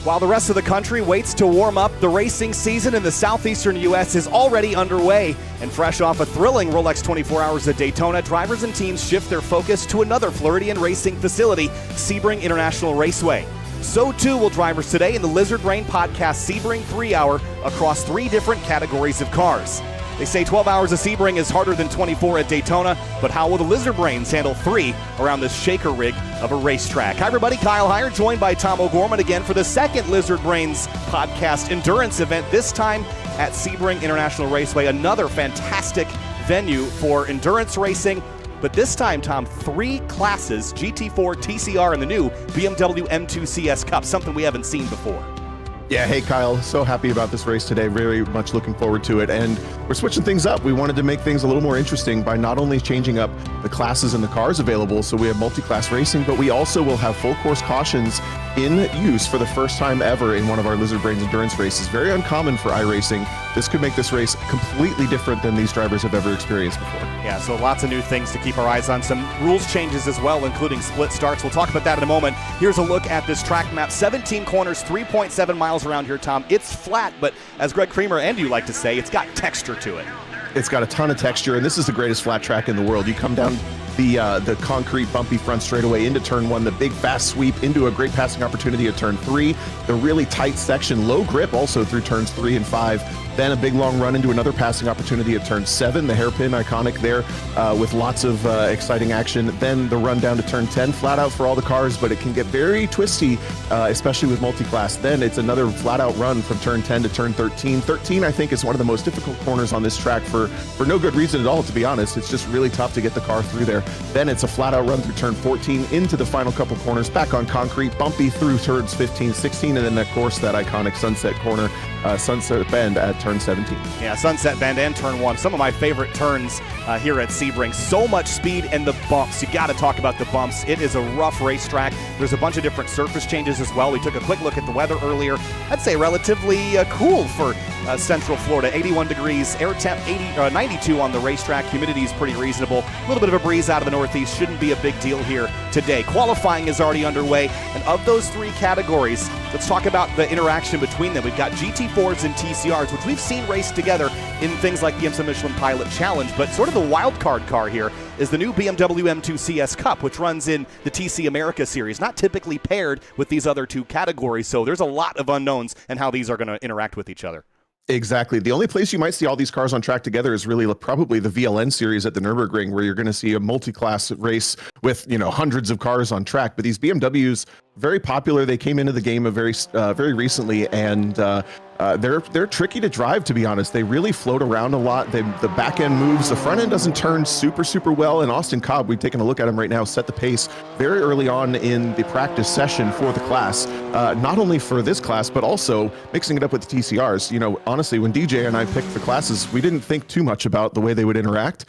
While the rest of the country waits to warm up, the racing season in the southeastern U.S. is already underway. And fresh off a thrilling Rolex 24 Hours at Daytona, drivers and teams shift their focus to another Floridian racing facility, Sebring International Raceway. So too will drivers today in the Lizard Brain podcast Sebring 3 Hour across 3 different categories of cars. They say 12 hours of Sebring is harder than 24 at Daytona, but how will the Lizard Brains handle 3 around this shaker rig of a racetrack? Hi everybody, Kyle Heyer joined by Tom O'Gorman again for the second Lizard Brains podcast endurance event, this time at Sebring International Raceway, another fantastic venue for endurance racing. But this time, Tom, 3 classes, GT4, TCR, and the new BMW M2 CS Cup, something we haven't seen before. Yeah, hey Kyle, so happy about this race today, very much looking forward to it, and we're switching things up. We wanted to make things a little more interesting by not only changing up the classes and the cars available, so we have multi-class racing, but we also will have full course cautions in use for the first time ever in one of our Lizard Brains endurance races. Very uncommon for iRacing. This could make this race completely different than these drivers have ever experienced before. Yeah, so lots of new things to keep our eyes on. Some rules changes as well, including split starts. We'll talk about that in a moment. Here's a look at this track map. 17 corners, 3.7 miles around here, Tom. It's flat, but as Greg Creamer and you like to say, it's got texture to it. It's got a ton of texture, and this is the greatest flat track in the world. You come down the concrete bumpy front straightaway into turn 1, the big fast sweep into a great passing opportunity at turn 3, the really tight section, low grip also through turns 3 and 5, then a big long run into another passing opportunity at turn 7, the hairpin iconic there with lots of exciting action, then the run down to turn 10, flat out for all the cars, but it can get very twisty, especially with multi-class. Then it's another flat out run from turn 10 to turn 13. 13 I think is one of the most difficult corners on this track for no good reason at all, to be honest. It's just really tough to get the car through there. Then it's a flat out run through turn 14 into the final couple corners, back on concrete, bumpy through turns 15, 16, and then of course that iconic sunset corner, Sunset Bend at turn 17. Yeah, Sunset Bend and turn 1. Some of my favorite turns here at Sebring. So much speed and the bumps. You got to talk about the bumps. It is a rough racetrack. There's a bunch of different surface changes as well. We took a quick look at the weather earlier. I'd say relatively cool for Central Florida. 81 degrees, air temp 92 on the racetrack. Humidity is pretty reasonable. A little bit of a breeze out of the northeast. Shouldn't be a big deal here today. Qualifying is already underway. And of those 3 categories, let's talk about the interaction between them. We've got GT4s and TCRs, which we've seen race together in things like the IMSA Michelin Pilot Challenge, but sort of the wild card car here is the new BMW M2 CS Cup, which runs in the TC America Series, not typically paired with these other 2 categories, so there's a lot of unknowns and how these are going to interact with each other. Exactly. The only place you might see all these cars on track together is really probably the VLN series at the Nürburgring, where you're going to see a multi-class race with, hundreds of cars on track. But these BMWs, very popular. They came into the game very recently, and they're tricky to drive, to be honest. They really float around a lot. The back end moves. The front end doesn't turn super well. And Austin Cobb, we've taken a look at him right now, set the pace very early on in the practice session for the class. Not only for this class, but also mixing it up with the TCRs. Honestly, when DJ and I picked the classes, we didn't think too much about the way they would interact.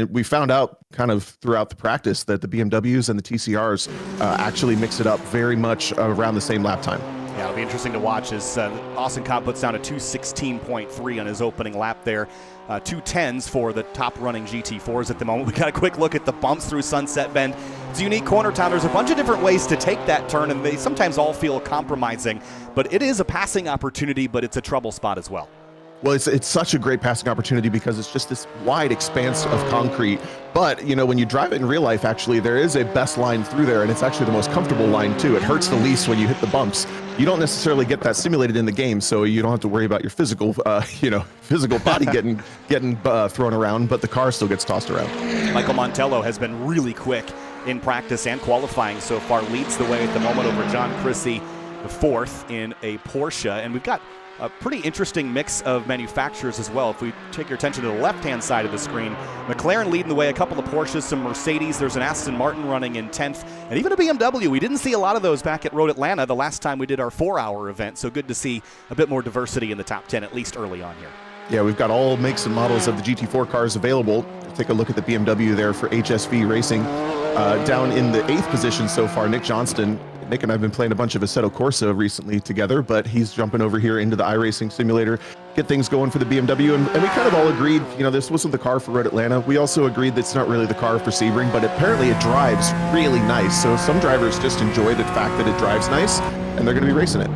We found out kind of throughout the practice that the BMWs and the TCRs actually mix it up very much around the same lap time. Yeah, it'll be interesting to watch as Austin Cobb puts down a 2:16.3 on his opening lap there. 2:10s for the top running GT4s at the moment. We got a quick look at the bumps through Sunset Bend. It's a unique corner town. There's a bunch of different ways to take that turn, and they sometimes all feel compromising. But it is a passing opportunity, but it's a trouble spot as well. Well, it's such a great passing opportunity because it's just this wide expanse of concrete. But, when you drive it in real life, actually, there is a best line through there, and it's actually the most comfortable line, too. It hurts the least when you hit the bumps. You don't necessarily get that simulated in the game, so you don't have to worry about your physical body getting thrown around, but the car still gets tossed around. Michael Montello has been really quick in practice and qualifying so far. Leads the way at the moment over John Chrissy, the 4th in a Porsche, and we've got a pretty interesting mix of manufacturers as well. If we take your attention to the left-hand side of the screen, McLaren leading the way, a couple of Porsches, some Mercedes, there's an Aston Martin running in 10th, and even a BMW. We didn't see a lot of those back at Road Atlanta the last time we did our 4-hour event, so good to see a bit more diversity in the top 10, at least early on here. Yeah, we've got all makes and models of the GT4 cars available. Take a look at the BMW there for HSV Racing. Down in the 8th position so far, Nick Johnston. Nick and I have been playing a bunch of Assetto Corsa recently together, but he's jumping over here into the iRacing simulator, get things going for the BMW, and we kind of all agreed, this wasn't the car for Road Atlanta. We also agreed that it's not really the car for Sebring, but apparently it drives really nice. So some drivers just enjoy the fact that it drives nice, and they're going to be racing it.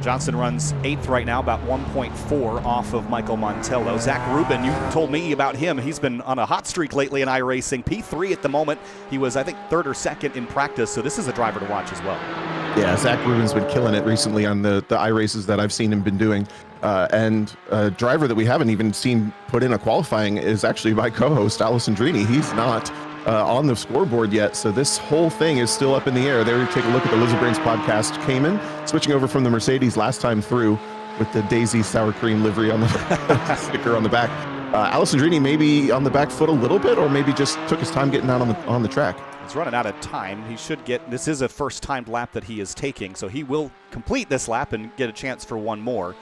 Johnson runs 8th right now, about 1.4 off of Michael Montello. Zach Rubin, you told me about him. He's been on a hot streak lately in iRacing. P3 at the moment. He was, I think, 3rd or 2nd in practice, so this is a driver to watch as well. Yeah, Zach Rubin's been killing it recently on the iRaces that I've seen him been doing. And a driver that we haven't even seen put in a qualifying is actually my co-host, Alessandrini. He's not on the scoreboard yet, so this whole thing is still up in the air. There, we take a look at the Lizard Brains podcast. Cayman switching over from the Mercedes last time through with the Daisy sour cream livery on the sticker on the back. Alessandrini maybe on the back foot a little bit, or maybe just took his time getting out on the track. He's running out of time. He should get, this is a first timed lap that he is taking, so he will complete this lap and get a chance for one more.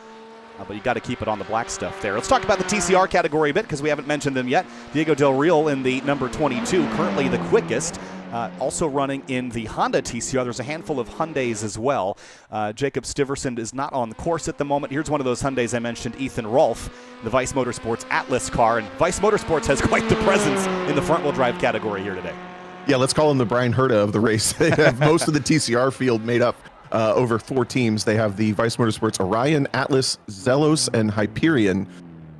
But you got to keep it on the black stuff there. Let's talk about the TCR category a bit because we haven't mentioned them yet. Diego Del Real in the number 22, currently the quickest. Also running in the Honda TCR. There's a handful of Hyundais as well. Jacob Stiverson is not on the course at the moment. Here's one of those Hyundais I mentioned, Ethan Rolfe, the Vice Motorsports Atlas car. And Vice Motorsports has quite the presence in the front-wheel drive category here today. Yeah, let's call him the Brian Herta of the race. They have most of the TCR field made up. Over 4 teams. They have the Vice Motorsports Orion, Atlas, Zelos, and Hyperion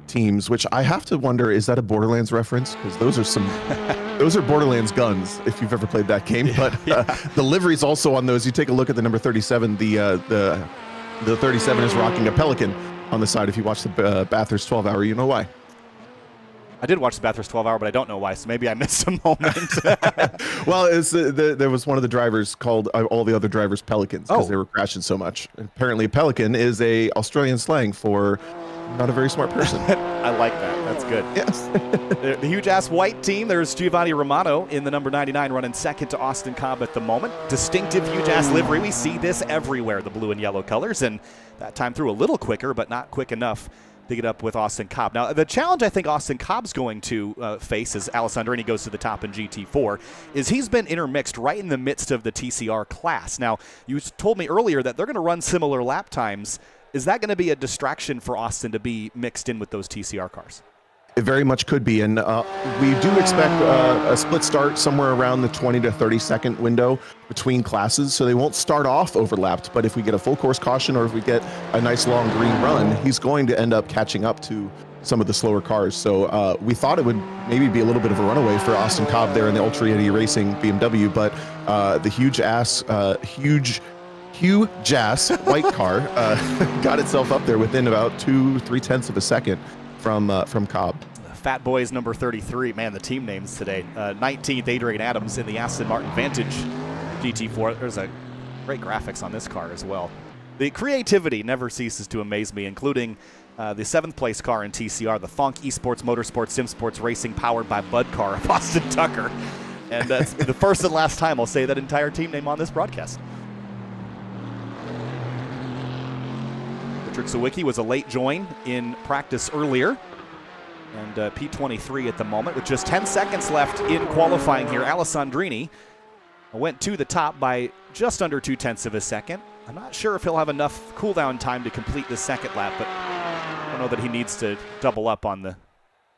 teams, which I have to wonder, is that a Borderlands reference? Because those are Borderlands guns, if you've ever played that game. But the livery's also on those. You take a look at the number 37, the 37 is rocking a Pelican on the side. If you watch the Bathurst 12 hour, you know why. I did watch the Bathurst 12 hour, but I don't know why, so maybe I missed a moment. Well, there was one of the drivers called all the other drivers Pelicans because they were crashing so much. Apparently, a Pelican is a Australian slang for not a very smart person. I like that. That's good. Yes. The huge-ass white team, there's Giovanni Romano in the number 99 running 2nd to Austin Cobb at the moment. Distinctive huge-ass livery. We see this everywhere, the blue and yellow colors, and that time through a little quicker, but not quick enough to get up with Austin Cobb. Now, the challenge I think Austin Cobb's going to face as Alessandrini goes to the top in GT4 is he's been intermixed right in the midst of the TCR class. Now, you told me earlier that they're going to run similar lap times. Is that going to be a distraction for Austin to be mixed in with those TCR cars? It very much could be, and we do expect a split start somewhere around the 20 to 30 second window between classes, so they won't start off overlapped, but if we get a full course caution or if we get a nice long green run, he's going to end up catching up to some of the slower cars. So we thought it would maybe be a little bit of a runaway for Austin Cobb there in the Ultra iRacing BMW, but the Hugh Jass white car got itself up there within about 2-3 tenths of a second from Cobb. Fat Boys number 33. Man, the team names today. 19th, Adrian Adams in the Aston Martin Vantage GT4. There's a great graphics on this car as well. The creativity never ceases to amaze me, including the 7th place car in TCR, the Fonk Esports Motorsports Sim Sports Racing powered by Bud car of Austin Tucker. And that's the first and last time I'll say that entire team name on this broadcast. Patrick Sawicki was a late join in practice earlier. And P23 at the moment with just 10 seconds left in qualifying here. Alessandrini went to the top by just under 2/10 of a second. I'm not sure if he'll have enough cooldown time to complete the second lap, but I don't know that he needs to double up on the,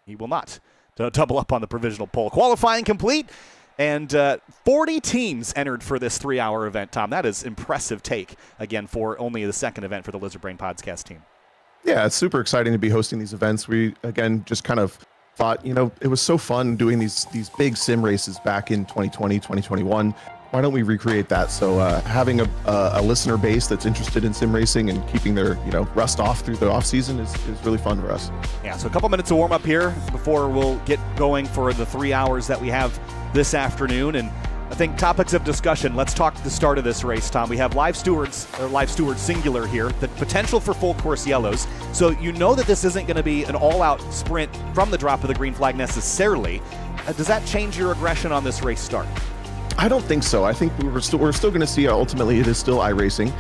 he will not double up on the provisional pole. Qualifying complete, and 40 teams entered for this 3-hour event, Tom. That is impressive take, again, for only the second event for the Lizard Brain Podcast team. Yeah, it's super exciting to be hosting these events. We, again, just kind of thought, you know, it was so fun doing these big sim races back in 2020, 2021. Why don't we recreate that? So having a listener base that's interested in sim racing and keeping their, you know, rust off through the off season is really fun for us. Yeah, so a couple minutes of warm up here before we'll get going for the 3 hours that we have this afternoon. And I think topics of discussion, let's talk the start of this race, Tom. We have live stewards singular here, the potential for full course yellows. So you know that this isn't going to be an all-out sprint from the drop of the green flag necessarily. Does that change your aggression on this race start? I don't think so. I think we're still going to see, ultimately, it is still iRacing.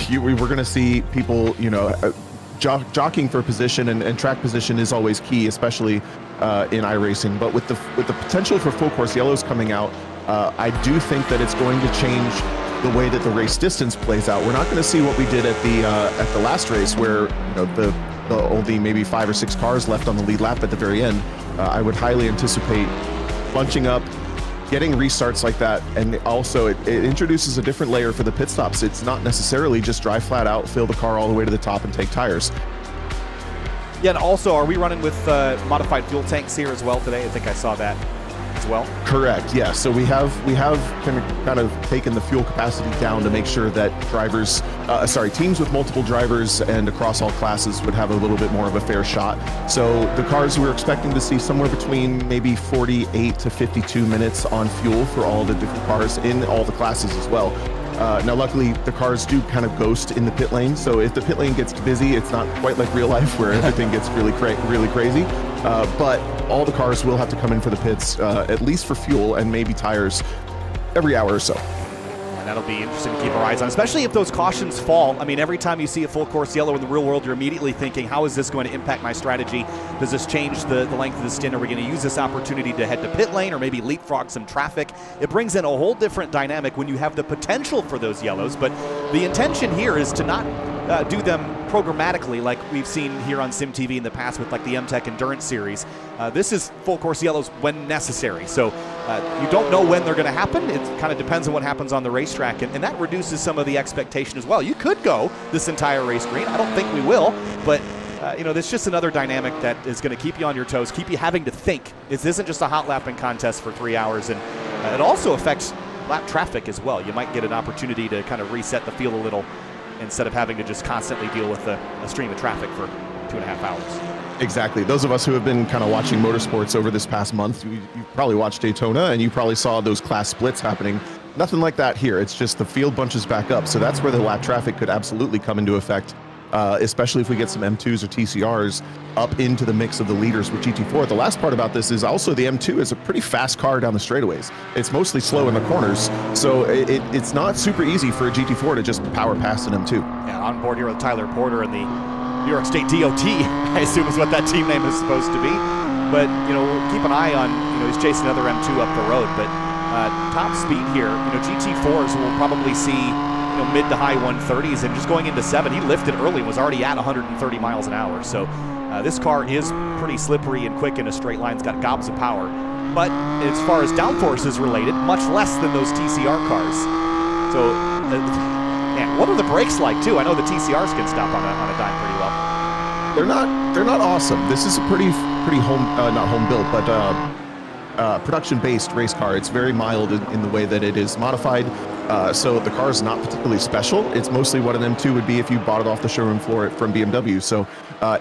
We're going to see people, you know, jockeying for position, and track position is always key, especially in iRacing. But with the potential for full course yellows coming out, I do think that it's going to change the way that the race distance plays out. We're not going to see what we did at the last race, where, you know, the only maybe 5 or 6 cars left on the lead lap at the very end. I would highly anticipate bunching up, getting restarts like that, and also it introduces a different layer for the pit stops. It's not necessarily just drive flat out, fill the car all the way to the top, and take tires. Yeah, and also, are we running with modified fuel tanks here as well today? I think I saw that as well. Correct. Yeah. So we have kind of taken the fuel capacity down to make sure that teams with multiple drivers and across all classes would have a little bit more of a fair shot. So the cars, we're expecting to see somewhere between maybe 48 to 52 minutes on fuel for all the different cars in all the classes as well. Now, luckily, the cars do kind of ghost in the pit lane. So if the pit lane gets busy, it's not quite like real life where everything gets really crazy. But all the cars will have to come in for the pits, at least for fuel and maybe tires, every hour or so. And that'll be interesting to keep our eyes on, especially if those cautions fall. I mean, every time you see a full course yellow in the real world, you're immediately thinking, how is this going to impact my strategy? Does this change the length of the stint? Are we going to use this opportunity to head to pit lane or maybe leapfrog some traffic? It brings in a whole different dynamic when you have the potential for those yellows, but the intention here is to not do them programmatically like we've seen here on SimTV in the past with like the MTech Endurance Series. This is full course yellows when necessary. So you don't know when they're going to happen. It kind of depends on what happens on the racetrack, and that reduces some of the expectation as well. You could go this entire race green. I don't think we will, but that's just another dynamic that is going to keep you on your toes, keep you having to think. This isn't just a hot lapping contest for 3 hours, and it also affects lap traffic as well. You might get an opportunity to kind of reset the field a little instead of having to just constantly deal with a stream of traffic for 2.5 hours. Exactly. Those of us who have been kind of watching motorsports over this past month, you probably watched Daytona and you probably saw those class splits happening. Nothing like that here. It's just the field bunches back up. So that's where the lap traffic could absolutely come into effect, especially if we get some M2s or TCRs up into the mix of the leaders with GT4. The last part about this is also the M2 is a pretty fast car down the straightaways. It's mostly slow in the corners, so it's not super easy for a GT4 to just power past an M2. Yeah, on board here with Tyler Porter and the New York State DOT, I assume is what that team name is supposed to be. But, keep an eye on, he's chasing another M2 up the road. But top speed here, GT4s will probably see mid to high 130s, and just going into 7, he lifted early and was already at 130 miles an hour. So this car is pretty slippery and quick in a straight line. It's got gobs of power. But as far as downforce is related, much less than those TCR cars. So, what are the brakes like too? I know the TCRs can stop on a dime pretty well. They're not awesome. This is a pretty not home built, but production-based race car. It's very mild in the way that it is modified. So the car is not particularly special. It's mostly what an M2 would be if you bought it off the showroom floor from BMW. So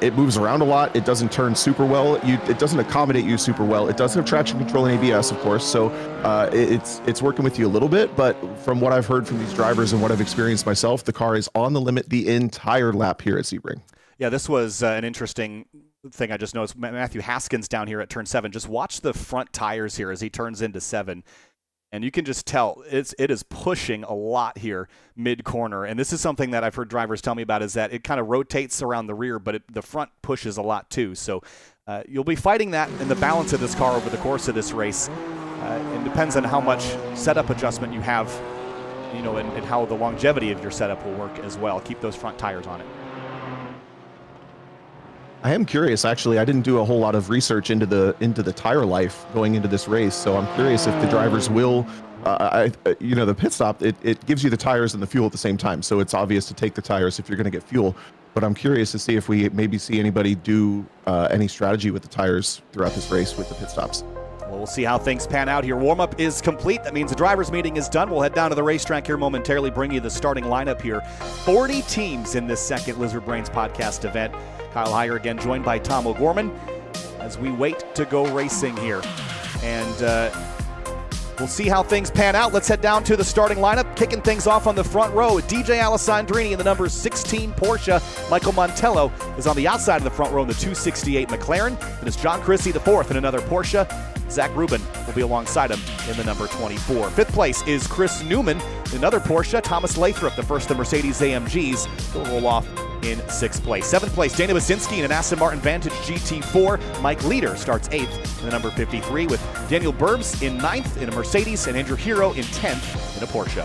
it moves around a lot. It doesn't turn super well. It doesn't accommodate you super well. It does have traction control and ABS, of course. So it's working with you a little bit. But from what I've heard from these drivers and what I've experienced myself, the car is on the limit the entire lap here at Sebring. Yeah, this was an interesting thing I just noticed. Matthew Haskins down here at turn 7. Just watch the front tires here as he turns into 7. And you can just tell it is pushing a lot here mid-corner. And this is something that I've heard drivers tell me about, is that it kind of rotates around the rear, but the front pushes a lot too. So you'll be fighting that in the balance of this car over the course of this race. It depends on how much setup adjustment you have, and how the longevity of your setup will work as well. Keep those front tires on it. I am curious, actually. I didn't do a whole lot of research into the tire life going into this race, so I'm curious if the drivers will. The pit stop, it gives you the tires and the fuel at the same time, so it's obvious to take the tires if you're going to get fuel. But I'm curious to see if we maybe see anybody do any strategy with the tires throughout this race with the pit stops. Well, we'll see how things pan out here. Warm-up is complete. That means the drivers' meeting is done. We'll head down to the racetrack here momentarily, bring you the starting lineup here. 40 teams in this second Lizard Brains podcast event. Kyle Heyer again joined by Tom O'Gorman as we wait to go racing here. And we'll see how things pan out. Let's head down to the starting lineup. Kicking things off on the front row, DJ Alessandrini in the number 16 Porsche. Michael Montello is on the outside of the front row in the 268 McLaren. And it's John Chrissy the fourth in another Porsche. Zach Rubin will be alongside him in the number 24. Fifth place is Chris Newman in another Porsche. Thomas Lathrop, the first of Mercedes AMGs, will roll off in sixth place. Seventh place, Dana Basinski in an Aston Martin Vantage GT4. Mike Leader starts eighth in the number 53, with Daniel Burbs in ninth in a Mercedes and Andrew Hero in 10th in a Porsche.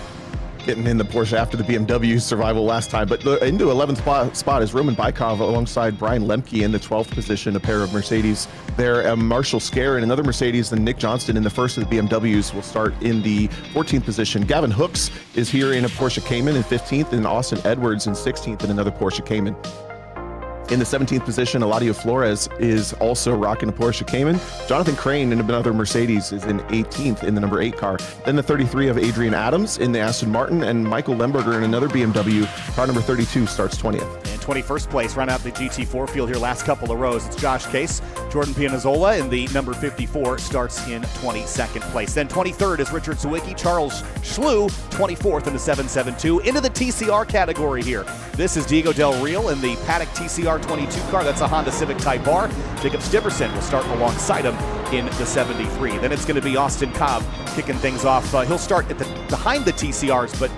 getting in the Porsche after the BMW survival last time. But into 11th spot is Roman Bykov alongside Brian Lemke in the 12th position, a pair of Mercedes there. Marshall Scare in another Mercedes, and Nick Johnston in the first of the BMWs will start in the 14th position. Gavin Hooks is here in a Porsche Cayman in 15th, and Austin Edwards in 16th in another Porsche Cayman. In the 17th position, Eladio Flores is also rocking a Porsche Cayman. Jonathan Crane in another Mercedes is in 18th in the number 8 car. Then the 33 of Adrian Adams in the Aston Martin, and Michael Lemberger in another BMW. Car number 32 starts 20th. And 21st place, run out the GT4 field here last couple of rows. It's Josh Case. Jordan Pianazzola in the number 54 starts in 22nd place. Then 23rd is Richard Sawicki. Charles Schlew, 24th in the 772. Into the TCR category here. This is Diego Del Real in the Paddock TCR 22 car. That's a Honda Civic Type R. Jacob Stiverson will start alongside him in the 73. Then it's going to be Austin Cobb kicking things off. He'll start at behind the TCRs, but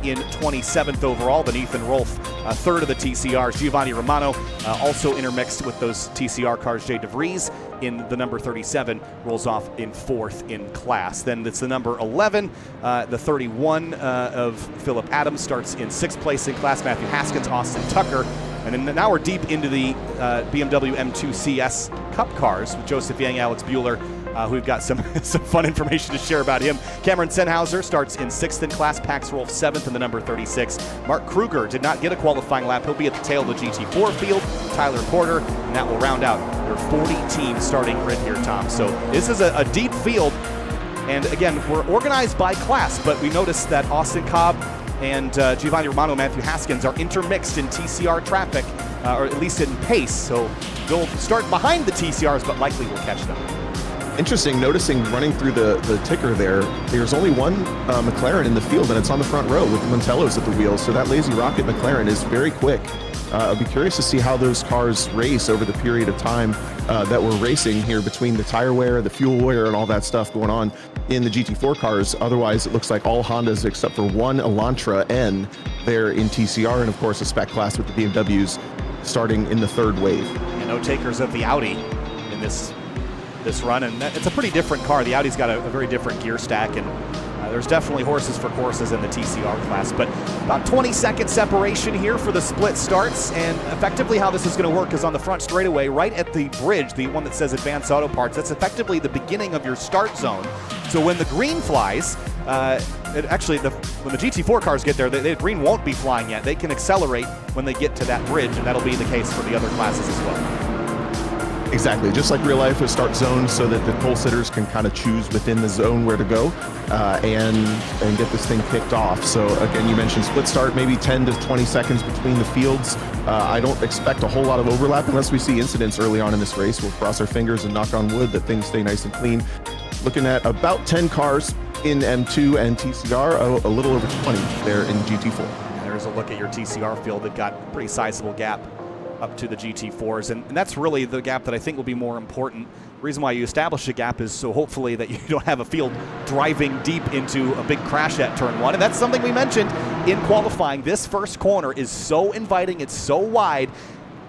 in 27th overall. Then Ethan Rolfe, third of the TCRs. Giovanni Romano also intermixed with those TCR cars. Jay DeVries in the number 37 rolls off in 4th in class. Then it's the number 11, the 31 of Philip Adams starts in 6th place in class. Matthew Haskins, Austin Tucker. And then now we're deep into the BMW M2 CS Cup cars with Joseph Yang, Alex Bueller, who we've got some fun information to share about him. Cameron Senhauser starts in 6th in class. Pax Rolfe 7th in the number 36. Mark Kruger did not get a qualifying lap. He'll be at the tail of the GT4 field. Tyler Porter, and that will round out your 40-team starting grid here, Tom. So this is a deep field. And again, we're organized by class, but we noticed that Austin Cobb and Giovanni Romano, Matthew Haskins are intermixed in TCR traffic, or at least in pace. So they'll start behind the TCRs, but likely will catch them. Interesting, noticing running through the ticker there's only one McLaren in the field, and it's on the front row with Montello's at the wheel. So that Lazy Rocket McLaren is very quick. I'll be curious to see how those cars race over the period of time that we're racing here between the tire wear, the fuel wear, and all that stuff going on in the GT4 cars. Otherwise, it looks like all Hondas except for one Elantra N there in TCR, and of course a spec class with the BMWs starting in the 3rd wave. And no takers of the Audi in this run, and it's a pretty different car. The Audi's got a very different gear stack, and there's definitely horses for courses in the TCR class, but about 20-second separation here for the split starts. And effectively how this is going to work is on the front straightaway, right at the bridge, the one that says Advanced Auto Parts. That's effectively the beginning of your start zone. So when the green flies, when the GT4 cars get there, the green won't be flying yet. They can accelerate when they get to that bridge, and that'll be the case for the other classes as well. Exactly, just like real life with start zones, so that the pole sitters can kind of choose within the zone where to go and get this thing kicked off. So again, you mentioned split start, maybe 10 to 20 seconds between the fields. I don't expect a whole lot of overlap unless we see incidents early on in this race. We'll cross our fingers and knock on wood that things stay nice and clean. Looking at about 10 cars in M2 and TCR, a little over 20 there in GT4. There's a look at your TCR field. They've got a pretty sizable gap up to the GT4s, and that's really the gap that I think will be more important. The reason why you establish a gap is so hopefully that you don't have a field driving deep into a big crash at turn 1, and that's something we mentioned in qualifying. This first corner is so inviting, it's so wide.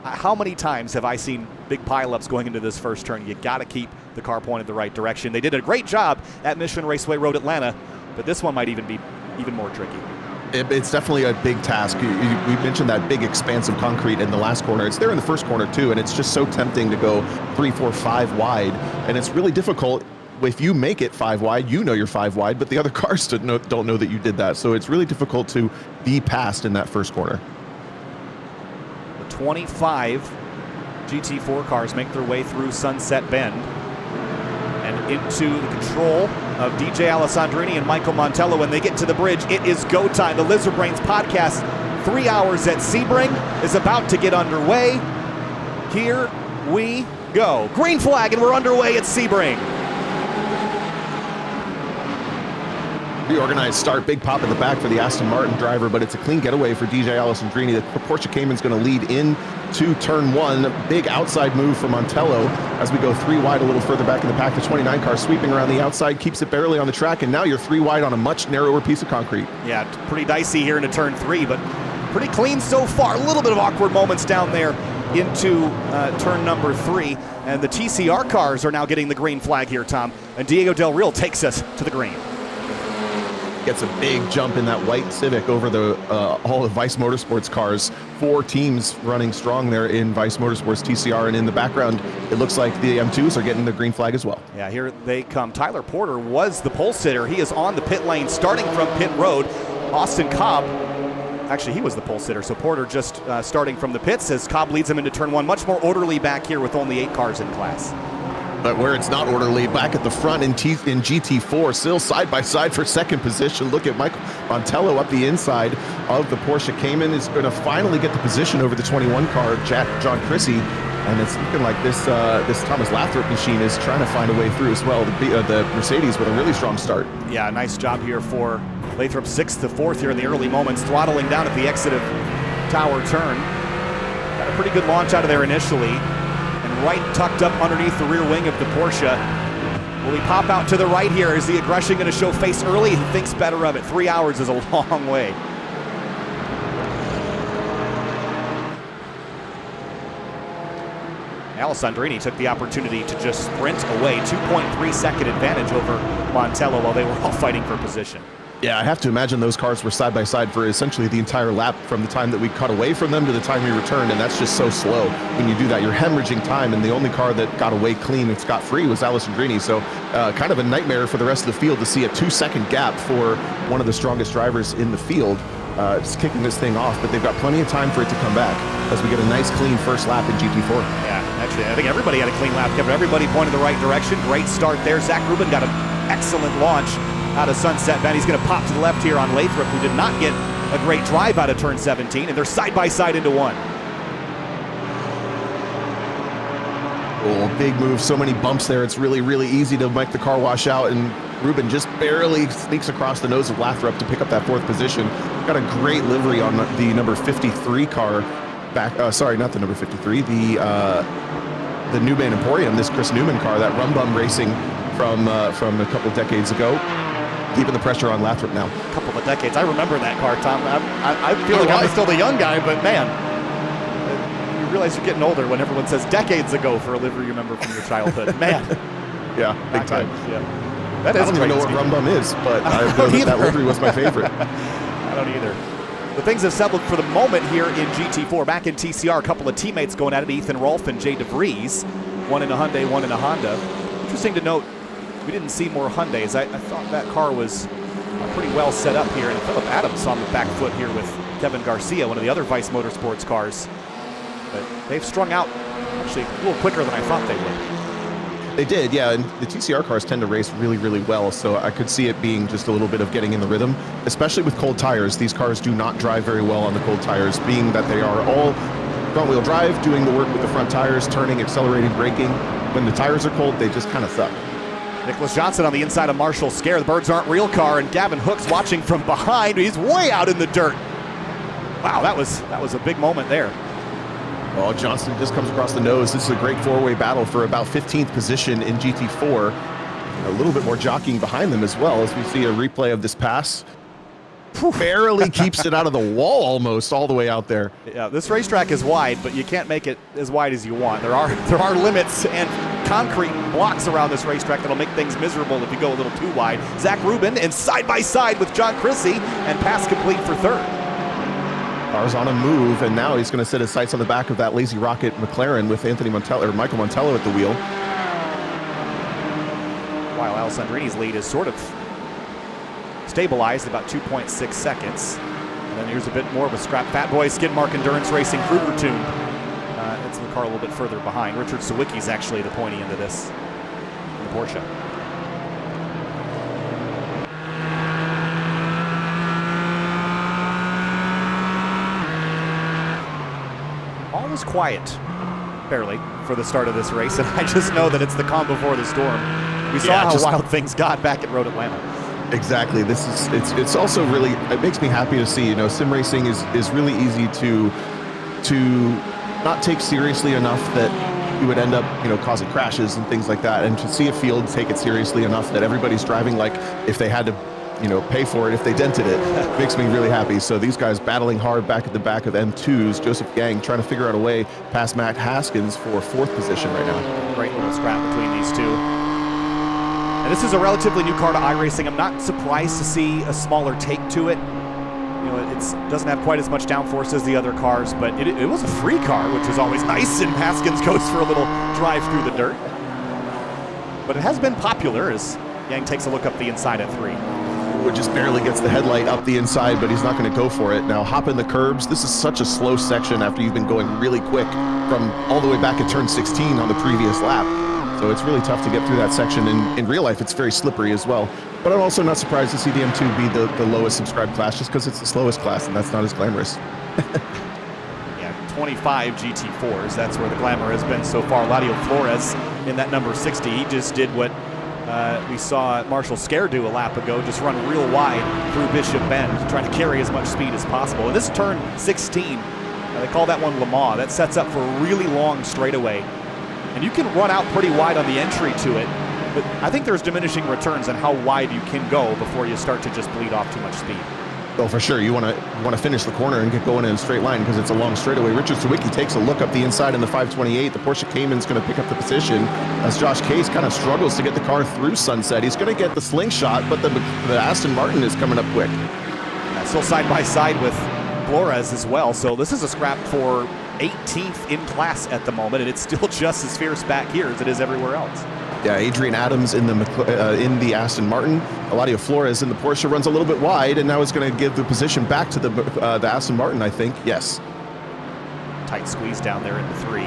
How many times have I seen big pileups going into this first turn? You got to keep the car pointed the right direction. They did a great job at Mission Raceway Road Atlanta, but this one might even be even more tricky. It's definitely a big task. We mentioned that big expanse of concrete in the last corner. It's there in the first corner too, and it's just so tempting to go 3, 4, 5 wide, and it's really difficult. If you make it 5 wide, you know you're 5 wide, but the other cars don't know that you did that. So it's really difficult to be passed in that first corner. The 25 GT4 cars make their way through Sunset Bend and into the control of DJ Alessandrini and Michael Montello. When they get to the bridge, it is go time. The Lizard Brains podcast, 3 hours at Sebring, is about to get underway. Here we go. Green flag, and we're underway at Sebring. Reorganized start, big pop in the back for the Aston Martin driver, but it's a clean getaway for DJ Alessandrini. The Porsche Cayman's going to lead into turn 1. Big outside move for Montello as we go 3 wide a little further back in the pack. The 29 car sweeping around the outside, keeps it barely on the track, and now you're 3 wide on a much narrower piece of concrete. Yeah, pretty dicey here into turn 3, but pretty clean so far. A little bit of awkward moments down there into turn number 3, and the TCR cars are now getting the green flag here, Tom, and Diego Del Real takes us to the green. gets a big jump in that white Civic over the all the Vice Motorsports cars. 4 teams running strong there in Vice Motorsports TCR, and in the background, it looks like the M2s are getting the green flag as well. Yeah, here they come. Tyler Porter was the pole sitter. He is on the pit lane starting from pit road. Austin Cobb, actually he was the pole sitter, so Porter just starting from the pits as Cobb leads him into turn 1. Much more orderly back here with only 8 cars in class. But where it's not orderly, back at the front in GT4, still side by side for second position. Look at Michael Montello up the inside of the Porsche Cayman. Is going to finally get the position over the 21 car, John Chrissy. And it's looking like this Thomas Lathrop machine is trying to find a way through as well. The Mercedes with a really strong start. Yeah, nice job here for Lathrop, 6th to 4th here in the early moments, throttling down at the exit of Tower Turn. Got a pretty good launch out of there initially. And right tucked up underneath the rear wing of the Porsche. Will he pop out to the right here? Is the aggression going to show face early? He thinks better of it. 3 hours is a long way. Alessandrini took the opportunity to just sprint away. 2.3 second advantage over Montello while they were all fighting for position. Yeah, I have to imagine those cars were side by side for essentially the entire lap from the time that we cut away from them to the time we returned, and that's just so slow. When you do that, you're hemorrhaging time, and the only car that got away clean and scot-free was Alessandrini, so kind of a nightmare for the rest of the field to see a 2-second gap for one of the strongest drivers in the field. Just kicking this thing off, but they've got plenty of time for it to come back as we get a nice clean first lap in GT4. Yeah, actually, I think everybody had a clean lap. Everybody pointed the right direction. Great start there. Zach Rubin got an excellent launch out of Sunset Bend. He's going to pop to the left here on Lathrop, who did not get a great drive out of turn 17, and they're side by side into 1. Oh, big move. So many bumps there. It's really, really easy to make the car wash out, and Rubin just barely sneaks across the nose of Lathrop to pick up that 4th position. Got a great livery on the number 53 car. Sorry, not the number 53. The Newman Emporium, this Chris Newman car, that Rum Bum Racing from a couple decades ago. Keeping the pressure on Lathrop now. A couple of decades. I remember that car, Tom. I feel like I'm still the young guy, but man, you realize you're getting older when everyone says decades ago for a livery you remember from your childhood. Man. Yeah, big time. Yeah. That is I don't even know what Rum Bum is, but I know that livery was my favorite. I don't either. The things have settled for the moment here in GT4. Back in TCR, a couple of teammates going at it, Ethan Rolfe and Jay DeVries. One in a Hyundai, one in a Honda. Interesting to note, we didn't see more Hyundais. I thought that car was pretty well set up here. And Philip Adams on the back foot here with Kevin Garcia, one of the other Vice Motorsports cars. But they've strung out actually a little quicker than I thought they would. They did, yeah, and the TCR cars tend to race really, really well, so I could see it being just a little bit of getting in the rhythm, especially with cold tires. These cars do not drive very well on the cold tires, being that they are all front-wheel drive, doing the work with the front tires, turning, accelerating, braking. When the tires are cold, they just kind of suck. Nicholas Johnson on the inside of Marshall Scare, the Birds Aren't Real car, and Gavin Hooks watching from behind. He's way out in the dirt. Wow, that was a big moment there. Oh, Johnson just comes across the nose. This is a great four-way battle for about 15th position in GT4. A little bit more jockeying behind them as well as we see a replay of this pass. Barely keeps it out of the wall almost all the way out there. Yeah, this racetrack is wide, but you can't make it as wide as you want. There are limits and concrete blocks around this racetrack that'll make things miserable if you go a little too wide. Zach Rubin and side by side with John Chrissy, and pass complete for third. Car's on a move, and now he's going to set his sights on the back of that Lazy Rocket McLaren with Michael Montello at the wheel. While Alessandrini's lead is sort of stabilized about 2.6 seconds. And then here's a bit more of a scrap. Fat Boy Skid Mark Endurance Racing Kruger tune. It's the car a little bit further behind. Richard Sawicki's actually the pointy end of this in the Porsche. All is quiet, barely, for the start of this race, and I just know that it's the calm before the storm. We saw how wild things got back at Road Atlanta. Exactly. It's also really, it makes me happy to see, sim racing is really easy to not take seriously enough that you would end up, causing crashes and things like that. And to see a field take it seriously enough that everybody's driving like if they had to, pay for it if they dented it, makes me really happy. So these guys battling hard back at the back of M2s. Joseph Gang trying to figure out a way past Matt Haskins for 4th position right now. Great little scrap between these two. And this is a relatively new car to iRacing. I'm not surprised to see a smaller take to it. You know, it doesn't have quite as much downforce as the other cars, but it was a free car, which was always nice, and Haskins goes for a little drive through the dirt. But it has been popular as Yang takes a look up the inside at 3. It just barely gets the headlight up the inside, but he's not going to go for it. Now hop in the curbs. This is such a slow section after you've been going really quick from all the way back at turn 16 on the previous lap. So it's really tough to get through that section. And in real life, it's very slippery as well. But I'm also not surprised to see the M2 be the lowest subscribed class, just because it's the slowest class, and that's not as glamorous. Yeah, 25 GT4s. That's where the glamour has been so far. Ladio Flores in that number 60. He just did what we saw Marshall Scare do a lap ago, just run real wide through Bishop Bend, trying to carry as much speed as possible. And this turn 16, they call that one Le Mans. That sets up for a really long straightaway. And you can run out pretty wide on the entry to it, but I think there's diminishing returns on how wide you can go before you start to just bleed off too much speed. Well, for sure, you want to finish the corner and get going in a straight line because it's a long straightaway. Richard Sawicki takes a look up the inside in the 528. The Porsche Cayman's going to pick up the position as Josh Case kind of struggles to get the car through Sunset. He's going to get the slingshot, but the Aston Martin is coming up quick. Yeah, still side by side with Flores as well, so this is a scrap for 18th in class at the moment, and it's still just as fierce back here as it is everywhere else. Yeah, Adrian Adams in the Aston Martin. Eladio Flores in the Porsche runs a little bit wide, and now is going to give the position back to the Aston Martin, I think. Yes. Tight squeeze down there into 3.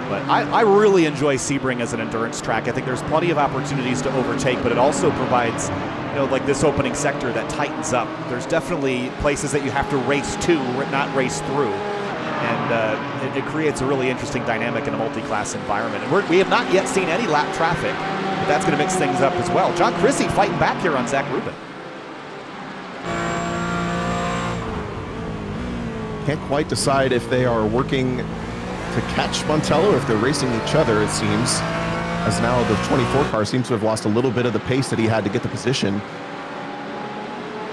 But I really enjoy Sebring as an endurance track. I think there's plenty of opportunities to overtake, but it also provides, you know, like this opening sector that tightens up. There's definitely places that you have to race to, not race through. And it creates a really interesting dynamic in a multi-class environment. And we have not yet seen any lap traffic, but that's going to mix things up as well. John Chrissy fighting back here on Zach Rubin. Can't quite decide if they are working to catch Montello or if they're racing each other, it seems, as now the 24 car seems to have lost a little bit of the pace that he had to get the position.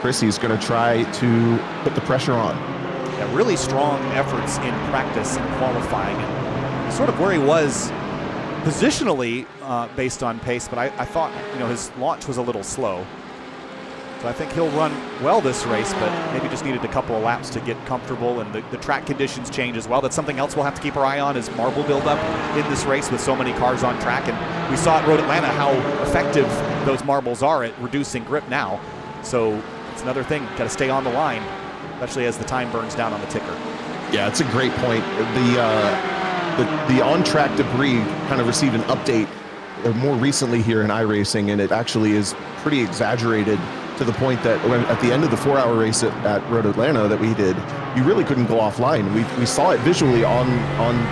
Chrissy's going to try to put the pressure on. Yeah, really strong efforts in practice and qualifying, and sort of where he was positionally based on pace, but I thought, you know, his launch was a little slow. So I think he'll run well this race, but maybe just needed a couple of laps to get comfortable, and the track conditions change as well. That's something else we'll have to keep our eye on, is marble buildup in this race with so many cars on track. And we saw at Road Atlanta how effective those marbles are at reducing grip now. So it's another thing, got to stay on the line, especially as the time burns down on the ticker. Yeah, it's a great point. The on-track debris kind of received an update more recently here in iRacing, and it actually is pretty exaggerated to the point that when at the end of the 4-hour race at Road Atlanta that we did, you really couldn't go offline. We saw it visually on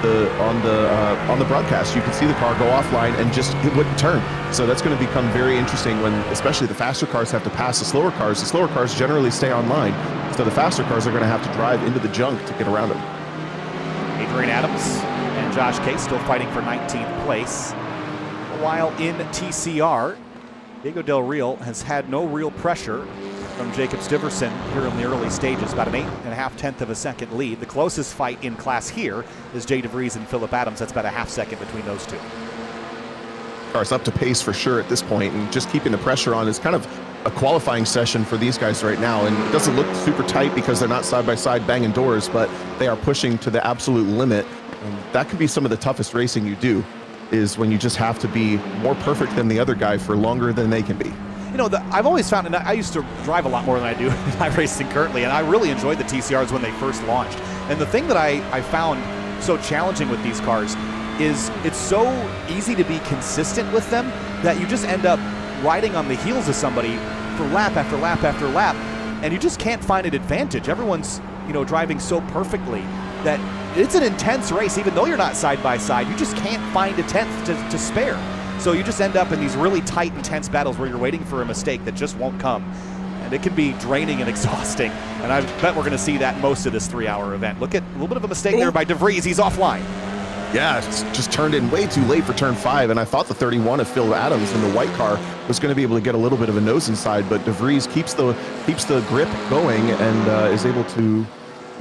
the broadcast. You could see the car go offline and just it wouldn't turn. So that's going to become very interesting when especially the faster cars have to pass the slower cars. The slower cars generally stay online, so the faster cars are going to have to drive into the junk to get around them. Adrian Adams and Josh Case still fighting for 19th place. While in TCR, Diego Del Real has had no real pressure from Jacob Stiverson here in the early stages, about an 8.5 of a second lead. The closest fight in class here is Jay DeVries and Phillip Adams. That's about a half second between those two. Car's up to pace for sure at this point, and just keeping the pressure on is kind of a qualifying session for these guys right now. And it doesn't look super tight because they're not side by side banging doors, but they are pushing to the absolute limit. And that can be some of the toughest racing you do, is when you just have to be more perfect than the other guy for longer than they can be. You know, I've always found, and I used to drive a lot more than I do in iRacing currently, and I really enjoyed the TCRs when they first launched. And the thing that I found so challenging with these cars is it's so easy to be consistent with them that you just end up riding on the heels of somebody for lap after lap after lap, and you just can't find an advantage. Everyone's, you know, driving so perfectly that it's an intense race. Even though you're not side by side, you just can't find a tenth to spare. So you just end up in these really tight, intense battles where you're waiting for a mistake that just won't come. And it can be draining and exhausting. And I bet we're going to see that most of this 3-hour event. Look at a little bit of a mistake there by DeVries. He's offline. Yeah, it's just turned in way too late for turn 5, and I thought the 31 of Phil Adams in the white car was going to be able to get a little bit of a nose inside, but DeVries keeps the grip going and is able to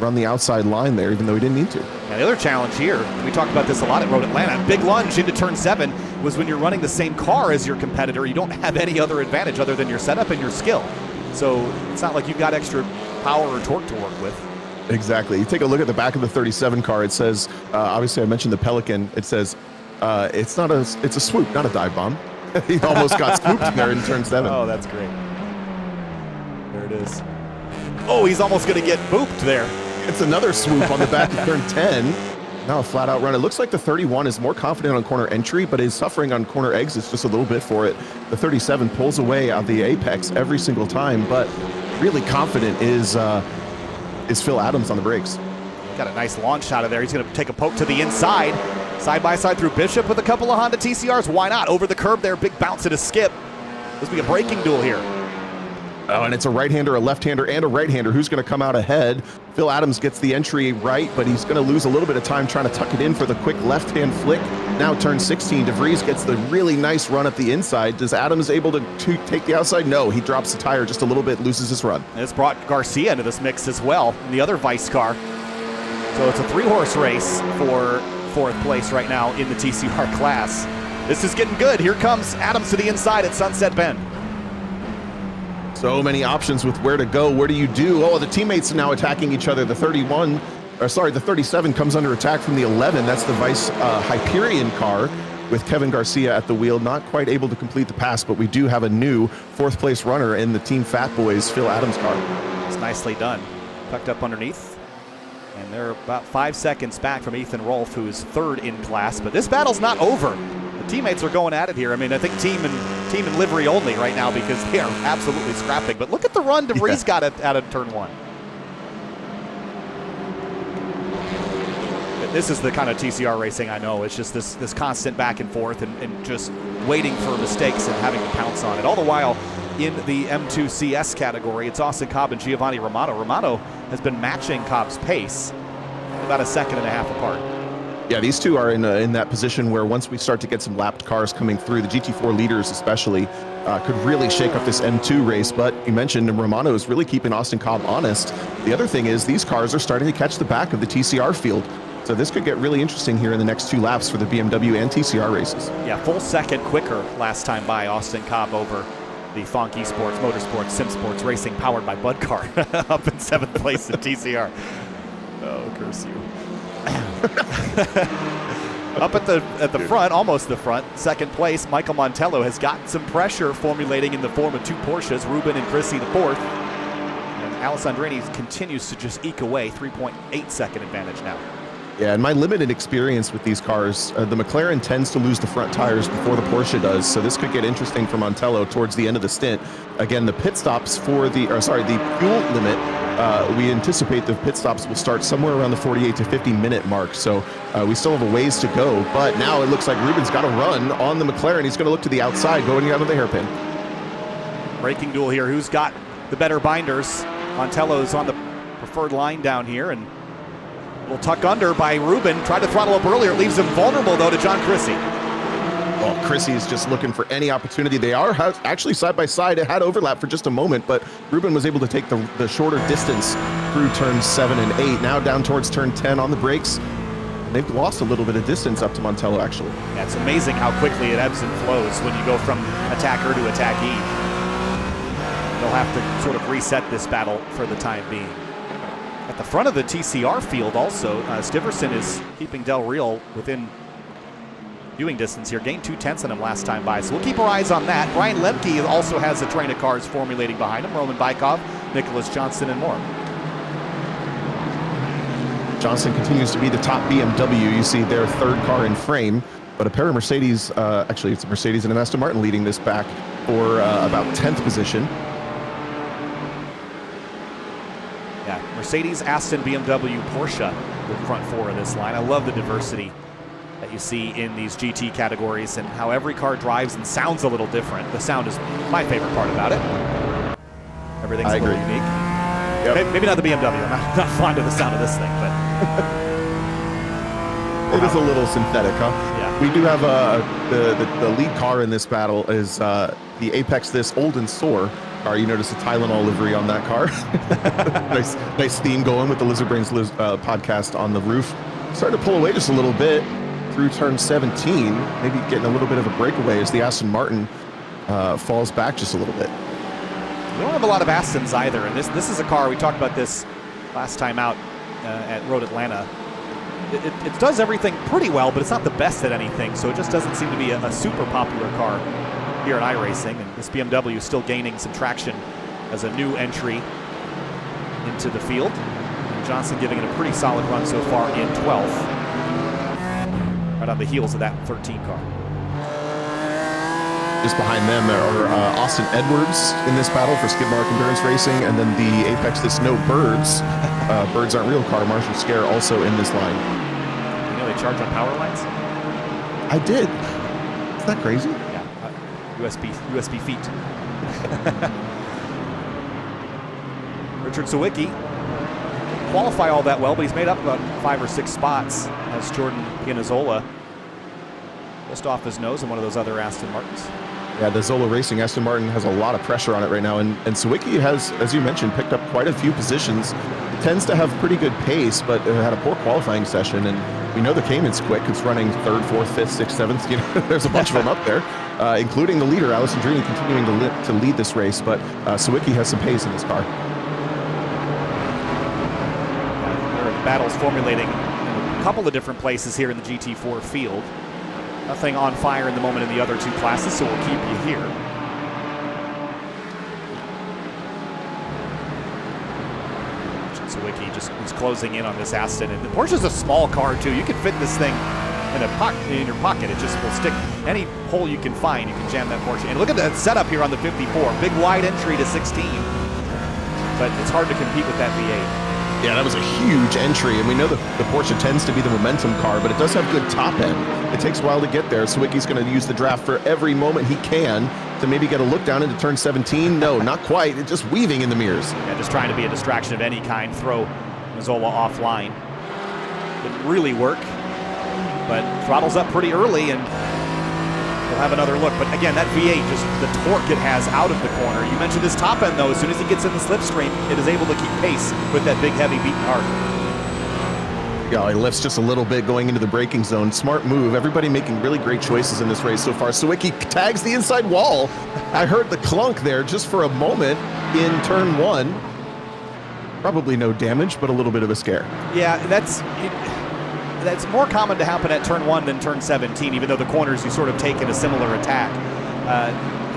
run the outside line there, even though he didn't need to. And the other challenge here, we talked about this a lot at Road Atlanta, big lunge into turn 7 was when you're running the same car as your competitor, you don't have any other advantage other than your setup and your skill. So it's not like you've got extra power or torque to work with. Exactly. You take a look at the back of the 37 car. It says, obviously I mentioned the Pelican. It says, it's a swoop, not a dive bomb. He almost got swooped there in turn 7. Oh, that's great. There it is. Oh, he's almost going to get booped there. It's another swoop on the back of turn 10. Now a flat out run. It looks like the 31 is more confident on corner entry, but is suffering on corner exits just a little bit for it. The 37 pulls away out the apex every single time, but really confident is Phil Adams on the brakes. Got a nice launch shot of there. He's going to take a poke to the inside. Side by side through Bishop with a couple of Honda TCRs. Why not? Over the curb there. Big bounce and a skip. This will be a braking duel here. Oh, and it's a right-hander, a left-hander, and a right-hander. Who's going to come out ahead? Phil Adams gets the entry right, but he's going to lose a little bit of time trying to tuck it in for the quick left-hand flick. Now turn 16. DeVries gets the really nice run at the inside. Does Adams able to take the outside? No, he drops the tire just a little bit, loses his run. And it's brought Garcia into this mix as well in the other Vice car. So it's a 3-horse race for 4th place right now in the TCR class. This is getting good. Here comes Adams to the inside at Sunset Bend. So many options with where to go. Where do you do? Oh, the teammates are now attacking each other. The 37 comes under attack from the 11. That's the Vice Hyperion car with Kevin Garcia at the wheel. Not quite able to complete the pass, but we do have a new 4th place runner in the Team Fat Boys, Phil Adams car. It's nicely done. Tucked up underneath. And they're about 5 seconds back from Ethan Rolfe, who is 3rd in class. But this battle's not over. The teammates are going at it here. I mean, I think team and livery only right now because they are absolutely scrapping. But look at the run DeVries got out of turn 1. This is the kind of TCR racing I know. It's just this constant back and forth and just waiting for mistakes and having to pounce on it. All the while, in the M2 CS category, it's Austin Cobb and Giovanni Romano. Romano has been matching Cobb's pace about 1.5 seconds apart. Yeah, these two are in that position where once we start to get some lapped cars coming through, the GT4 leaders especially could really shake up this M2 race. But you mentioned Romano is really keeping Austin Cobb honest. The other thing is these cars are starting to catch the back of the TCR field. So this could get really interesting here in the next 2 laps for the BMW and TCR races. Yeah, full second quicker last time by Austin Cobb over the Fonk Esports, Motorsports, Sim Sports Racing powered by Bud Car up in 7th place in TCR. Oh, curse you. Up at the front, almost the front, 2nd place, Michael Montello has got some pressure formulating in the form of 2 Porsches, Ruben and Chrissy the 4th. And Alessandrini continues to just eke away, 3.8 second advantage now. Yeah, in my limited experience with these cars, the McLaren tends to lose the front tires before the Porsche does, so this could get interesting for Montello towards the end of the stint. Again, the pit stops for the fuel limit, we anticipate the pit stops will start somewhere around the 48 to 50 minute mark, so we still have a ways to go, but now it looks like Ruben's got a run on the McLaren. He's going to look to the outside, going out of the hairpin. Braking duel here. Who's got the better binders? Montello's on the preferred line down here, and will tuck under by Ruben. Tried to throttle up earlier. It leaves him vulnerable, though, to John Chrissy. Well, Chrissy's just looking for any opportunity. They are actually side by side. It had overlap for just a moment, but Ruben was able to take the shorter distance through turns 7 and 8. Now down towards turn 10 on the brakes. They've lost a little bit of distance up to Montello, actually. Yeah, it's amazing how quickly it ebbs and flows when you go from attacker to attackee. They'll have to sort of reset this battle for the time being. At the front of the TCR field also, Stiverson is keeping Del Real within viewing distance here. Gained 0.2 on him last time by, so we'll keep our eyes on that. Brian Lemke also has a train of cars formulating behind him. Roman Bykov, Nicholas Johnson, and more. Johnson continues to be the top BMW. You see their 3rd car in frame, but a pair of Mercedes, actually it's a Mercedes and an Aston Martin leading this back for about 10th position. Yeah, Mercedes, Aston, BMW, Porsche, the front 4 of this line. I love the diversity that you see in these GT categories and how every car drives and sounds a little different. The sound is my favorite part about it. Everything's a little unique. Yep. Maybe not the BMW. I'm not fond of the sound of this thing, but it is a little synthetic, huh? Yeah. We do have the lead car in this battle is the Apex This Old and Sore. car. You notice the Tylenol livery on that car. nice theme going with the Lizard Brains podcast on the roof. Starting to pull away just a little bit through turn 17, maybe getting a little bit of a breakaway as the Aston Martin falls back just a little bit. We don't have a lot of Astons either, and this is a car, we talked about this last time out at Road Atlanta. It does everything pretty well, but it's not the best at anything, so it just doesn't seem to be a super popular car here at iRacing, and this BMW is still gaining some traction as a new entry into the field. And Johnson giving it a pretty solid run so far in 12th, right on the heels of that 13 car. Just behind them are Austin Edwards in this battle for Skid Mark Endurance Racing, and then the Apex That's No Birds, Birds Aren't Real car, Marshall Scare, also in this line. You know they charge on power lines? I did. Isn't that crazy? Yeah, USB feet. Richard Sawicki didn't qualify all that well, but he's made up about 5 or 6 spots as Jordan Pianazzola just off his nose in one of those other Aston Martins. Yeah, the Zola Racing Aston Martin has a lot of pressure on it right now, and Sawicki has, as you mentioned, picked up quite a few positions. It tends to have pretty good pace, but it had a poor qualifying session, and we know the Cayman's quick. It's running 3rd, 4th, 5th, 6th, 7th. You know, there's a bunch of them up there, including the leader, Alessandrini, continuing to lead this race, but Sawicki has some pace in his car. There are battles formulating in a couple of different places here in the GT4 field. Nothing on fire in the moment in the other 2 classes, so we'll keep you here. Sawicki just is closing in on this Aston, and the Porsche's a small car too. You can fit this thing in your pocket. It just will stick any hole you can find. You can jam that Porsche. And look at that setup here on the 54. Big wide entry to 16, but it's hard to compete with that V8. Yeah, that was a huge entry, and we know that the Porsche tends to be the momentum car, but it does have good top end. It takes a while to get there. Sawicki's going to use the draft for every moment he can to maybe get a look down into turn 17. No, not quite. It's just weaving in the mirrors. Yeah, just trying to be a distraction of any kind, throw Mazzola offline. Didn't really work, but throttles up pretty early, and we'll have another look. But again, that V8, just the torque it has out of the corner. You mentioned his top end, though. As soon as he gets in the slipstream, it is able to keep pace with that big, heavy beating heart. Yeah, he lifts just a little bit going into the braking zone. Smart move. Everybody making really great choices in this race so far. Sawicki tags the inside wall. I heard the clunk there just for a moment in turn 1. Probably no damage, but a little bit of a scare. Yeah, that's more common to happen at turn 1 than turn 17, even though the corners you sort of take in a similar attack.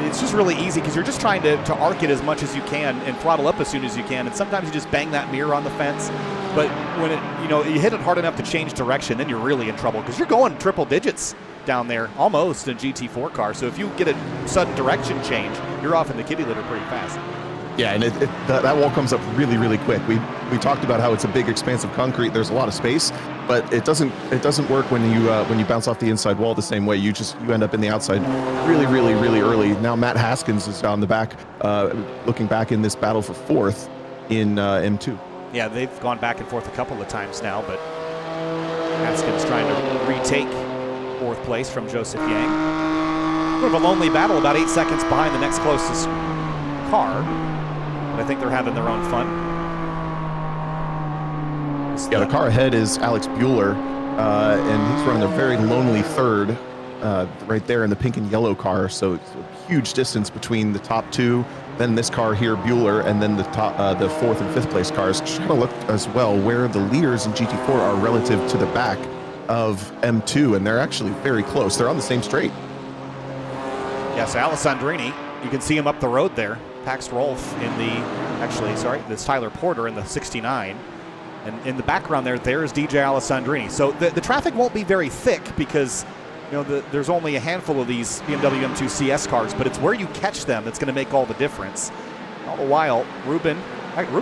It's just really easy because you're just trying to arc it as much as you can and throttle up as soon as you can, and sometimes you just bang that mirror on the fence. But when you hit it hard enough to change direction, then you're really in trouble because you're going triple digits down there almost in a GT4 car. So if you get a sudden direction change, you're off in the kitty litter pretty fast. Yeah, and that wall comes up really, really quick. We talked about how it's a big, expansive concrete. There's a lot of space, but it doesn't work when you bounce off the inside wall the same way. You end up in the outside really, really, really early. Now Matt Haskins is on the back, looking back in this battle for 4th in M2. Yeah, they've gone back and forth a couple of times now, but Haskins trying to retake 4th place from Joseph Yang. Sort of a lonely battle, about 8 seconds behind the next closest car. But I think they're having their own fun. Yeah, the car ahead is Alex Bueller, and he's running a very lonely 3rd right there in the pink and yellow car. So it's a huge distance between the top 2, then this car here, Bueller, and then the 4th and 5th place cars. Try to look as well where the leaders in GT4 are relative to the back of M2, and they're actually very close. They're on the same straight. Yes, Alessandrini, you can see him up the road there. Pax Rolf in that's Tyler Porter in the 69. And in the background there's DJ Alessandrini. So the traffic won't be very thick because there's only a handful of these BMW M2 CS cars, but it's where you catch them that's going to make all the difference. All the while, Ruben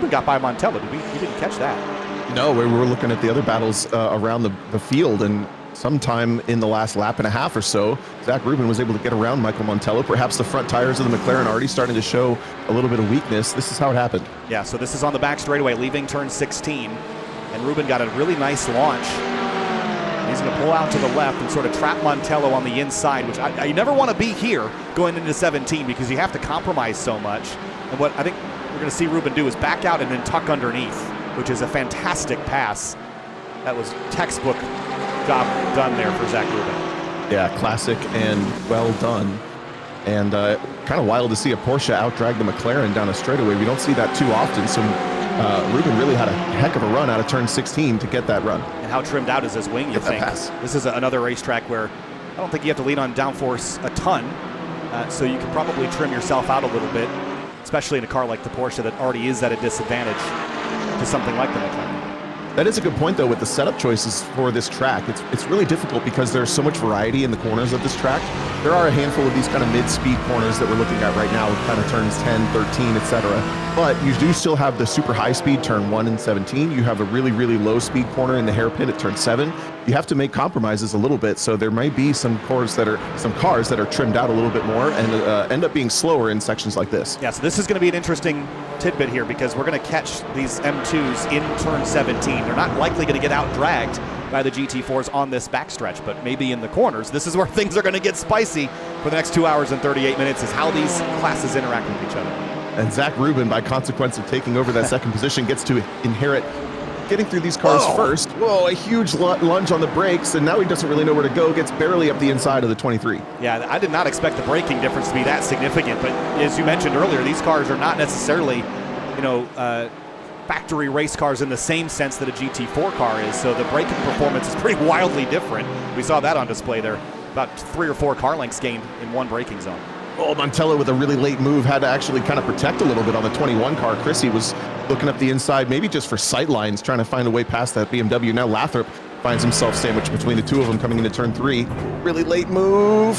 got by Montella. We didn't catch that. No, we were looking at the other battles around the field, and sometime in the last lap and a half or so, Zach Rubin was able to get around Michael Montello. Perhaps the front tires of the McLaren already starting to show a little bit of weakness. This is how it happened. Yeah, so this is on the back straightaway, leaving turn 16. And Rubin got a really nice launch. He's going to pull out to the left and sort of trap Montello on the inside, which you never want to be here going into 17 because you have to compromise so much. And what I think we're going to see Ruben do is back out and then tuck underneath, which is a fantastic pass. That was textbook job done there for Zach Ruben. Yeah, classic and well done. And kind of wild to see a Porsche outdrag the McLaren down a straightaway. We don't see that too often, so Ruben really had a heck of a run out of turn 16 to get that run. And how trimmed out is his wing, you think? This is another racetrack where I don't think you have to lean on downforce a ton, so you can probably trim yourself out a little bit, especially in a car like the Porsche that already is at a disadvantage to something like the McLaren. That is a good point, though, with the setup choices for this track. It's really difficult because there's so much variety in the corners of this track. There are a handful of these kind of mid-speed corners that we're looking at right now with kind of turns 10, 13, etc. But you do still have the super high-speed turn 1 and 17. You have a really, really low-speed corner in the hairpin at turn 7. You have to make compromises a little bit, so there might be some cars that are trimmed out a little bit more and end up being slower in sections like this. Yeah, so this is going to be an interesting tidbit here because we're going to catch these M2s in turn 17. They're not likely going to get out-dragged by the GT4s on this backstretch, but maybe in the corners. This is where things are going to get spicy for the next 2 hours and 38 minutes, is how these classes interact with each other. And Zach Ruben, by consequence of taking over that second position, gets to inherit getting through these cars first. Whoa, a huge lunge on the brakes, and now he doesn't really know where to go, gets barely up the inside of the 23. Yeah, I did not expect the braking difference to be that significant, but as you mentioned earlier, these cars are not necessarily, factory race cars in the same sense that a GT4 car is, so the braking performance is pretty wildly different. We saw that on display there. About 3 or 4 car lengths gained in one braking zone. Oh, Montello with a really late move had to actually kind of protect a little bit on the 21 car. Chrissy was looking up the inside, maybe just for sight lines, trying to find a way past that BMW. Now Lathrop finds himself sandwiched between the two of them coming into turn 3. Really late move.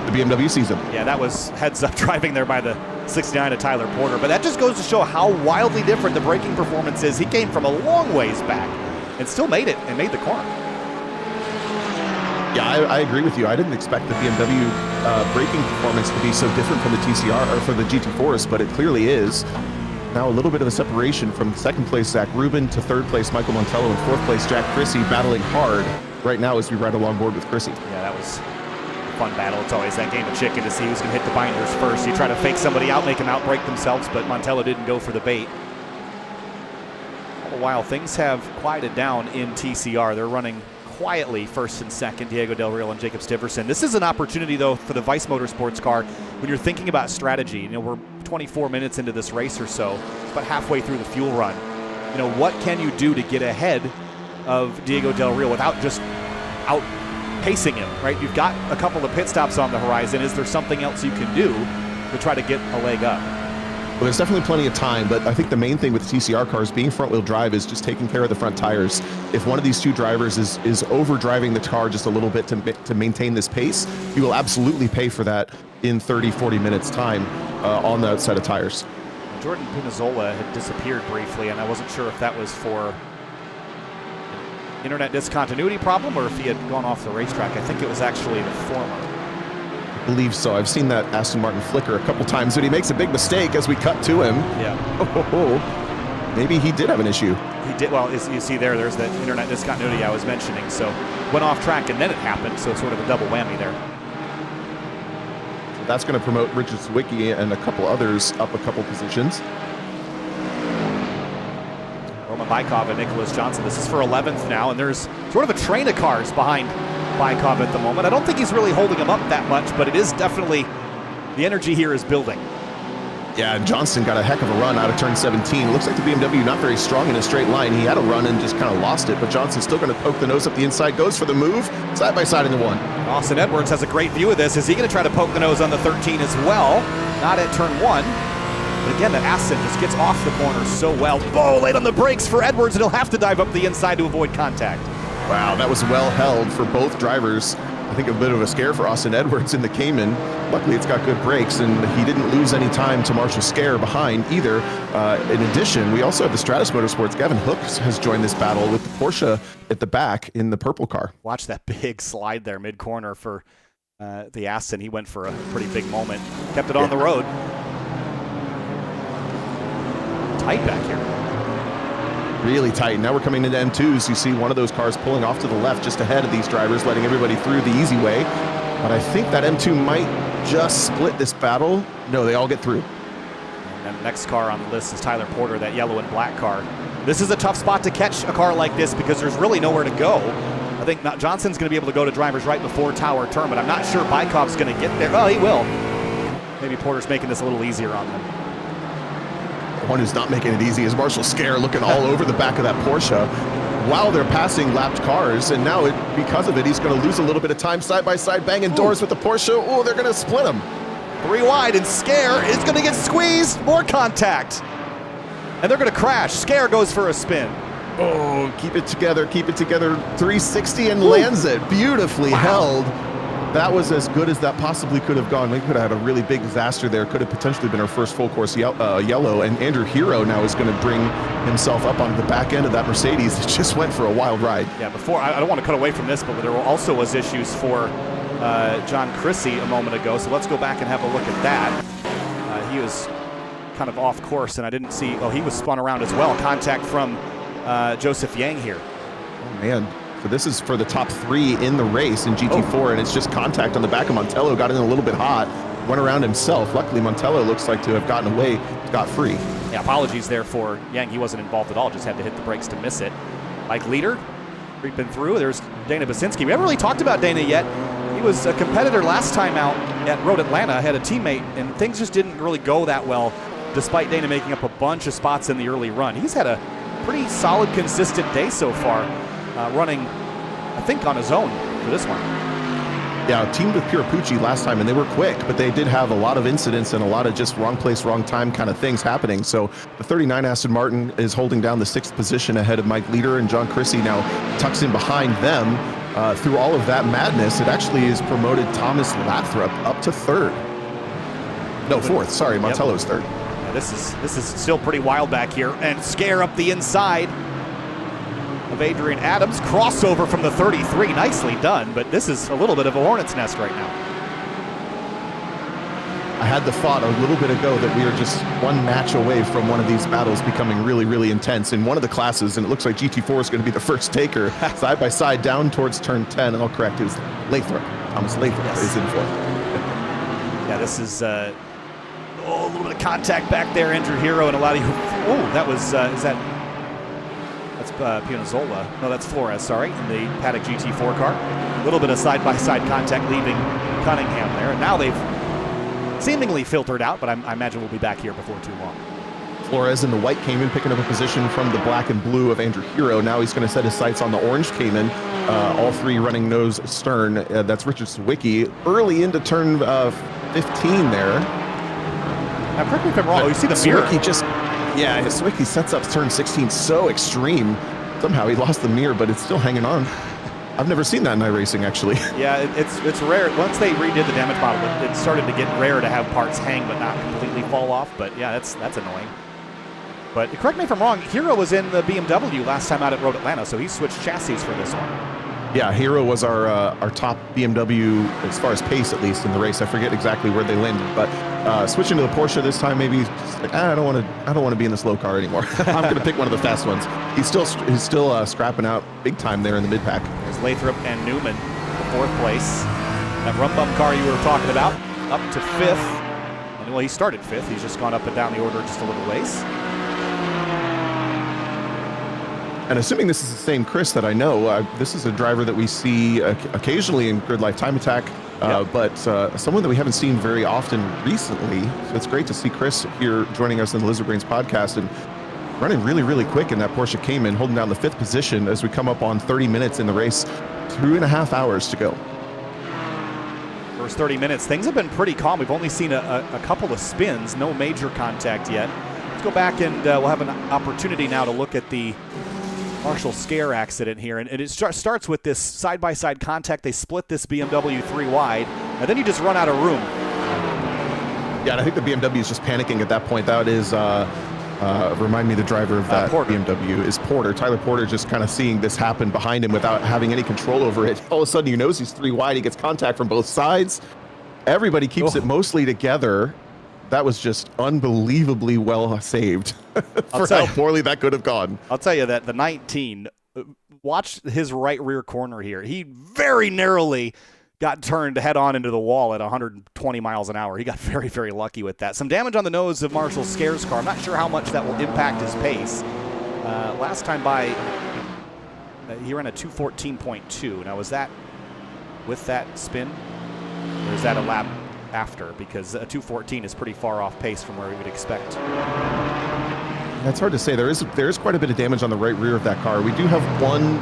The BMW sees him. Yeah, that was heads-up driving there by the 69 of Tyler Porter. But that just goes to show how wildly different the braking performance is. He came from a long ways back and still made it and made the corner. Yeah, I agree with you. I didn't expect the BMW braking performance to be so different from the TCR or from the GT4s, but it clearly is. Now a little bit of a separation from second place Zach Ruben to third place Michael Montello and fourth place Jack Chrissy, battling hard right now as we ride along board with Chrissy. Yeah, that was a fun battle. It's always that game of chicken to see who's going to hit the binders first. You try to fake somebody out, make them outbrake themselves, but Montello didn't go for the bait. All the while, things have quieted down in TCR. They're running quietly first and second, Diego Del Real and Jacob Stiverson. This is an opportunity, though, for the Vice Motorsports car when you're thinking about strategy. We're 24 minutes into this race or so, about halfway through the fuel run. What can you do to get ahead of Diego Del Real without just outpacing him, right? You've got a couple of pit stops on the horizon. Is there something else you can do to try to get a leg up? Well, there's definitely plenty of time, but I think the main thing with TCR cars being front-wheel drive is just taking care of the front tires. If one of these two drivers is over-driving the car just a little bit to maintain this pace, you will absolutely pay for that in 30, 40 minutes time on the outside of tires. Jordan Pinazola had disappeared briefly, and I wasn't sure if that was for an internet discontinuity problem or if he had gone off the racetrack. I think it was actually the former. I believe so. I've seen that Aston Martin flicker a couple times, but he makes a big mistake as we cut to him. Yeah. Maybe he did have an issue. He did. Well, as you see there's that internet discontinuity I was mentioning. So went off track and then it happened. So sort of a double whammy there. So that's going to promote Richard Sawicki and a couple others up a couple positions. Roman Bykov and Nicholas Johnson. This is for 11th now, and there's sort of a train of cars behind Bykov at the moment. I don't think he's really holding him up that much, but it is definitely, the energy here is building. Yeah, and Johnson got a heck of a run out of turn 17. Looks like the BMW not very strong in a straight line. He had a run and just kind of lost it, but Johnson's still going to poke the nose up the inside, goes for the move, side by side into one. Austin Edwards has a great view of this. Is he going to try to poke the nose on the 13 as well? Not at turn 1. But again, that Aston just gets off the corner so well. Oh, late on the brakes for Edwards, and he'll have to dive up the inside to avoid contact. Wow, that was well held for both drivers. I think a bit of a scare for Austin Edwards in the Cayman. Luckily, it's got good brakes, and he didn't lose any time to Marshall Scare behind either. In addition, we also have the Stratus Motorsports. Gavin Hook has joined this battle with the Porsche at the back in the purple car. Watch that big slide there mid-corner for the Aston. He went for a pretty big moment. Kept it on the road. Tight back here. Really tight. Now we're coming into M2s. You see one of those cars pulling off to the left just ahead of these drivers, letting everybody through the easy way. But I think that M2 might just split this battle. No, they all get through. Next car on the list is Tyler Porter, that yellow and black car. This is a tough spot to catch a car like this because there's really nowhere to go. I think Johnson's going to be able to go to drivers right before Tower turn, but I'm not sure Bykov's going to get there. Oh, he will. Maybe Porter's making this a little easier on them. One who's not making it easy is Marshall Scare, looking all over the back of that Porsche while they're passing lapped cars, and now because of it, he's going to lose a little bit of time side by side, banging doors with the Porsche. Oh, they're going to split him. 3 wide, and Scare is going to get squeezed. More contact. And they're going to crash. Scare goes for a spin. Oh, keep it together, keep it together. 360 and lands it. Beautifully held. That was as good as that possibly could have gone. We could have had a really big disaster there. Could have potentially been our first full course yellow. And Andrew Hero now is going to bring himself up on the back end of that Mercedes. It just went for a wild ride. Yeah, before, I don't want to cut away from this, but there also was issues for John Chrissy a moment ago. So let's go back and have a look at that. He was kind of off course, and I didn't see, he was spun around as well. Contact from Joseph Yang here. Oh, man. So this is for the top 3 in the race in GT4, and it's just contact on the back of Montello. Got in a little bit hot, went around himself. Luckily, Montello looks like to have gotten away scot-free. Yeah, apologies there for Yang. He wasn't involved at all, just had to hit the brakes to miss it. Mike Leader creeping through. There's Dana Basinski. We haven't really talked about Dana yet. He was a competitor last time out at Road Atlanta, had a teammate, and things just didn't really go that well, despite Dana making up a bunch of spots in the early run. He's had a pretty solid, consistent day so far. Running, I think, on his own for this one. Yeah, teamed with Pirapucci last time, and they were quick, but they did have a lot of incidents and a lot of just wrong place, wrong time kind of things happening. So the 39 Aston Martin is holding down the 6th position ahead of Mike Leader, and John Chrissy now tucks in behind them. Through all of that madness, it actually has promoted Thomas Lathrop up to 3rd. No, 4th. Sorry, Montello's 3rd. Yeah, this is still pretty wild back here, and Scare up the inside of Adrian Adams. Crossover from the 33, nicely done, but this is a little bit of a hornet's nest right now. I had the thought a little bit ago that we are just one match away from one of these battles becoming really, really intense in one of the classes, and it looks like GT4 is going to be the first taker. Side by side down towards turn 10, and I'll correct, it was Lathrop. Thomas Lathrop is in 4th. Yeah, this is a little bit of contact back there. Andrew Hero and a lot of you. That was, that's Piazzolla. No, that's Flores, sorry, in the Paddock GT4 car. A little bit of side-by-side contact leaving Cunningham there. And now they've seemingly filtered out, but I imagine we'll be back here before too long. Flores in the white Cayman picking up a position from the black and blue of Andrew Hero. Now he's going to set his sights on the orange Cayman. All 3 running nose stern. That's Richard Sawicki. Early into turn 15 there. Now, correct me if I'm wrong. You see the mirror. Sawicki sets up turn 16 so extreme. Somehow he lost the mirror, but it's still hanging on. I've never seen that in iRacing, actually. Yeah, it's rare. Once they redid the damage model, it started to get rare to have parts hang but not completely fall off. But yeah, that's annoying. But correct me if I'm wrong, Hero was in the BMW last time out at Road Atlanta, so he switched chassis for this one. Yeah, Hero was our top BMW, as far as pace at least, in the race. I forget exactly where they landed, but switching to the Porsche this time, maybe just like, I don't want to be in the slow car anymore. I'm going to pick one of the fast ones. He's still scrapping out big time there in the mid pack. There's Lathrop and Newman, 4th place. That rum bum car you were talking about, up to 5th. And well, he started 5th. He's just gone up and down the order just a little ways. And assuming this is the same Chris that I know, this is a driver that we see occasionally in Grid Life Time Attack, but someone that we haven't seen very often recently. So it's great to see Chris here joining us in the Lizard Brains podcast and running really, really quick in that Porsche Cayman, holding down the 5th position as we come up on 30 minutes in the race, 2.5 hours to go. First 30 minutes, things have been pretty calm. We've only seen a couple of spins, no major contact yet. Let's go back and we'll have an opportunity now to look at the Marshall Scare accident here, and it starts with this side-by-side contact. They split this BMW 3 wide, and then you just run out of room. Yeah, and I think the BMW is just panicking at that point. That is, remind me, the driver of that BMW is Porter. Tyler Porter just kind of seeing this happen behind him without having any control over it. All of a sudden, he knows he's 3 wide. He gets contact from both sides. Everybody keeps it mostly together. That was just unbelievably well saved for how poorly that could have gone. I'll tell you that the 19, watch his right rear corner here. He very narrowly got turned head on into the wall at 120 miles an hour. He got very, very lucky with that. Some damage on the nose of Marshall Scare's car. I'm not sure how much that will impact his pace. Last time by, he ran a 2:14.2. Now, was that with that spin, or is that a lap after? Because a 2:14 is pretty far off pace from where we would expect. That's hard to say. There is quite a bit of damage on the right rear of that car. We do have one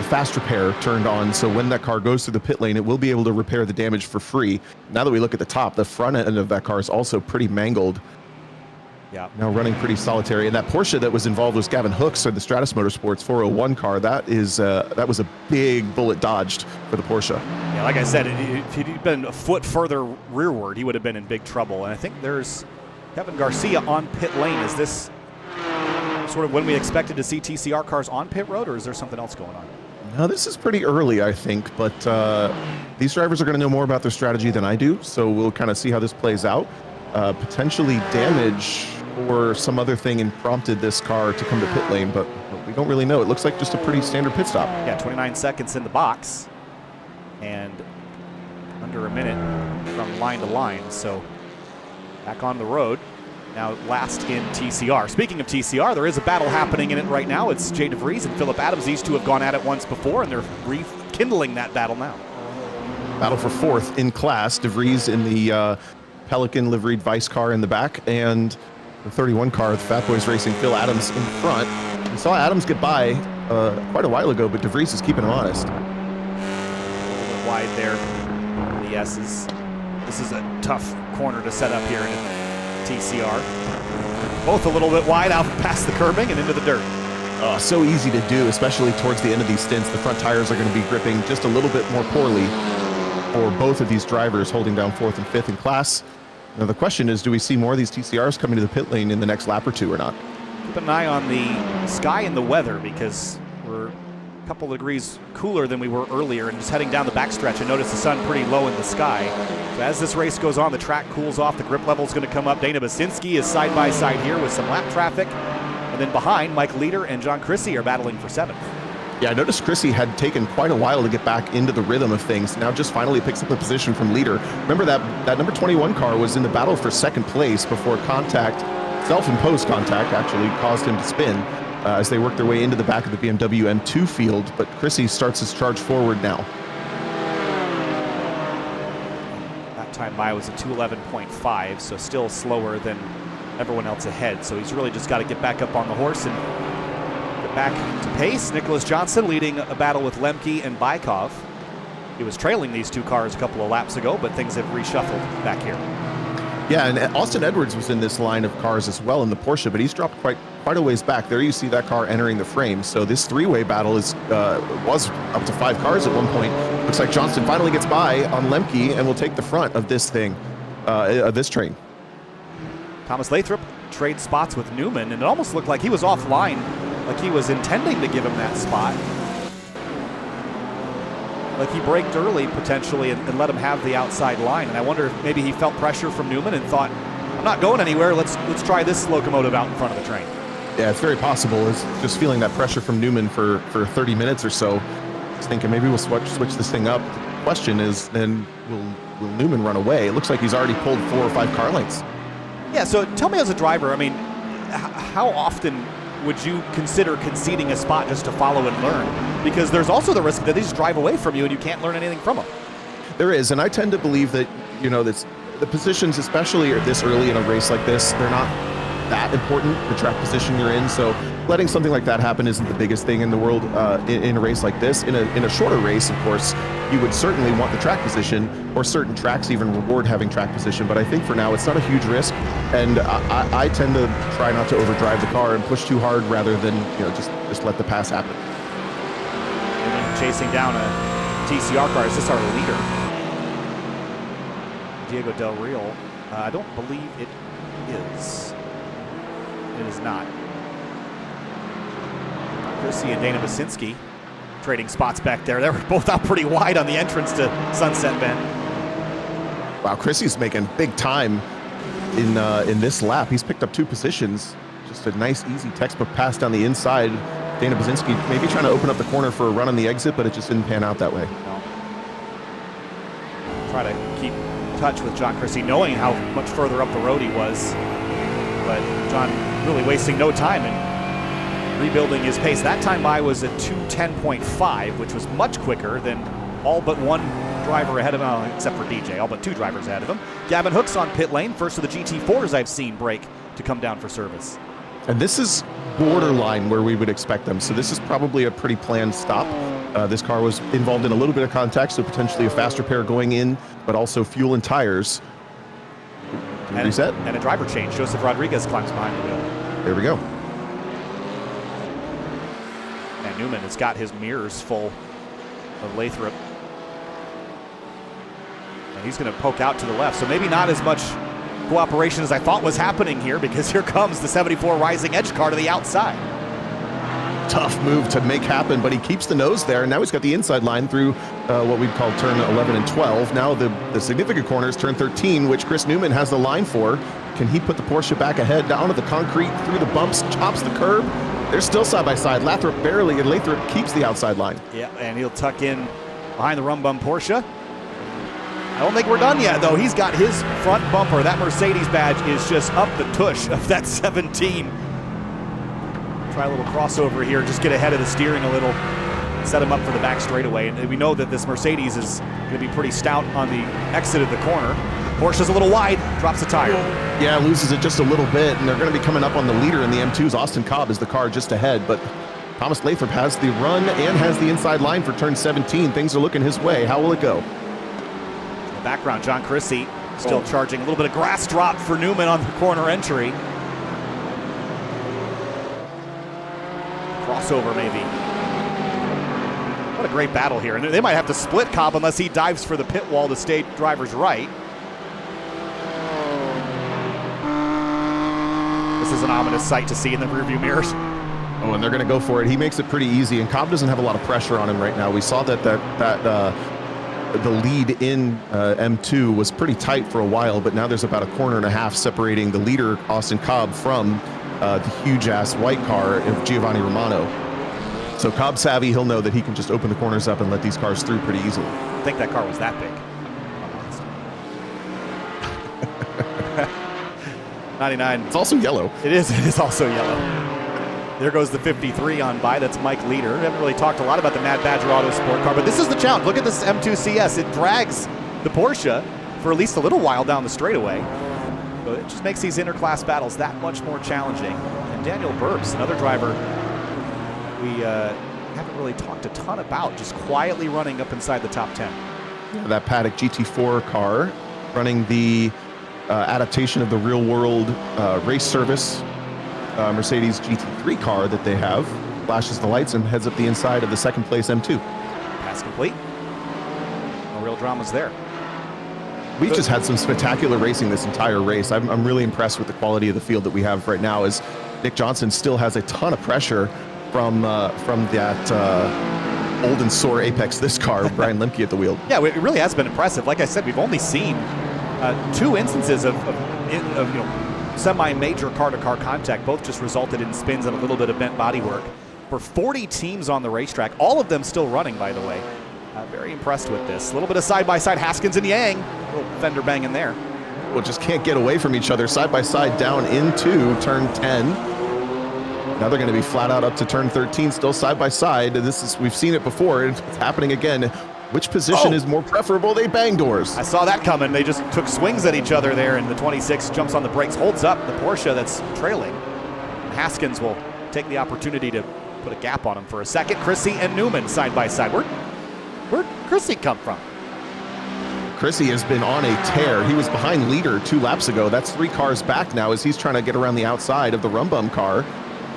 fast repair turned on, so when that car goes through the pit lane, it will be able to repair the damage for free. Now that we look at the top, the front end of that car is also pretty mangled. Yeah. Now running pretty solitary. And that Porsche that was involved with Gavin Hooks, or the Stratus Motorsports 401 car, that was a big bullet dodged for the Porsche. Yeah, like I said, if he'd been a foot further rearward, he would have been in big trouble. And I think there's Kevin Garcia on pit lane. Is this sort of when we expected to see TCR cars on pit road, or is there something else going on? No, this is pretty early, I think, but these drivers are going to know more about their strategy than I do, so we'll kind of see how this plays out. Potentially damage or some other thing prompted this car to come to pit lane, but we don't really know. It looks like just a pretty standard pit stop. Yeah, 29 seconds in the box and under a minute from line to line, so back on the road. Now last in TCR. Speaking of TCR, there is a battle happening in it right now. It's Jay DeVries and Philip Adams. These two have gone at it once before, and they're rekindling that battle now. Battle for fourth in class. DeVries in the Pelican liveried Vice car in the back, and the 31 car, the Fat Boys Racing, Phil Adams in front. We saw Adams get by quite a while ago, but DeVries is keeping him honest. A little bit wide there. The S's. This is a tough corner to set up here in TCR. Both a little bit wide out past the curbing and into the dirt. So easy to do, especially towards the end of these stints. The front tires are going to be gripping just a little bit more poorly for both of these drivers holding down fourth and fifth in class. Now the question is, do we see more of these TCRs coming to the pit lane in the next lap or two or not? Keep an eye on the sky and the weather, because we're a couple of degrees cooler than we were earlier, and just heading down the backstretch, I noticed the sun pretty low in the sky. So as this race goes on, the track cools off, the grip level is going to come up. Dana Basinski is side by side here with some lap traffic, and then behind, Mike Leader and John Chrissy are battling for seventh. Yeah, I noticed Chrissy had taken quite a while to get back into the rhythm of things. Now just finally picks up a position from Leader. Remember that number 21 car was in the battle for second place before contact, self-imposed contact, actually caused him to spin as they work their way into the back of the BMW M2 field. But Chrissy starts his charge forward now. That time by was a 2:11.5, so still slower than everyone else ahead. So he's really just got to get back up on the horse and get back to pace. Nicholas Johnson leading a battle with Lemke and Bykov. He was trailing these two cars a couple of laps ago, but things have reshuffled back here. Yeah, and Austin Edwards was in this line of cars as well in the Porsche, but he's dropped quite a ways back. There you see that car entering the frame. So this three-way battle was up to 5 cars at one point. Looks like Johnston finally gets by on Lemke and will take the front of this thing, this train. Thomas Lathrop trades spots with Newman, and it almost looked like he was offline, like he was intending to give him that spot. Like he braked early potentially and let him have the outside line. And I wonder if maybe he felt pressure from Newman and thought, I'm not going anywhere, let's try this locomotive out in front of the train. Yeah, it's very possible. It's just feeling that pressure from Newman for 30 minutes or so. Just thinking maybe we'll switch this thing up. The question is then will Newman run away? It looks like he's already pulled 4 or 5 car lengths. Yeah, so tell me as a driver, I mean, how often would you consider conceding a spot just to follow and learn? Because there's also the risk that they just drive away from you and you can't learn anything from them. There is, and I tend to believe that, the positions, especially this early in a race like this, they're not that important, the track position you're in. So letting something like that happen isn't the biggest thing in the world in a race like this. In a shorter race, of course, you would certainly want the track position, or certain tracks even reward having track position. But I think for now, it's not a huge risk. And I tend to try not to overdrive the car and push too hard rather than, just let the pass happen. Chasing down a TCR car. Is this our leader? Diego Del Real. I don't believe it is. It is not. Chrissy and Dana Basinski trading spots back there. They were both out pretty wide on the entrance to Sunset Bend. Wow, Chrissy's making big time in this lap. He's picked up 2 positions. Just a nice, easy textbook pass down the inside. Dana Basinski maybe trying to open up the corner for a run on the exit, but it just didn't pan out that way. No. try to keep touch with John Chrissy, knowing how much further up the road he was. But John really wasting no time and rebuilding his pace. That time by was a 2:10.5, which was much quicker than all but one driver ahead of him, except for DJ, all but two drivers ahead of him. Gavin Hook's on pit lane, first of the GT4s I've seen break to come down for service. And this is borderline where we would expect them. So this is probably a pretty planned stop. This car was involved in a little bit of contact, so potentially a faster pair going in, but also fuel and tires. Reset. And a driver change. Joseph Rodriguez climbs behind the wheel. There we go. And Newman has got his mirrors full of Lathrop. And he's going to poke out to the left, so maybe not as much cooperation as I thought was happening here, because here comes the 74 Rising Edge car to the outside. Tough move to make happen, but he keeps the nose there, and now he's got the inside line through what we'd call turn 11 and 12. Now the significant corner is turn 13, which Chris Newman has the line for. Can he put the Porsche back ahead, down to the concrete, through the bumps, chops the curb? They're still side by side. Lathrop barely, and Lathrop keeps the outside line. Yeah, and he'll tuck in behind the rum bum Porsche. I don't think we're done yet, though. He's got his front bumper. That Mercedes badge is just up the tush of that 17. Try a little crossover here, just get ahead of the steering a little, set him up for the back straightaway. And we know that this Mercedes is going to be pretty stout on the exit of the corner. Porsche's a little wide, drops a tire. Yeah, loses it just a little bit, and they're going to be coming up on the leader in the M2s. Austin Cobb is the car just ahead, but Thomas Lathrop has the run and has the inside line for turn 17. Things are looking his way. How will it go? In the background, John Chrissy still charging. A little bit of grass drop for Newman on the corner entry. Crossover maybe. What a great battle here. And they might have to split Cobb unless he dives for the pit wall to stay driver's right. This is an ominous sight to see in the rearview mirrors. Oh, and they're going to go for it. He makes it pretty easy, and Cobb doesn't have a lot of pressure on him right now. We saw that the lead in M2 was pretty tight for a while, but now there's about a corner and a half separating the leader, Austin Cobb, from the huge-ass white car of Giovanni Romano. So Cobb savvy, he'll know that he can just open the corners up and let these cars through pretty easily. I think that car was that big. 99. It's also yellow. It is also yellow. There goes the 53 on by. That's Mike Leader. We haven't really talked a lot about the Mad Badger Auto Sport car, but this is the challenge. Look at this M2 CS. It drags the Porsche for at least a little while down the straightaway. So it just makes these interclass battles that much more challenging. And Daniel Burbs, another driver we haven't really talked a ton about, just quietly running up inside the top 10. That Paddock GT4 car running the adaptation of the real-world race service Mercedes GT3 car that they have, flashes the lights and heads up the inside of the second place M2. Pass complete. No real dramas there. We've just had some spectacular racing this entire race. I'm really impressed with the quality of the field that we have right now, as Nick Johnson still has a ton of pressure from that old and sore apex this car, Brian Lemke at the wheel. Yeah, it really has been impressive. Like I said, we've only seen two instances of semi-major car-to-car contact. Both just resulted in spins and a little bit of bent bodywork. For 40 teams on the racetrack, all of them still running, by the way. Very impressed with this. A little bit of side-by-side Haskins and Yang. A little fender bang in there. Well, just can't get away from each other. Side-by-side down into turn 10. Now they're going to be flat out up to turn 13, still side-by-side. We've seen it before. It's happening again. Which position is more preferable? They bang doors. I saw that coming. They just took swings at each other there, and the 26 jumps on the brakes, holds up the Porsche that's trailing. Haskins will take the opportunity to put a gap on him for a second. Chrissy and Newman side by side. Where'd Chrissy come from? Chrissy has been on a tear. He was behind leader 2 laps ago. That's 3 cars back now as he's trying to get around the outside of the rum bum car.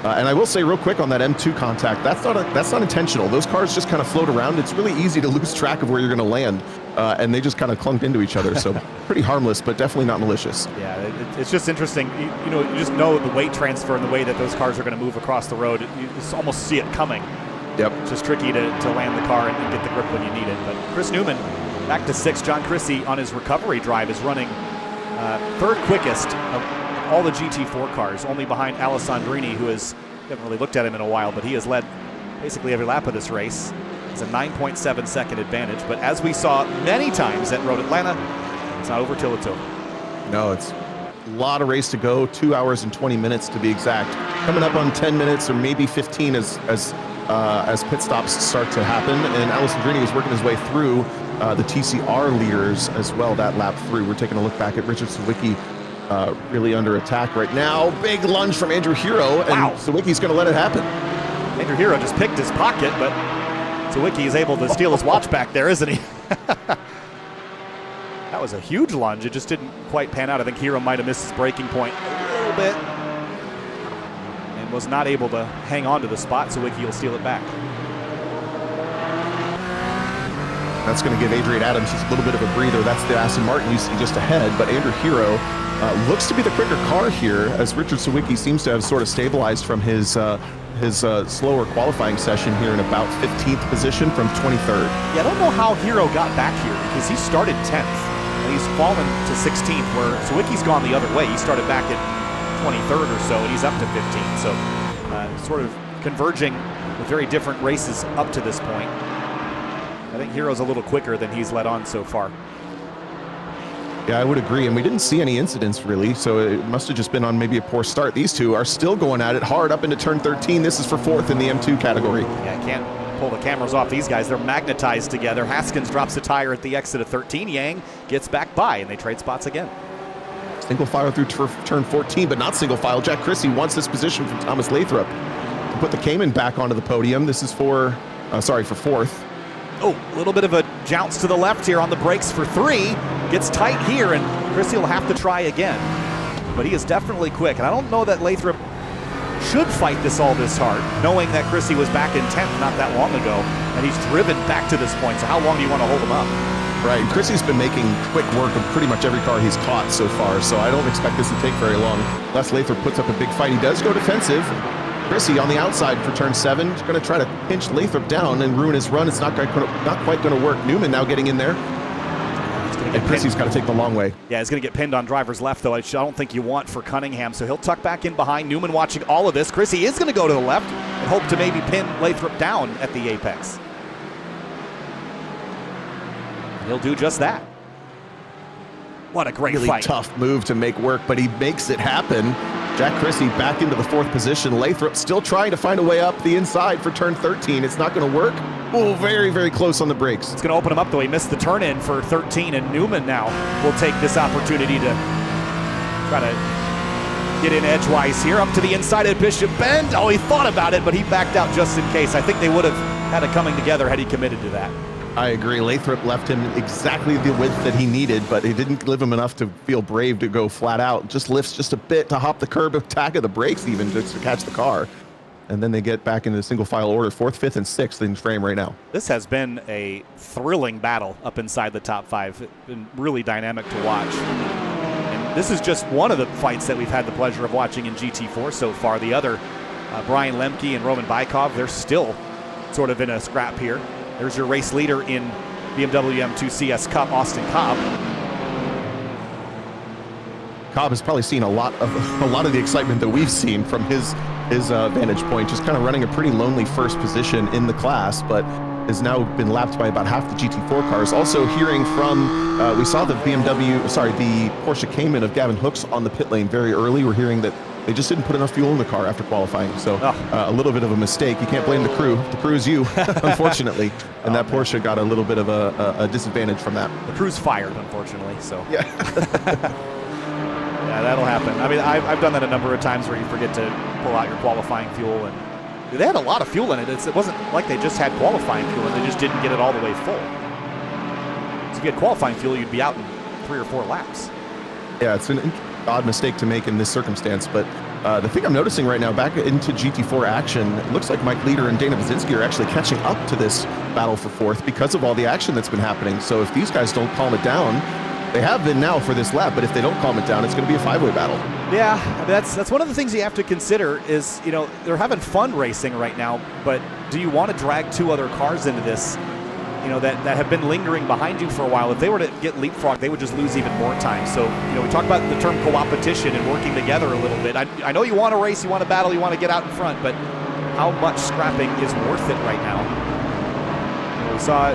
And I will say real quick on that M2 contact, that's not intentional. Those cars just kind of float around. It's really easy to lose track of where you're going to land, and they just kind of clunked into each other. So pretty harmless, but definitely not malicious. Yeah, it's just interesting. You just know the weight transfer and the way that those cars are going to move across the road. You just almost see it coming. Yep. It's just tricky to land the car and get the grip when you need it. But Chris Newman back to 6th. John Chrissy on his recovery drive is running 3rd quickest of all the GT4 cars, only behind Alessandrini, who we haven't really looked at him in a while, but he has led basically every lap of this race. It's a 9.7 second advantage, but as we saw many times at Road Atlanta, it's not over till it's over. No, it's a lot of race to go, 2 hours and 20 minutes to be exact. Coming up on 10 minutes or maybe 15 as pit stops start to happen. And Allison Greeny is working his way through the TCR leaders as well that lap through. We're taking a look back at Richard Sawicki really under attack right now. Big lunge from Andrew Hero, and wow. Sawicki's going to let it happen. Andrew Hero just picked his pocket, but Sawicki is able to steal his watch back there, isn't he? That was a huge lunge. It just didn't quite pan out. I think Hero might have missed his braking point a little bit and was not able to hang on to the spot. Sawicki will steal it back. That's going to give Adrian Adams just a little bit of a breather. That's the Aston Martin you see just ahead, but Andrew Hero looks to be the quicker car here, as Richard Sawicki seems to have sort of stabilized from his slower qualifying session here in about 15th position from 23rd. Yeah, I don't know how Hero got back here because he started 10th and he's fallen to 16th, where Sawicki's gone the other way. He started back at 23rd or so and he's up to 15th. So sort of converging with very different races up to this point. I think Hero's a little quicker than he's led on so far. Yeah, I would agree, and we didn't see any incidents really, so it must have just been on maybe a poor start. These two are still going at it hard up into turn 13. This is for 4th in the M2 category. Yeah, I can't pull the cameras off these guys. They're magnetized together. Haskins drops a tire at the exit of 13. Yang gets back by, and they trade spots again. Single file through turn 14, but not single file. Jack Chrissy wants this position from Thomas Lathrop to put the Cayman back onto the podium. This is for 4th. Oh, a little bit of a jounce to the left here on the brakes for 3. Gets tight here, and Chrissy will have to try again. But he is definitely quick, and I don't know that Lathrop should fight this all this hard, knowing that Chrissy was back in 10th not that long ago, and he's driven back to this point. So how long do you want to hold him up? Right, Chrissy's been making quick work of pretty much every car he's caught so far, so I don't expect this to take very long. Les Lathrop puts up a big fight. He does go defensive. Chrissy on the outside for turn 7 is going to try to pinch Lathrop down and ruin his run. It's not quite going to work. Newman now getting in there. And Chrissy's got to take the long way. Yeah, he's going to get pinned on driver's left, though. I don't think you want for Cunningham, so he'll tuck back in behind. Newman watching all of this. Chrissy is going to go to the left and hope to maybe pin Lathrop down at the apex. He'll do just that. What a great really fight. Tough move to make work, but he makes it happen. Jack Chrissy back into the 4th position. Lathrop still trying to find a way up the inside for turn 13. It's not going to work. Oh, very, very close on the brakes. It's going to open him up, though. He missed the turn in for 13, and Newman now will take this opportunity to try to get in edgewise here up to the inside of Bishop Bend. Oh, he thought about it, but he backed out just in case. I think they would have had it coming together had he committed to that. I agree. Lathrop left him exactly the width that he needed, but it didn't give him enough to feel brave to go flat out. Just lifts just a bit to hop the curb, attack of the brakes even to catch the car. And then they get back into the single file order, 4th, 5th, and 6th in frame right now. This has been a thrilling battle up inside the top 5. It's been really dynamic to watch. And this is just one of the fights that we've had the pleasure of watching in GT4 so far. The other, Brian Lemke and Roman Bykov, they're still sort of in a scrap here. There's your race leader in BMW M2 CS Cup, Austin Cobb. Cobb has probably seen a lot of the excitement that we've seen from his vantage point, just kind of running a pretty lonely first position in the class, but has now been lapped by about half the GT4 cars. Also hearing from, we saw the Porsche Cayman of Gavin Hooks on the pit lane very early. We're hearing that they just didn't put enough fuel in the car after qualifying. So a little bit of a mistake. You can't blame the crew. The crew is you, unfortunately. And that Porsche got a little bit of a disadvantage from that. The crew's fired, unfortunately. So yeah. Yeah, that'll happen. I mean, I've done that a number of times where you forget to pull out your qualifying fuel, and they had a lot of fuel in it. It wasn't like they just had qualifying fuel and they just didn't get it all the way full. So if you had qualifying fuel, you'd be out in 3 or 4 laps. Yeah, it's an odd mistake to make in this circumstance, but the thing I'm noticing right now, back into GT4 action, it looks like Mike Leader and Dana Baczynski are actually catching up to this battle for 4th because of all the action that's been happening. So if these guys don't calm it down, they have been now for this lap, but if they don't calm it down, it's going to be a 5-way battle. Yeah, that's one of the things you have to consider is, you know, they're having fun racing right now, but do you want to drag 2 other cars into this, you know, that have been lingering behind you for a while? If they were to get leapfrogged, they would just lose even more time. So, you know, we talk about the term co-opetition and working together a little bit. I know you want to race, you want to battle, you want to get out in front, but how much scrapping is worth it right now? We saw,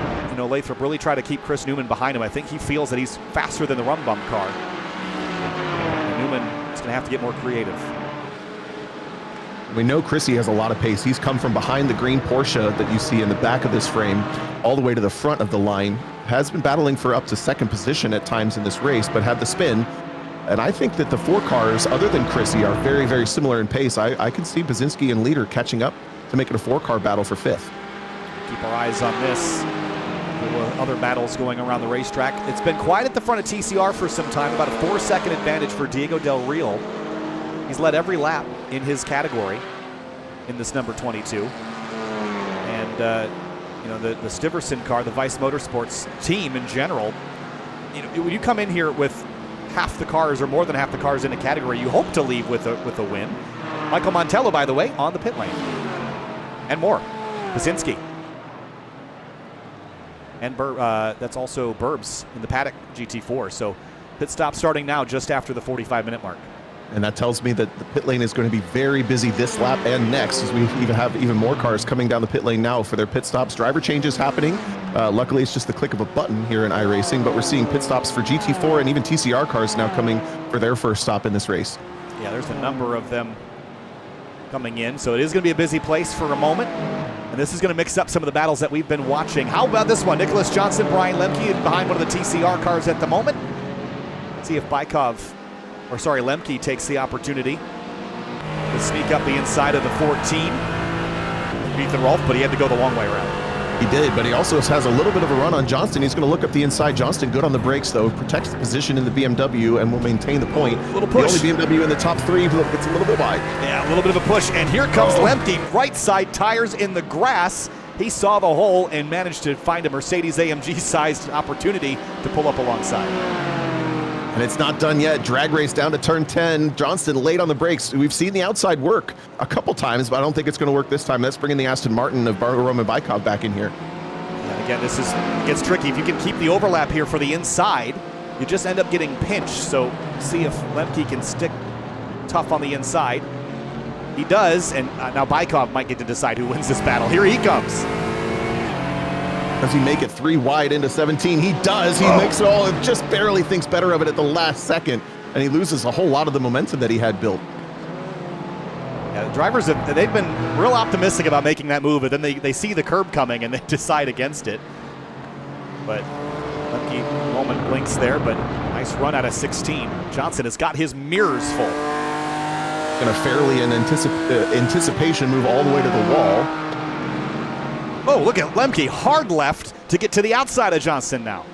Lathrop really try to keep Chris Newman behind him. I think he feels that he's faster than the run bump car. And Newman is going to have to get more creative. We know Chrissy has a lot of pace. He's come from behind the green Porsche that you see in the back of this frame all the way to the front of the line. Has been battling for up to second position at times in this race, but had the spin. And I think that the 4 cars, other than Chrissy, are very, very similar in pace. I can see Basinski and Leader catching up to make it a 4-car battle for 5th. Keep our eyes on this. There were other battles going around the racetrack. It's been quiet at the front of TCR for some time, about a 4-second advantage for Diego Del Real. He's led every lap in his category in this number 22. And, the Stiverson car, the Vice Motorsports team in general, when you come in here with half the cars or more than half the cars in a category, you hope to leave with a win. Michael Montello, by the way, on the pit lane. And more. Basinski. And that's also Burbs in the Paddock GT4. So pit stop starting now just after the 45-minute mark. And that tells me that the pit lane is going to be very busy this lap and next, as we have even more cars coming down the pit lane now for their pit stops. Driver changes happening. Luckily, it's just the click of a button here in iRacing, but we're seeing pit stops for GT4 and even TCR cars now coming for their first stop in this race. Yeah, there's a number of them coming in, so it is going to be a busy place for a moment. And this is going to mix up some of the battles that we've been watching. How about this one? Nicholas Johnson, Brian Lemke behind one of the TCR cars at the moment. Let's see if Lemke takes the opportunity to sneak up the inside of the 14. Beat the Rolf, but he had to go the long way around. He did, but he also has a little bit of a run on Johnston. He's going to look up the inside. Johnston good on the brakes, though. Protects the position in the BMW and will maintain the point. A little push. The only BMW in the top 3 gets a little bit wide. Yeah, a little bit of a push. And here comes Lemke. Right side tires in the grass. He saw the hole and managed to find a Mercedes AMG-sized opportunity to pull up alongside. And it's not done yet. Drag race down to turn 10. Johnston late on the brakes. We've seen the outside work a couple times, but I don't think it's going to work this time. That's bringing the Aston Martin of Roman Bykov back in here. And again, this gets tricky. If you can keep the overlap here for the inside, you just end up getting pinched. So see if Lemke can stick tough on the inside. He does, and now Bykov might get to decide who wins this battle. Here he comes. Does he make it 3 wide into 17? He does. He makes it all. Just barely thinks better of it at the last second, and he loses a whole lot of the momentum that he had built. Yeah, the drivers they've been real optimistic about making that move, but then they see the curb coming and they decide against it. But lucky moment blinks there, but nice run out of 16. Johnson has got his mirrors full. Going to fairly in anticipation move all the way to the wall. Oh, look at Lemke, hard left to get to the outside of Johnson now.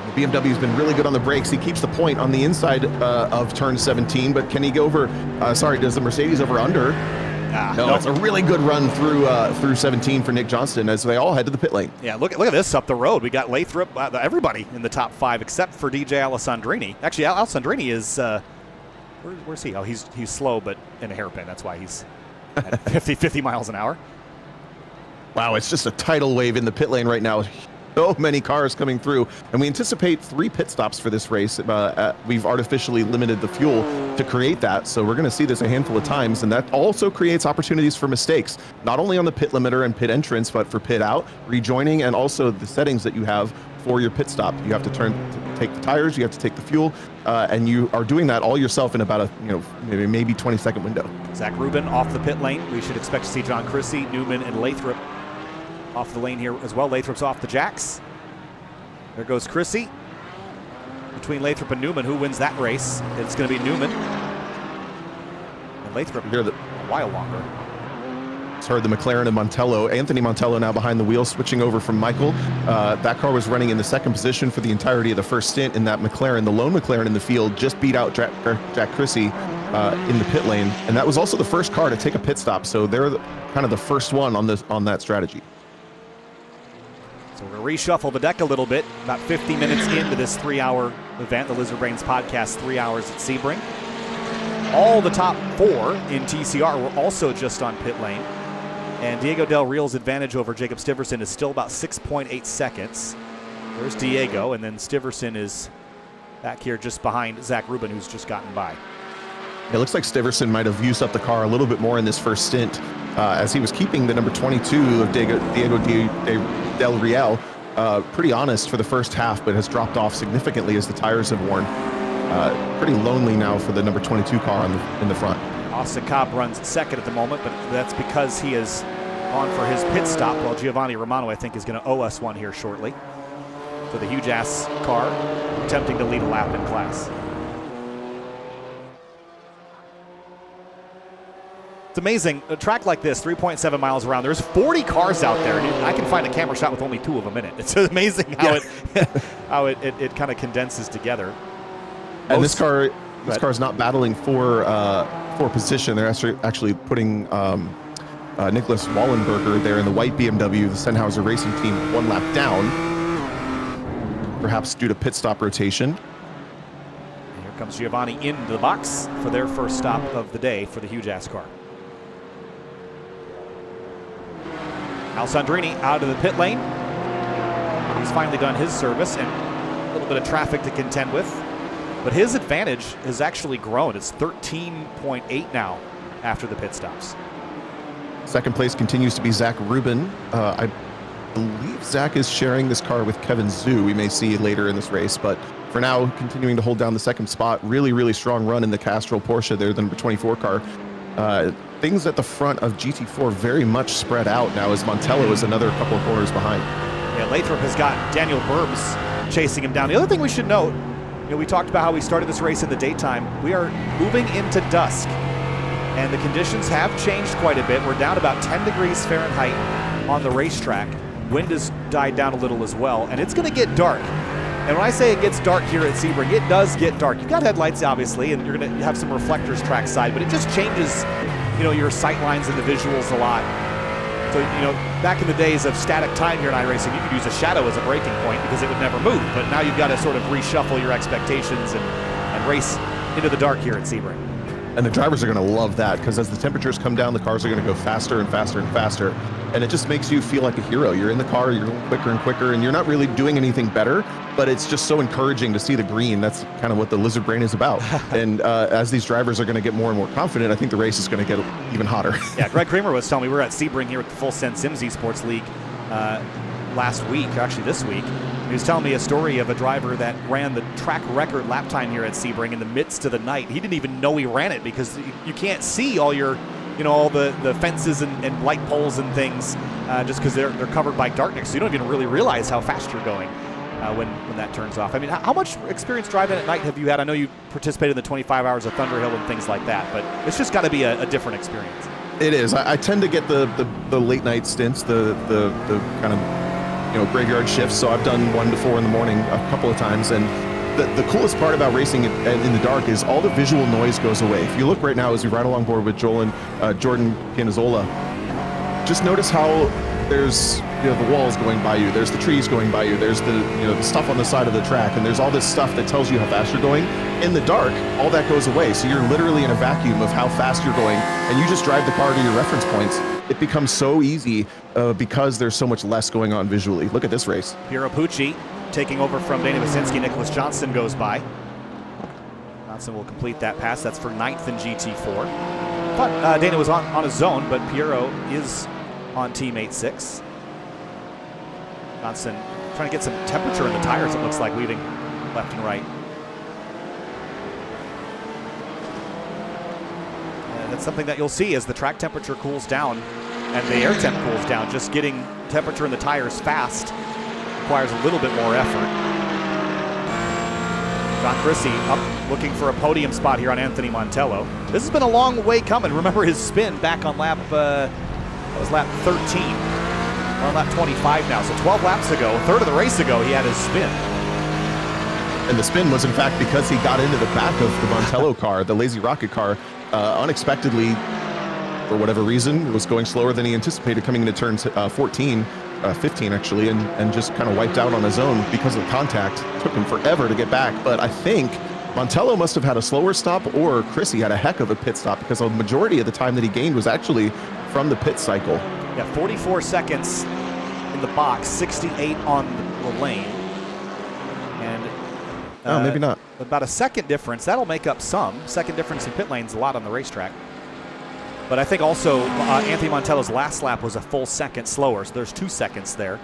The BMW's been really good on the brakes. He keeps the point on the inside of turn 17, but can he go over, does the Mercedes over under? No, it's a really good run through 17 for Nick Johnston as they all head to the pit lane. Yeah, look at this up the road. We got Lathrop, everybody in the top 5 except for DJ Alessandrini. Actually, Alessandrini is, where's he? Oh, he's slow, but in a hairpin. That's why he's at 50 miles an hour. Wow, it's just a tidal wave in the pit lane right now. So many cars coming through, and we anticipate 3 pit stops for this race. We've artificially limited the fuel to create that, so we're going to see this a handful of times, and that also creates opportunities for mistakes, not only on the pit limiter and pit entrance, but for pit out, rejoining, and also the settings that you have for your pit stop. You have to take the tires, you have to take the fuel, and you are doing that all yourself in about a maybe 20-second window. Zach Rubin off the pit lane. We should expect to see John Chrissy, Newman, and Lathrop off the lane here as well. Lathrop's off the jacks. There goes Chrissy. Between Lathrop and Newman, who wins that race? It's going to be Newman. And Lathrop here a while longer. Heard the McLaren of Montello. Anthony Montello now behind the wheel, switching over from Michael. That car was running in the 2nd position for the entirety of the first stint in that McLaren. The lone McLaren in the field just beat out Jack Chrissy in the pit lane, and that was also the first car to take a pit stop. So they're kind of the first one on that strategy. So we're going to reshuffle the deck a little bit. About 50 minutes into this 3-hour event, the Lizard Brains podcast, 3 hours at Sebring. All the top 4 in TCR were also just on pit lane. And Diego Del Real's advantage over Jacob Stiverson is still about 6.8 seconds. There's Diego, and then Stiverson is back here just behind Zach Rubin, who's just gotten by. It looks like Stiverson might have used up the car a little bit more in this first stint. as he was keeping the number 22 of Diego Del Real pretty honest for the first half, but has dropped off significantly as the tires have worn. Pretty lonely now for the number 22 car in the front. Austin Cobb runs second at the moment, but that's because he is on for his pit stop, while Giovanni Romano, I think, is going to owe us one here shortly. So the huge-ass car attempting to lead a lap in class. It's amazing. A track like this, 3.7 miles around, there's 40 cars out there. I can find a camera shot with only 2 of them in it. It's amazing how how it kind of condenses together. And this car is not battling for position. They're actually putting Nicholas Wallenberger there in the white BMW, the Sennhauser Racing Team, 1 lap down, perhaps due to pit stop rotation. And here comes Giovanni into the box for their first stop of the day for the huge-ass car. Alessandrini out of the pit lane. He's finally done his service and a little bit of traffic to contend with. But his advantage has actually grown. It's 13.8 now after the pit stops. Second place continues to be Zach Rubin. I believe Zach is sharing this car with Kevin Zhu. We may see later in this race, but for now, continuing to hold down the second spot. Really, really strong run in the Castrol Porsche there, the number 24 car. Things at the front of GT4 very much spread out now as Montello is another couple of corners behind. Yeah, Lathrop has got Daniel Burbs chasing him down. The other thing we should note, we talked about how we started this race in the daytime. We are moving into dusk, and the conditions have changed quite a bit. We're down about 10 degrees Fahrenheit on the racetrack. Wind has died down a little as well, and it's going to get dark. And when I say it gets dark here at Sebring, it does get dark. You've got headlights, obviously, and you're going to have some reflectors trackside, but it just changes, your sight lines and the visuals a lot. So, back in the days of static time here in iRacing, you could use a shadow as a braking point because it would never move. But now you've got to sort of reshuffle your expectations and race into the dark here at Sebring. And the drivers are going to love that because as the temperatures come down, the cars are going to go faster and faster and faster. And it just makes you feel like a hero. You're in the car, you're going quicker and quicker, and you're not really doing anything better, but it's just so encouraging to see the green. That's kind of what the lizard brain is about. And as these drivers are going to get more and more confident, I think the race is going to get even hotter. Yeah, Greg Kramer was telling me, we were at Sebring here at the Full Send Sims Esports League last week, or actually this week. He was telling me a story of a driver that ran the track record lap time here at Sebring in the midst of the night. He didn't even know he ran it because you can't see all your, all the fences and light poles and things just because they're covered by darkness. So you don't even really realize how fast you're going when that turns off. I mean, how much experience driving at night have you had? I know you participated in the 25 hours of Thunderhill and things like that, but it's just got to be a different experience. It is. I tend to get the late night stints, the kind of graveyard shifts. So I've done 1 to 4 in the morning a couple of times, and the coolest part about racing in the dark is all the visual noise goes away. If you look right now as we ride along board with Jordan Pianazzola, just notice how there's the walls going by you, there's the trees going by you, there's the stuff on the side of the track, and there's all this stuff that tells you how fast you're going. In the dark, all that goes away, so you're literally in a vacuum of how fast you're going, and you just drive the car to your reference points. It becomes so easy because there's so much less going on visually. Look at this race. Piero Pucci taking over from Dana Wasinski. Nicholas Johnson goes by. Johnson will complete that pass. That's for 9th in GT4. Thought Dana was on his zone, but Piero is on teammate 6. Johnson trying to get some temperature in the tires, it looks like, weaving left and right. That's something that you'll see as the track temperature cools down and the air temp cools down. Just getting temperature in the tires fast requires a little bit more effort. John Chrissy up looking for a podium spot here on Anthony Montello. This has been a long way coming. Remember his spin back on lap, that was lap 13. We're on lap 25 now, so 12 laps ago, a third of the race ago, he had his spin. And the spin was in fact because he got into the back of the Montello car, the Lazy Rocket car, unexpectedly, for whatever reason, was going slower than he anticipated coming into turn 15 actually, and just kind of wiped out on his own because of the contact. It took him forever to get back, but I think Montello must have had a slower stop, or Chrissy had a heck of a pit stop, because the majority of the time that he gained was actually from the pit cycle. Yeah, 44 seconds in the box, 68 on the lane. And maybe not. About a second difference. That'll make up some. Second difference in pit lanes a lot on the racetrack. But I think also Anthony Montello's last lap was a full second slower, so there's 2 seconds there.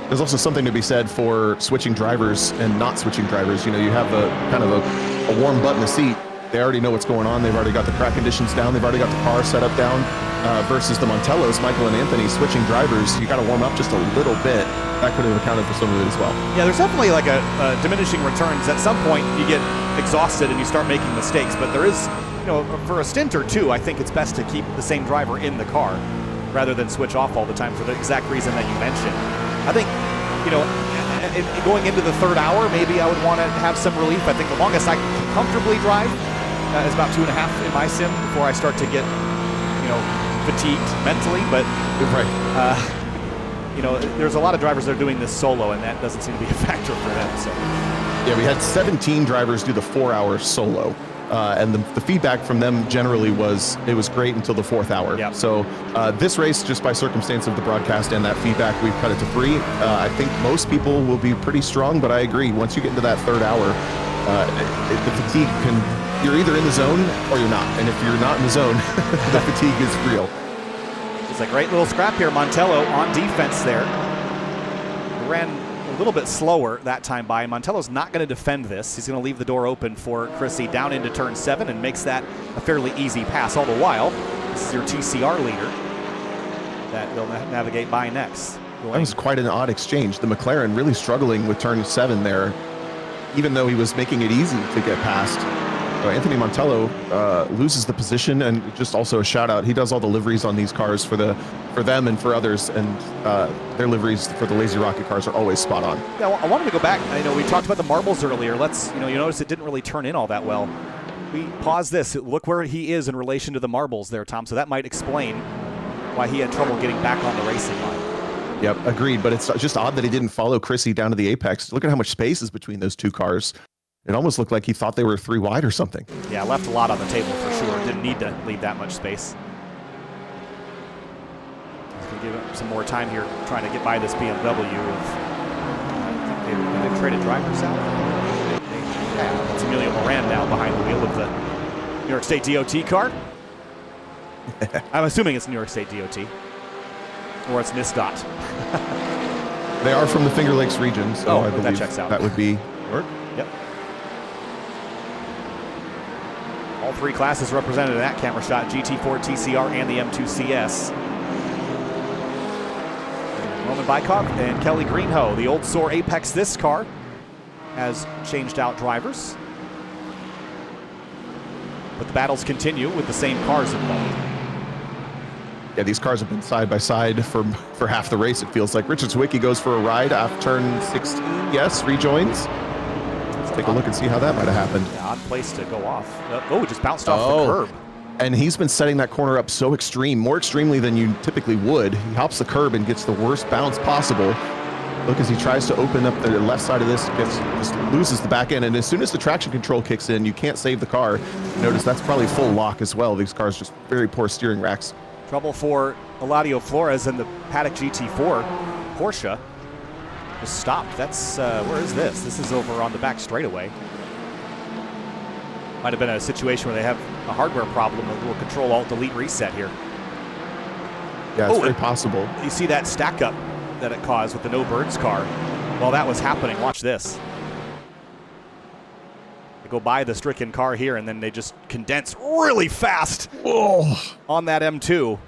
There's also something to be said for switching drivers and not switching drivers. You know, you have a kind of a warm butt in the seat. They already know what's going on. They've already got the track conditions down. They've already got the car set up down. Versus the Montellos, Michael and Anthony, switching drivers. You got to warm up just a little bit. That could have accounted for some of it as well. Yeah, there's definitely like a diminishing returns. At some point, you get exhausted and you start making mistakes. But there is, you know, for a stint or two, I think it's best to keep the same driver in the car rather than switch off all the time for the exact reason that you mentioned. I think, you know, going into the third hour, maybe I would want to have some relief. I think the longest I can comfortably drive is about 2.5 in my sim before I start to get, you know, fatigued mentally. But you know, there's a lot of drivers that are doing this solo, and that doesn't seem to be a factor for them. So yeah, we had 17 drivers do the 4-hour solo. And the feedback from them generally was it was great until the 4th hour. Yep. So this race, just by circumstance of the broadcast and that feedback, we've cut it to 3. I think most people will be pretty strong, but I agree. Once you get into that 3rd hour, the fatigue you're either in the zone or you're not. And if you're not in the zone, the fatigue is real. It's a great little scrap here. Montello on defense there. Ran a little bit slower that time by. Montello's not going to defend this. He's going to leave the door open for Chrissy down into turn 7 and makes that a fairly easy pass. All the while, this is your TCR leader that they'll navigate by next. That was quite an odd exchange. The McLaren really struggling with turn 7 there, even though he was making it easy to get past. Anthony Montello loses the position, and just also a shout out. He does all the liveries on these cars for them and for others, and their liveries for the Lazy Rocket cars are always spot on. Yeah, I wanted to go back. I know we talked about the marbles earlier. You notice it didn't really turn in all that well. We pause this. Look where he is in relation to the marbles there, Tom. So that might explain why he had trouble getting back on the racing line. Yep, agreed. But it's just odd that he didn't follow Chrissy down to the apex. Look at how much space is between those two cars. It almost looked like he thought they were 3 wide or something. Yeah, left a lot on the table for sure. Didn't need to leave that much space. He's going to give him some more time here trying to get by this BMW. I think they've traded drivers out. They have. It's Emilio Moran now behind the wheel of the New York State DOT car. I'm assuming it's New York State DOT. Or it's NISDOT. They are from the Finger Lakes region, so I believe that checks out. That would be work. Yep. All 3 classes represented in that camera shot, GT4 TCR and the M2CS. Roman Bykov and Kelly Greenhoe. The old sore Apex this car has changed out drivers. But the battles continue with the same cars involved. Yeah, these cars have been side by side for half the race, it feels like. Richard Zwicky goes for a ride off turn 16. Yes, rejoins. Let's take a look and see how that might have happened. Yeah, odd place to go off. Oh, just bounced off the curb. And he's been setting that corner up so extreme, more extremely than you typically would. He hops the curb and gets the worst bounce possible. Look, as he tries to open up the left side of this, just loses the back end. And as soon as the traction control kicks in, you can't save the car. Notice that's probably full lock as well. These cars just very poor steering racks. Trouble for Eladio Flores and the Paddock GT4. Porsche just stopped. That's, where is this? This is over on the back straightaway. Might have been a situation where they have a hardware problem, a little Control-Alt-Delete reset here. Yeah, it's very possible. You see that stack up that it caused with the No Birds car. While that was happening, watch this. They go by the stricken car here, and then they just condense really fast on that M2.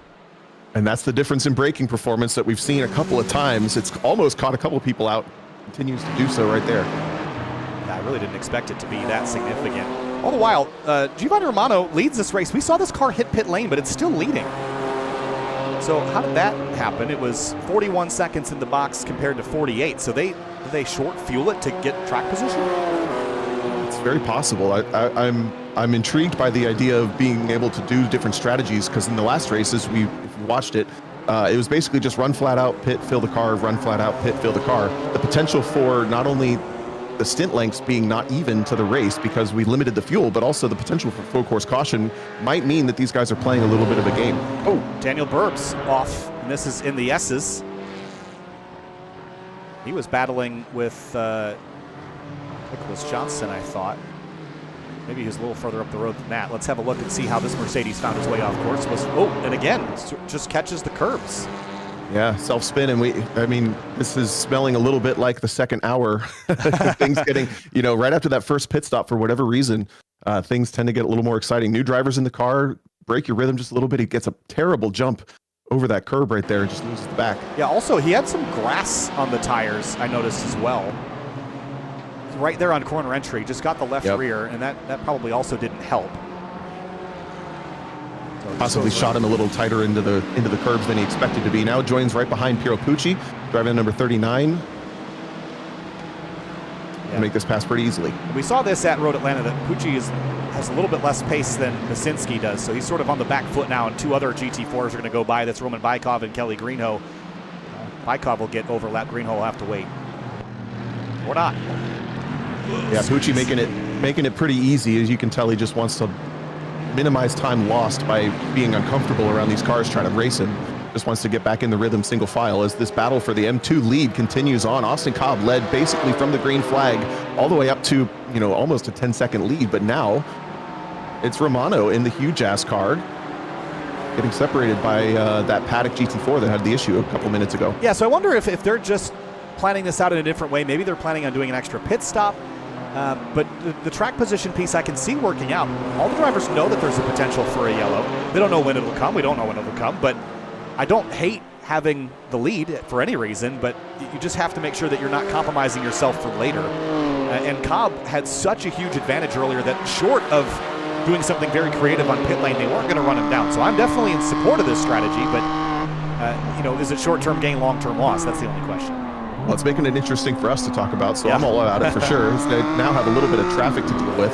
And that's the difference in braking performance that we've seen a couple of times. It's almost caught a couple of people out. Continues to do so right there. Yeah, I really didn't expect it to be that significant. All the while, Giovanni Romano leads this race. We saw this car hit pit lane, but it's still leading. So how did that happen? It was 41 seconds in the box compared to 48. So did they short fuel it to get track position? It's very possible. I'm intrigued by the idea of being able to do different strategies, because in the last races, if you watched it, it was basically just run flat out, pit, fill the car, run flat out, pit, fill the car. The potential for not only the stint lengths being not even to the race because we limited the fuel, but also the potential for full course caution might mean that these guys are playing a little bit of a game. Oh, Daniel Burbs off, and this is in the S's. He was battling with Nicholas Johnson, I thought. Maybe he was a little further up the road than that. Let's have a look and see how this Mercedes found his way off course. And again, just catches the curbs. Yeah, self-spin, and I mean, this is smelling a little bit like the second hour. Things getting, right after that first pit stop, for whatever reason, things tend to get a little more exciting. New drivers in the car, break your rhythm just a little bit. He gets a terrible jump over that curb right there and just loses the back. Yeah, also, he had some grass on the tires, I noticed as well. Right there on corner entry, just got the left rear, and that probably also didn't help. So possibly shot him a little tighter into the curbs than he expected to be. Now joins right behind Piero Pucci, driving number 39. To make this pass pretty easily. We saw this at Road Atlanta, that Pucci has a little bit less pace than Basinski does, so he's sort of on the back foot now, and two other GT4s are going to go by. That's Roman Bykov and Kelly Greenhoe. Bykov will get overlapped. Greenhoe will have to wait. Or not. Yeah, Pucci making it pretty easy. As you can tell, he just wants to minimize time lost by being uncomfortable around these cars trying to race him. Just wants to get back in the rhythm single file as this battle for the M2 lead continues on. Austin Cobb led basically from the green flag all the way up to, almost a 10-second lead. But now it's Romano in the huge ass car getting separated by that Paddock GT4 that had the issue a couple minutes ago. Yeah, so I wonder if they're just planning this out in a different way. Maybe they're planning on doing an extra pit stop. But the track position piece I can see working out. All the drivers know that there's a potential for a yellow. They don't know when it'll come. We don't know when it'll come. But I don't hate having the lead for any reason, but you just have to make sure that you're not compromising yourself for later. And Cobb had such a huge advantage earlier that short of doing something very creative on pit lane, they weren't going to run him down. So I'm definitely in support of this strategy, but is it short-term gain, long-term loss? That's the only question. Well, it's making it interesting for us to talk about, so I'm all about it for sure. They now have a little bit of traffic to deal with.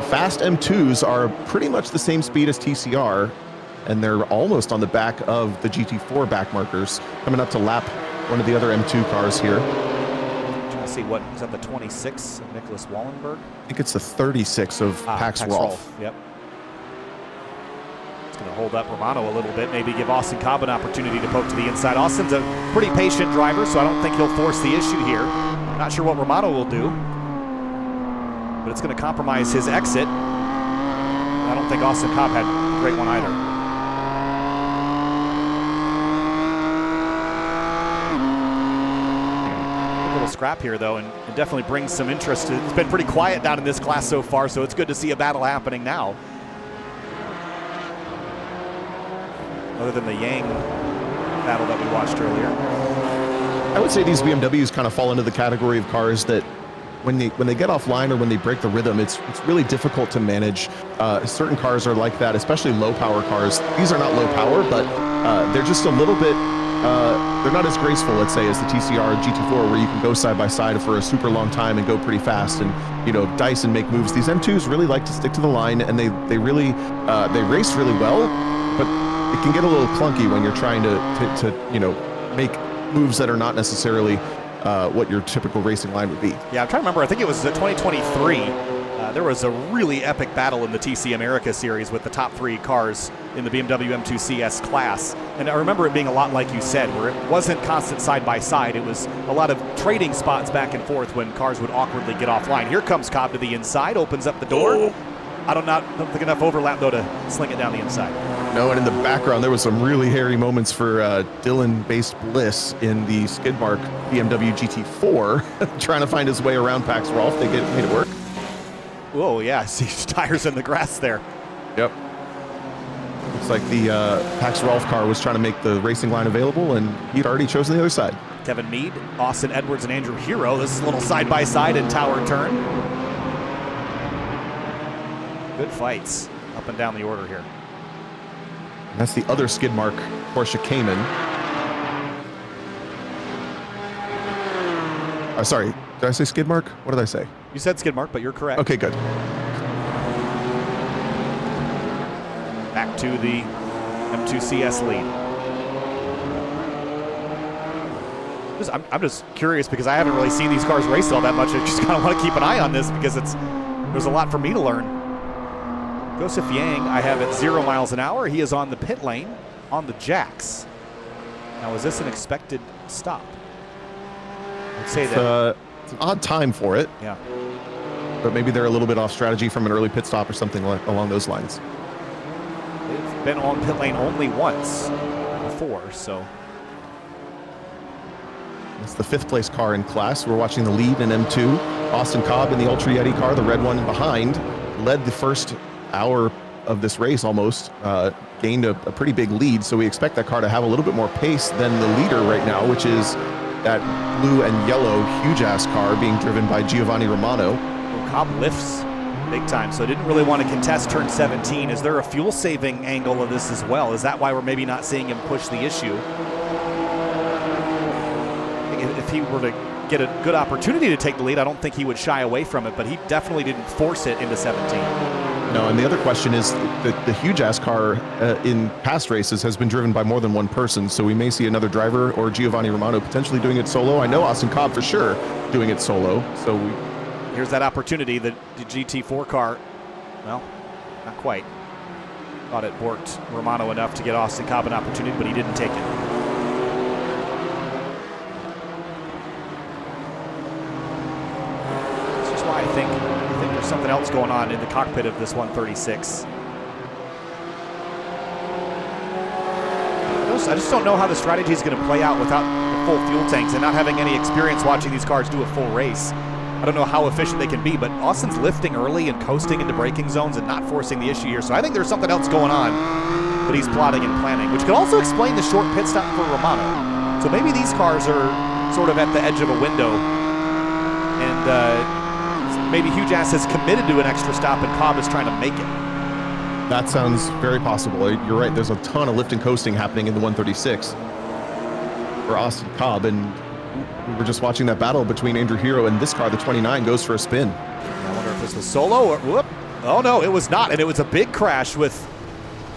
Fast M2s are pretty much the same speed as TCR, and they're almost on the back of the GT4 back markers, coming up to lap one of the other M2 cars here. Trying to see what is that, the 26 of Nicholas Wallenberg? I think it's the 36 of Pax Rolf. Yep. It's going to hold up Romano a little bit, maybe give Austin Cobb an opportunity to poke to the inside. Austin's a pretty patient driver, so I don't think he'll force the issue here. Not sure what Romano will do, but it's going to compromise his exit. I don't think Austin Cobb had a great one either. Scrap here though, and definitely brings some interest. It's been pretty quiet down in this class so far, so it's good to see a battle happening now. Other than the Yang battle that we watched earlier. I would say these BMWs kind of fall into the category of cars that when they get offline or when they break the rhythm, it's really difficult to manage. Certain cars are like that, especially low power cars. These are not low power, but they're just a little bit they're not as graceful, let's say, as the TCR GT4, where you can go side by side for a super long time and go pretty fast and, dice and make moves. These M2s really like to stick to the line, and they really they race really well, but it can get a little clunky when you're trying to make moves that are not necessarily what your typical racing line would be. Yeah, I'm trying to remember. I think it was 2023. There was a really epic battle in the TC America series with the top three cars in the BMW M2 CS class. And I remember it being a lot like you said, where it wasn't constant side by side. It was a lot of trading spots back and forth when cars would awkwardly get offline. Here comes Cobb to the inside, opens up the door. I don't think enough overlap, though, to sling it down the inside. No, and in the background, there was some really hairy moments for Dylan-based Bliss in the Skidmark BMW GT4, trying to find his way around Pax Rolf. They made it work. Oh, yeah, I see tires in the grass there. Yep. Looks like the Pax Rolf car was trying to make the racing line available, and he'd already chosen the other side. Kevin Mead, Austin Edwards, and Andrew Hero. This is a little side-by-side and tower turn. Good fights up and down the order here. And that's the other Skidmark Porsche Cayman. Sorry, did I say Skidmark? What did I say? You said Skidmark, but you're correct. Okay, good. Back to the M2 CS lead. I'm just curious because I haven't really seen these cars race all that much. I just kind of want to keep an eye on this because there's a lot for me to learn. Joseph Yang, I have at 0 miles an hour. He is on the pit lane on the jacks. Now, is this an expected stop? I'd say that. It's an odd time for it. Yeah. but maybe they're a little bit off strategy from an early pit stop or something along those lines. They've been on pit lane only once before, so. It's the 5th place car in class. We're watching the lead in M2. Austin Cobb in the Ultra Yeti car, the red one behind, led the first hour of this race almost, gained a pretty big lead. So we expect that car to have a little bit more pace than the leader right now, which is that blue and yellow huge ass car being driven by Giovanni Romano. Well, Cobb lifts big time, so didn't really want to contest turn 17. Is there a fuel saving angle of this as well? Is that why we're maybe not seeing him push the issue? If he were to get a good opportunity to take the lead, I don't think he would shy away from it, but he definitely didn't force it into 17. No, and the other question is the huge ass car in past races has been driven by more than one person, so we may see another driver or Giovanni Romano potentially doing it solo. I know Austin Cobb for sure doing it solo, so here's that opportunity. The GT4 car, well, not quite. Thought it worked Romano enough to get Austin Cobb an opportunity, but he didn't take it. I think there's something else going on in the cockpit of this 136. I just don't know how the strategy is going to play out without the full fuel tanks and not having any experience watching these cars do a full race. I don't know how efficient they can be, but Austin's lifting early and coasting into braking zones and not forcing the issue here. So I think there's something else going on that he's plotting and planning, which could also explain the short pit stop for Romano. So maybe these cars are sort of at the edge of a window, and maybe Huge Ass has committed to an extra stop and Cobb is trying to make it. that sounds very possible. You're right, there's a ton of lift and coasting happening in the 136 for Austin Cobb, and we were just watching that battle between Andrew Hero and this car. The 29 goes for a spin. I wonder if this was solo or whoop. Oh no, it was not, and it was a big crash with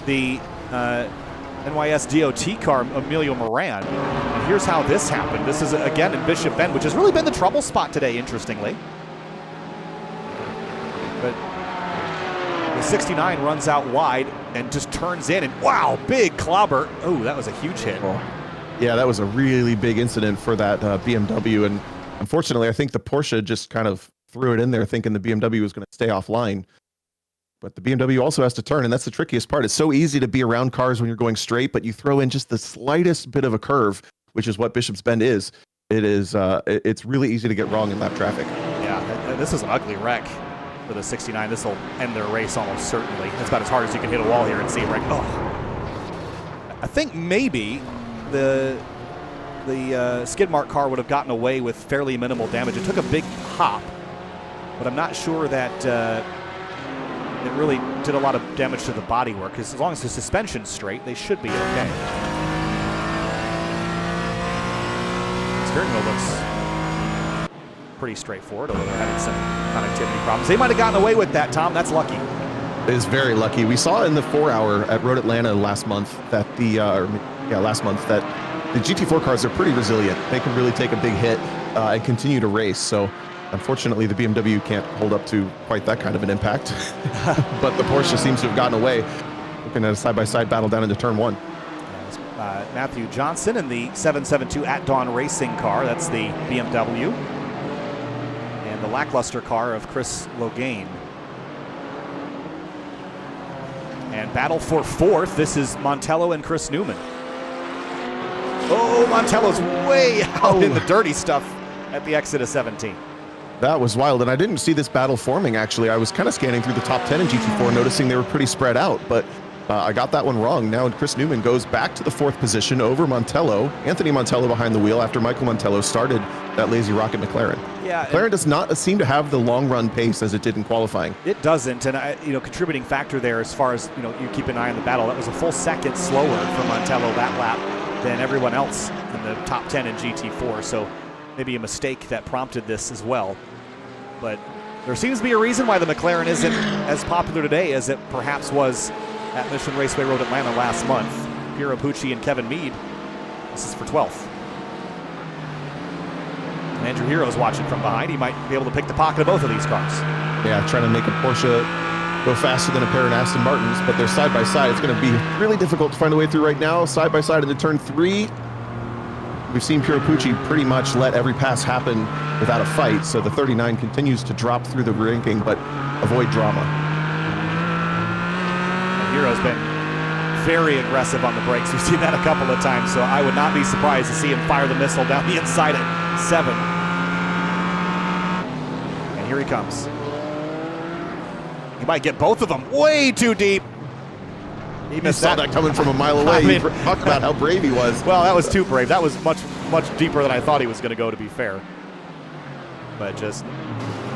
the NYS DOT car, Emilio Moran. And here's how this happened. This is again in Bishop Bend, which has really been the trouble spot today, interestingly. But the 69 runs out wide and just turns in, and wow, big clobber. Oh, that was a huge hit. Oh. Yeah, that was a really big incident for that BMW, and unfortunately, I think the Porsche just kind of threw it in there thinking the BMW was going to stay offline. But the BMW also has to turn, and that's the trickiest part. It's so easy to be around cars when you're going straight, but you throw in just the slightest bit of a curve, which is what Bishop's Bend is. It's really easy to get wrong in lap traffic. Yeah, this is an ugly wreck for the 69. This will end their race almost certainly. It's about as hard as you can hit a wall here and see it right. Oh, I think maybe the skid mark car would have gotten away with fairly minimal damage. It took a big hop, but I'm not sure that it really did a lot of damage to the bodywork, because as long as the suspension's straight, they should be okay. Steering wheel looks pretty straightforward, although they're having some connectivity problems. They might have gotten away with that, Tom. That's lucky. It is very lucky. We saw in the 4-hour at Road Atlanta last month that the GT4 cars are pretty resilient. They can really take a big hit and continue to race. So unfortunately, the BMW can't hold up to quite that kind of an impact. But the Porsche seems to have gotten away. Looking at a side-by-side battle down into turn one. Matthew Johnson in the 772 At Dawn Racing car. That's the BMW. And the lackluster car of Chris Logain. And battle for fourth. This is Montello and Chris Newman. Oh, Montello's way out in the dirty stuff at the exit of 17. That was wild, and I didn't see this battle forming, actually. I was kind of scanning through the top 10 in GT4, noticing they were pretty spread out, but I got that one wrong. Now Chris Newman goes back to the fourth position over Montello. Anthony Montello behind the wheel after Michael Montello started that lazy rocket McLaren. Yeah, McLaren does not seem to have the long-run pace as it did in qualifying. It doesn't, and contributing factor there as far as you keep an eye on the battle. That was a full second slower for Montello that lap than everyone else in the top 10 in GT4. So maybe a mistake that prompted this as well. But there seems to be a reason why the McLaren isn't as popular today as it perhaps was at Mission Raceway Road Atlanta last month. Piero Pucci and Kevin Mead. This is for 12th. And Andrew Hero's watching from behind. He might be able to pick the pocket of both of these cars. Yeah, trying to make a Porsche go faster than a pair of Aston Martins, but they're side by side. It's going to be really difficult to find a way through right now. Side by side into turn 3. We've seen Piero Pucci pretty much let every pass happen without a fight. So the 39 continues to drop through the ranking, but avoid drama. Hero's been very aggressive on the brakes. We've seen that a couple of times, so I would not be surprised to see him fire the missile down the inside at 7. And here he comes. He might get both of them way too deep. He missed saw that coming from a mile away. I mean, talk about how brave he was. Well, that was too brave. That was much deeper than I thought he was going to go, to be fair. But just,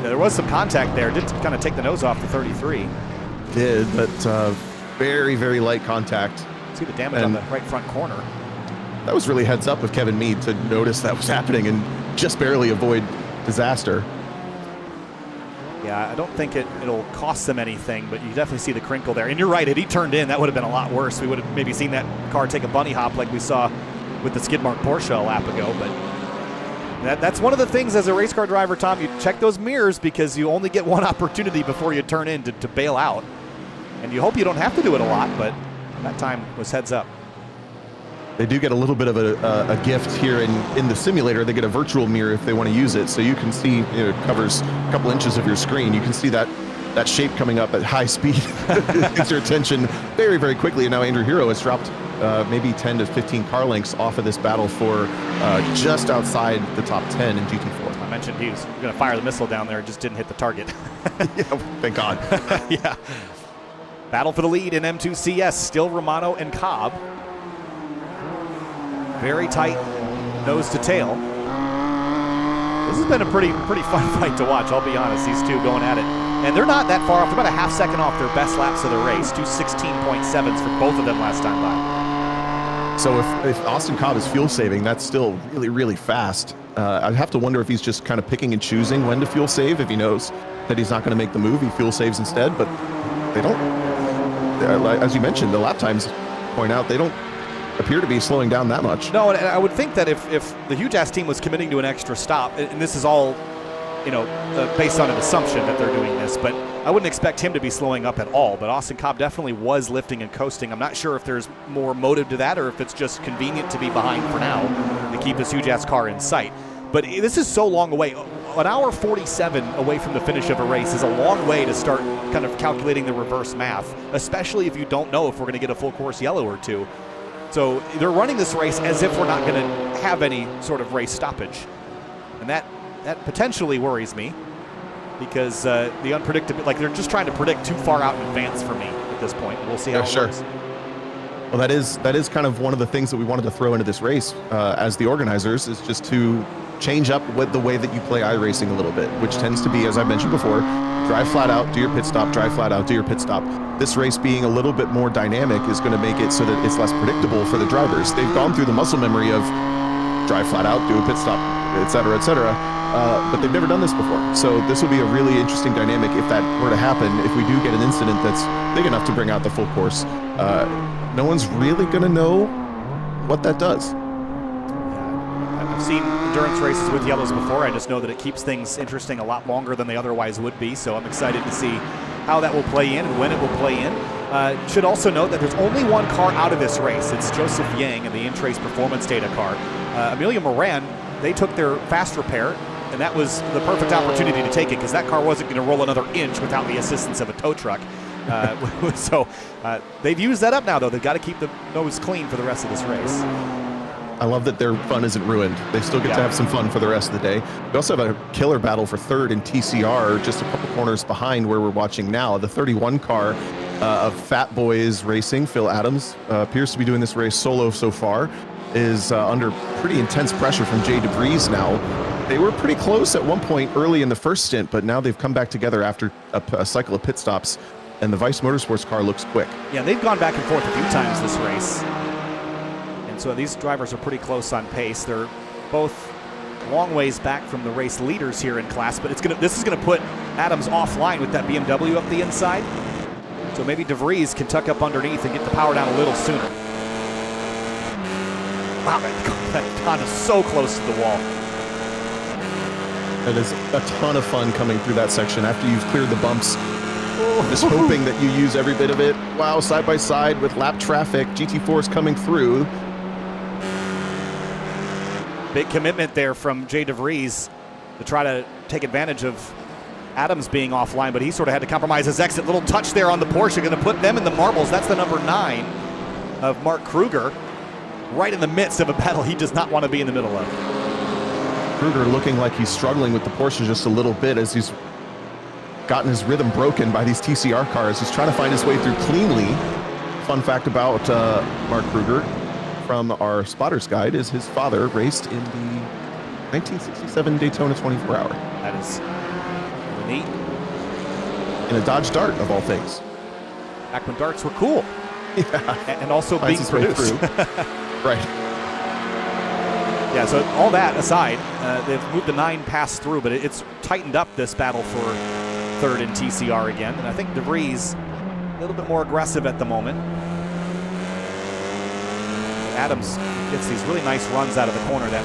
there was some contact there. Did kind of take the nose off the 33. Did, but very, very light contact. See the damage on the right front corner. That was really heads up with Kevin Mead to notice that was happening and just barely avoid disaster. Yeah, I don't think it'll cost them anything, but you definitely see the crinkle there. And you're right, had he turned in, that would have been a lot worse. We would have maybe seen that car take a bunny hop like we saw with the skid mark Porsche a lap ago. But that's one of the things as a race car driver, Tom, you check those mirrors because you only get one opportunity before you turn in to bail out. And you hope you don't have to do it a lot, but that time was heads up. They do get a little bit of a gift here in the simulator. They get a virtual mirror if they want to use it. So you can see, it covers a couple inches of your screen. You can see that shape coming up at high speed. It gets your attention very, very quickly. And now Andrew Hero has dropped maybe 10 to 15 car lengths off of this battle for just outside the top 10 in GT4. I mentioned he was going to fire the missile down there, just didn't hit the target. Yeah, thank God. Yeah. Battle for the lead in M2CS, still Romano and Cobb. Very tight nose to tail. This has been a pretty fun fight to watch, I'll be honest, these two going at it. And they're not that far off. They're about a half second off their best laps of the race. 2 16.7s for both of them last time by. So if Austin Cobb is fuel saving, that's still really, really fast. I'd have to wonder if he's just kind of picking and choosing when to fuel save. If he knows that he's not going to make the move, he fuel saves instead. But they don't, as you mentioned, the lap times point out, they don't appear to be slowing down that much. No, and I would think that if the Huge Ass team was committing to an extra stop, and this is all, based on an assumption that they're doing this, but I wouldn't expect him to be slowing up at all. But Austin Cobb definitely was lifting and coasting. I'm not sure if there's more motive to that or if it's just convenient to be behind for now to keep this Huge Ass car in sight. But this is so long away. An hour 47 away from the finish of a race is a long way to start kind of calculating the reverse math, especially if you don't know if we're going to get a full course yellow or two. So they're running this race as if we're not going to have any sort of race stoppage. And that potentially worries me because the unpredictability, like they're just trying to predict too far out in advance for me at this point. We'll see how it works. Well, that is kind of one of the things that we wanted to throw into this race as the organizers, is just to change up the way that you play iRacing a little bit, which tends to be, as I mentioned before, drive flat out, do your pit stop, drive flat out, do your pit stop. This race being a little bit more dynamic is going to make it so that it's less predictable for the drivers. They've gone through the muscle memory of drive flat out, do a pit stop, et cetera, but they've never done this before. So this will be a really interesting dynamic if that were to happen. If we do get an incident that's big enough to bring out the full course, no one's really going to know what that does. I've seen endurance races with yellows before. I just know that it keeps things interesting a lot longer than they otherwise would be. So I'm excited to see how that will play in and when it will play in. Should also note that there's only one car out of this race. It's Joseph Yang in the InTrace Performance Data car. Amelia Moran, they took their fast repair, and that was the perfect opportunity to take it because that car wasn't going to roll another inch without the assistance of a tow truck. So they've used that up now, though. They've got to keep the nose clean for the rest of this race. I love that their fun isn't ruined. They still get to have some fun for the rest of the day. We also have a killer battle for third in TCR, just a couple corners behind where we're watching now. The 31 car of Fat Boys Racing, Phil Adams, appears to be doing this race solo so far, is under pretty intense pressure from Jay DeVries now. They were pretty close at one point early in the first stint, but now they've come back together after a cycle of pit stops, and the Vice Motorsports car looks quick. Yeah, they've gone back and forth a few times this race. And so these drivers are pretty close on pace. They're both long ways back from the race leaders here in class, but this is gonna put Adams offline with that BMW up the inside. So maybe DeVries can tuck up underneath and get the power down a little sooner. Wow, that Honda's so close to the wall. It is a ton of fun coming through that section after you've cleared the bumps. Just hoping that you use every bit of it. Wow, side by side with lap traffic, GT4 is coming through. Big commitment there from Jay DeVries. to try to take advantage of Adams being offline, but he sort of had to compromise his exit. Little touch there on the Porsche, going to put them in the marbles. That's the number 9 of Mark Kruger, right in the midst of a battle he does not want to be in the middle of. Kruger looking like he's struggling with the Porsche just a little bit as he's gotten his rhythm broken by these TCR cars. He's trying to find his way through cleanly. Fun fact about Mark Kruger from our Spotter's Guide is his father raced in the 1967 Daytona 24-hour. That is neat. In a Dodge Dart, of all things. Back when darts were cool. Yeah. And also being produced. Right. Yeah, so all that aside, they've moved the 9 pass through, but it's tightened up this battle for 3rd in TCR again. And I think DeVries a little bit more aggressive at the moment. Adams gets these really nice runs out of the corner that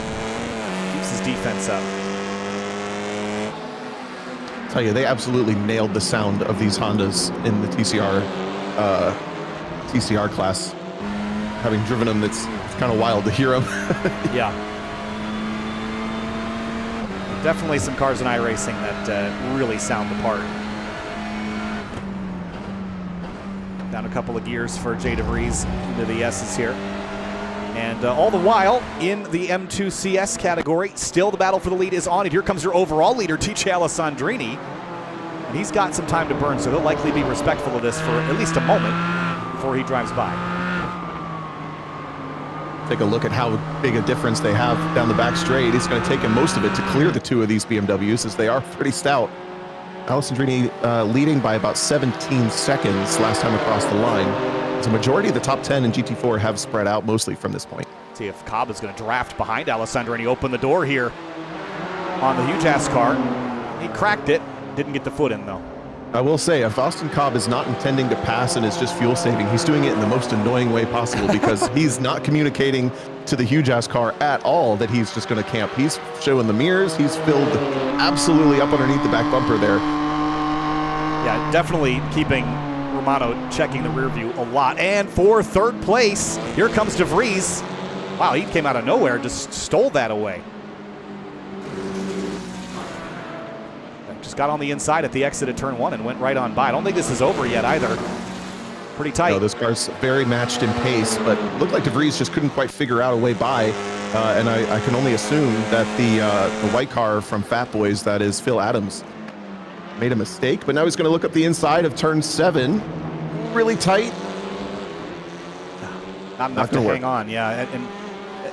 keeps his defense up. I tell you, they absolutely nailed the sound of these Hondas in the TCR class. Having driven them, it's kind of wild to hear them. Yeah. Definitely some cars in iRacing that really sound the part. Down a couple of gears for Jay DeVries into the S's here. And all the while, in the M2 CS category, still the battle for the lead is on. And here comes your overall leader, TJ Alessandrini. And he's got some time to burn, so he'll likely be respectful of this for at least a moment before he drives by. Take a look at how big a difference they have down the back straight. It's going to take him most of it to clear the 2 of these BMWs, as they are pretty stout. Alessandrini leading by about 17 seconds last time across the line. The majority of the top 10 in GT4 have spread out mostly from this point. See if Cobb is going to draft behind Alessandrini. Open the door here on the huge ass car. He cracked it, didn't get the foot in though. I will say, if Austin Cobb is not intending to pass and is just fuel saving, he's doing it in the most annoying way possible because he's not communicating to the huge ass car at all that he's just going to camp. He's showing the mirrors. He's filled absolutely up underneath the back bumper there. Yeah, definitely keeping Romano checking the rear view a lot. And for 3rd place, here comes DeVries. Wow, he came out of nowhere, just stole that away. Just got on the inside at the exit of turn 1 and went right on by. I don't think this is over yet either. Pretty tight. No, this car's very matched in pace, but looked like DeVries just couldn't quite figure out a way by. And I can only assume that the white car from Fat Boys, that is Phil Adams, made a mistake. But now he's going to look up the inside of turn 7. Really tight. Not enough to hang on, yeah. And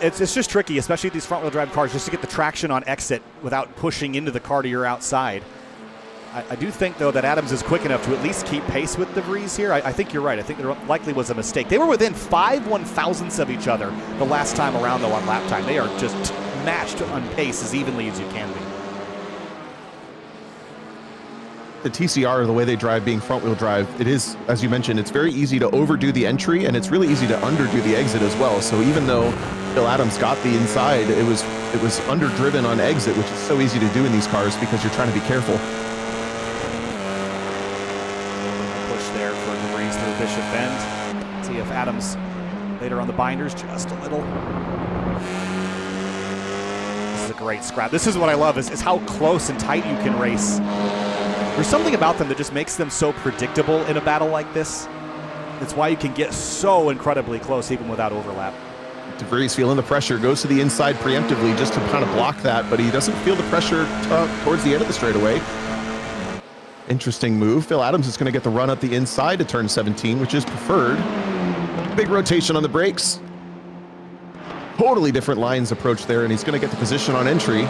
it's just tricky, especially these front-wheel drive cars, just to get the traction on exit without pushing into the car to your outside. I do think, though, that Adams is quick enough to at least keep pace with DeVries here. I think you're right. I think there likely was a mistake. They were within 5 1/1000ths of each other the last time around, though, on lap time. They are just matched on pace as evenly as you can be. The TCR, the way they drive being front-wheel drive, it is, as you mentioned, it's very easy to overdo the entry, and it's really easy to underdo the exit as well. So even though Phil Adams got the inside, it was underdriven on exit, which is so easy to do in these cars because you're trying to be careful. Push there for DeVries through Bishop Bend. See if Adams later on the binders just a little. This is a great scrap. This is what I love is how close and tight you can race. There's something about them that just makes them so predictable in a battle like this. It's why you can get so incredibly close even without overlap. DeVries feeling the pressure, goes to the inside preemptively just to kind of block that, but he doesn't feel the pressure towards the end of the straightaway. Interesting move. Phil Adams is going to get the run up the inside to turn 17, which is preferred. Big rotation on the brakes. Totally different lines approach there, and he's going to get the position on entry.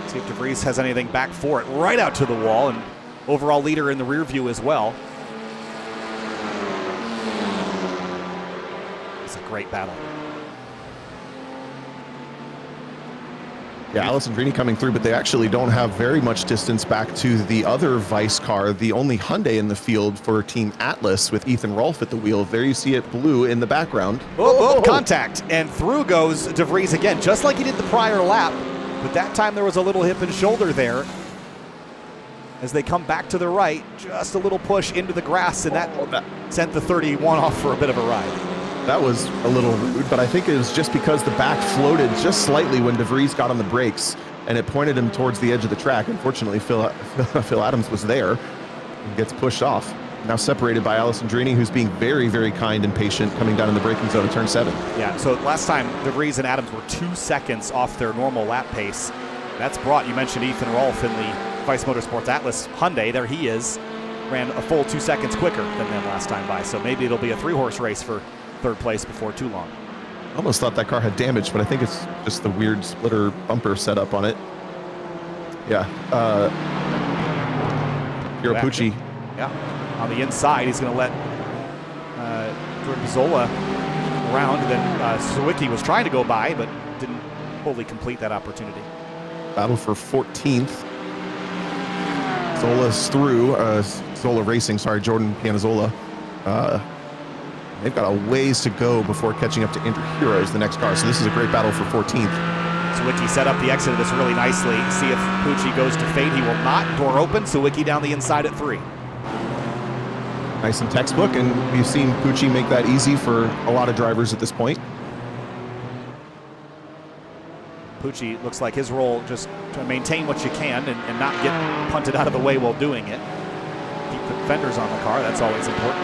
See if DeVries has anything back for it. Right out to the wall, and overall leader in the rear view as well. It's a great battle. Yeah, Alessandrini coming through, but they actually don't have very much distance back to the other Vice car, the only Hyundai in the field for Team Atlas with Ethan Rolfe at the wheel. There you see it blue in the background. Oh, contact, and through goes DeVries again, just like he did the prior lap. But that time there was a little hip and shoulder there. As they come back to the right, just a little push into the grass, and that sent the 31 off for a bit of a ride. That was a little rude, but I think it was just because the back floated just slightly when DeVries got on the brakes. and it pointed him towards the edge of the track. Unfortunately, Phil Adams was there and gets pushed off. Now separated by Alessandrini, who's being very, very kind and patient coming down in the braking zone of turn 7. Yeah, so last time DeVries and Adams were 2 seconds off their normal lap pace. That's brought, you mentioned Ethan Rolfe in the Vice Motorsports Atlas Hyundai. There he is. Ran a full 2 seconds quicker than them last time by. So maybe it'll be a 3-horse race for 3rd place before too long. Almost thought that car had damage, but I think it's just the weird splitter bumper setup on it. Yeah. Piero Pucci. Yeah. On the inside, he's going to let Jordan Pizzola around. Then Sawicki was trying to go by, but didn't fully complete that opportunity. Battle for 14th. Zola's through. Zola Racing, sorry, Jordan Pianazzola. They've got a ways to go before catching up to Andrew Heroes, the next car. So this is a great battle for 14th. Sawicki set up the exit of this really nicely. See if Pucci goes to fade. He will not. Door open. Sawicki down the inside at 3. Nice and textbook, and we've seen Pucci make that easy for a lot of drivers at this point. Pucci looks like his role just to maintain what you can and not get punted out of the way while doing it. Keep the fenders on the car, that's always important.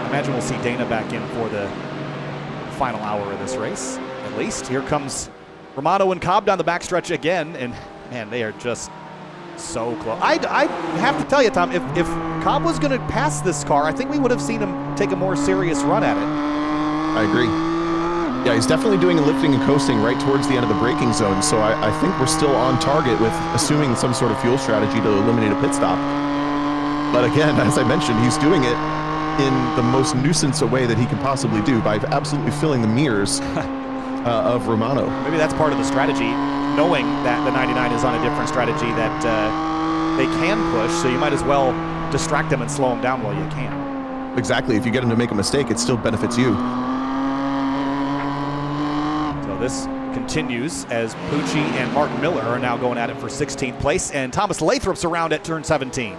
I imagine we'll see Dana back in for the final hour of this race, at least. Here comes Romano and Cobb down the backstretch again, and man, they are just so close. I have to tell you, Tom, if Cobb was going to pass this car, I think we would have seen him take a more serious run at it. I agree. Yeah, he's definitely doing a lifting and coasting right towards the end of the braking zone, so I think we're still on target with assuming some sort of fuel strategy to eliminate a pit stop. But again, as I mentioned, he's doing it in the most nuisance a way that he can possibly do by absolutely filling the mirrors of Romano. Maybe that's part of the strategy, knowing that the 99 is on a different strategy that they can push, so you might as well distract them and slow them down while you can. Exactly. If you get them to make a mistake, it still benefits you. So this continues as Pucci and Mark Miller are now going at it for 16th place, and Thomas Lathrop's around at turn 17.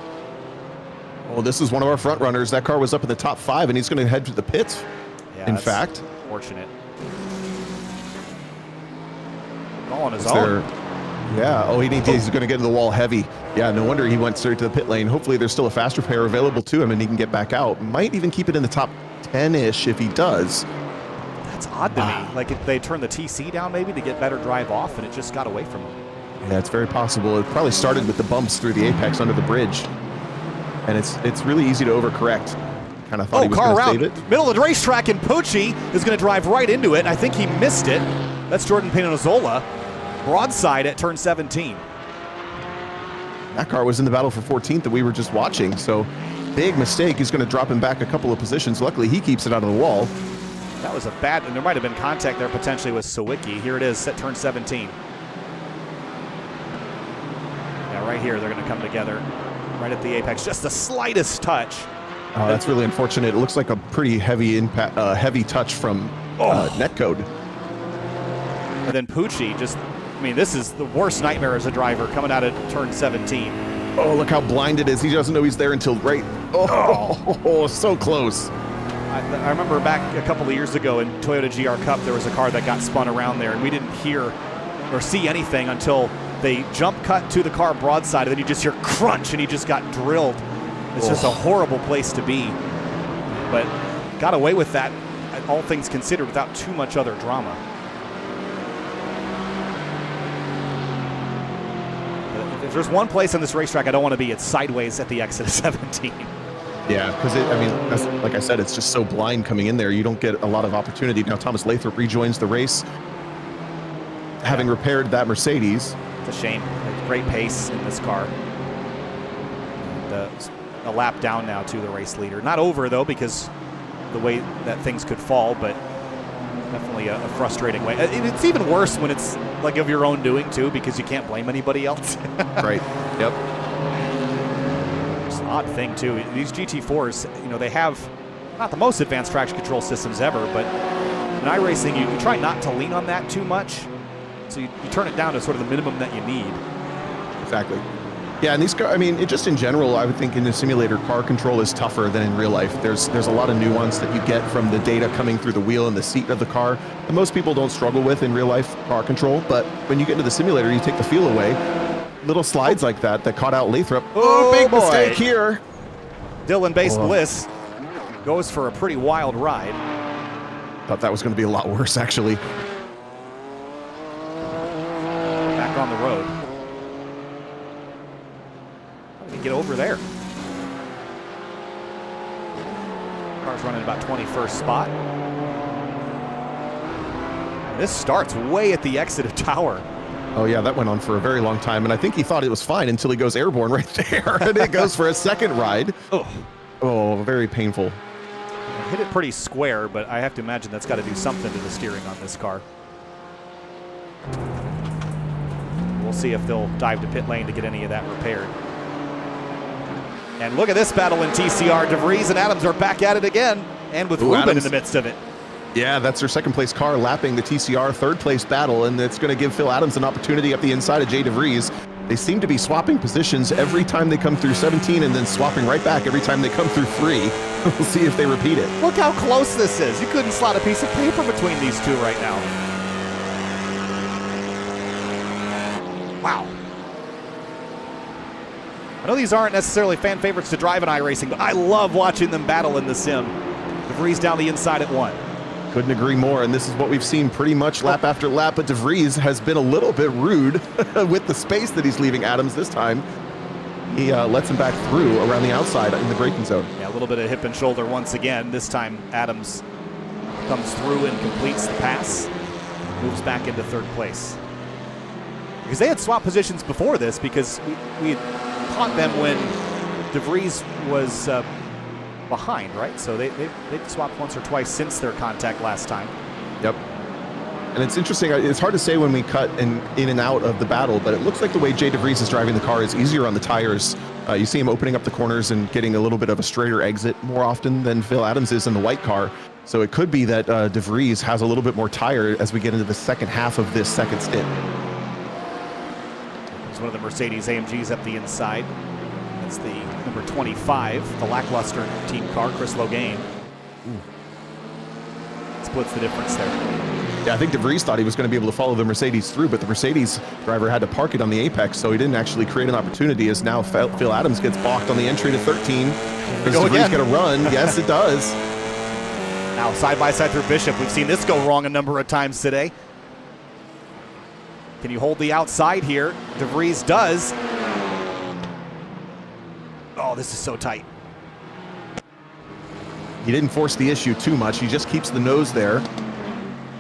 Well, this is one of our front runners. That car was up in the top 5, and he's going to head to the pits. Yeah, in fact, fortunate. All on his own. Yeah. Oh, he's going to get to the wall heavy. Yeah. No wonder he went straight to the pit lane. Hopefully, there's still a fast repair available to him, and he can get back out. Might even keep it in the top 10-ish if he does. That's odd to me. Like if they turned the TC down maybe to get better drive off, and it just got away from him. Yeah, it's very possible. It probably started with the bumps through the apex under the bridge, and it's really easy to overcorrect. Kind of thought he was going to save it. Middle of the racetrack, and Pucci is going to drive right into it. I think he missed it. That's Jordan Pianazzola. Broadside at turn 17. That car was in the battle for 14th that we were just watching, so big mistake. He's going to drop him back a couple of positions. Luckily, he keeps it out of the wall. That was a bad, and there might have been contact there potentially with Sawicki. Here it is at turn 17. Yeah, right here they're going to come together, right at the apex. Just the slightest touch. Oh, that's really unfortunate. It looks like a pretty heavy impact, heavy touch from Netcode. And then Pucci just, I mean, this is the worst nightmare as a driver coming out of turn 17. Oh, look how blind it is. He doesn't know he's there until right. Oh, so close. I remember back a couple of years ago in Toyota GR Cup, there was a car that got spun around there, and we didn't hear or see anything until they jump cut to the car broadside, and then you just hear crunch, and he just got drilled. It's just a horrible place to be. But got away with that, all things considered, without too much other drama. If there's one place on this racetrack I don't want to be, it's sideways at the exit of 17. Yeah, because like I said, it's just so blind coming in there. You don't get a lot of opportunity. Now Thomas Lathrop rejoins the race, having repaired that Mercedes. It's a shame. Great pace in this car. And, a lap down now to the race leader. Not over though, because the way that things could fall, but definitely a frustrating way. It's even worse when it's like of your own doing too, because you can't blame anybody else. Right. Yep. It's an odd thing too. These GT4s, you know, they have not the most advanced traction control systems ever, but in iRacing, you try not to lean on that too much. So you turn it down to sort of the minimum that you need. Exactly. Yeah, and these cars, I mean, just in general, I would think in the simulator, car control is tougher than in real life. There's a lot of nuance that you get from the data coming through the wheel and the seat of the car that most people don't struggle with in real life car control. But when you get into the simulator, you take the feel away. Little slides like that caught out Lathrop. Oh, big boy. mistake here. Dylan Base Bliss goes for a pretty wild ride. Thought that was going to be a lot worse, actually. Back on the road. How did he get over there? Car's running about 21st spot. This starts way at the exit of Tower. Oh, yeah, that went on for a very long time, and I think he thought it was fine until he goes airborne right there, and it goes for a second ride. Oh, very painful. Hit it pretty square, but I have to imagine that's got to do something to the steering on this car. We'll see if they'll dive to pit lane to get any of that repaired. And look at this battle in TCR. DeVries and Adams are back at it again, and with Ruben Adams in the midst of it. Yeah, that's their second place car lapping the TCR third place battle, and it's going to give Phil Adams an opportunity up the inside of Jay DeVries. They seem to be swapping positions every time they come through 17 and then swapping right back every time they come through 3. We'll see if they repeat it. Look how close this is. You couldn't slot a piece of paper between these two right now. Wow. I know these aren't necessarily fan favorites to drive in iRacing, but I love watching them battle in the sim. DeVries down the inside at 1. Couldn't agree more, and this is what we've seen pretty much lap after lap, but DeVries has been a little bit rude with the space that he's leaving Adams this time. He lets him back through around the outside in the braking zone. Yeah, a little bit of hip and shoulder once again. This time Adams comes through and completes the pass, moves back into third place. Because they had swapped positions before this, because we had caught them when DeVries was behind, right? So they've swapped once or twice since their contact last time. Yep. And it's interesting. It's hard to say when we cut in and out of the battle, but it looks like the way Jay DeVries is driving the car is easier on the tires. You see him opening up the corners and getting a little bit of a straighter exit more often than Phil Adams is in the white car. So it could be that DeVries has a little bit more tire as we get into the second half of this second stint. It's one of the Mercedes AMGs up the inside. That's the number 25, the lackluster team car, Chris Logain. Splits the difference there. Yeah, I think DeVries thought he was going to be able to follow the Mercedes through, but the Mercedes driver had to park it on the apex, so he didn't actually create an opportunity, as now Phil Adams gets balked on the entry to 13. Is DeVries going to run? Yes, it does. Now side-by-side through Bishop. We've seen this go wrong a number of times today. Can you hold the outside here? DeVries does. Oh, this is so tight. He didn't force the issue too much. He just keeps the nose there.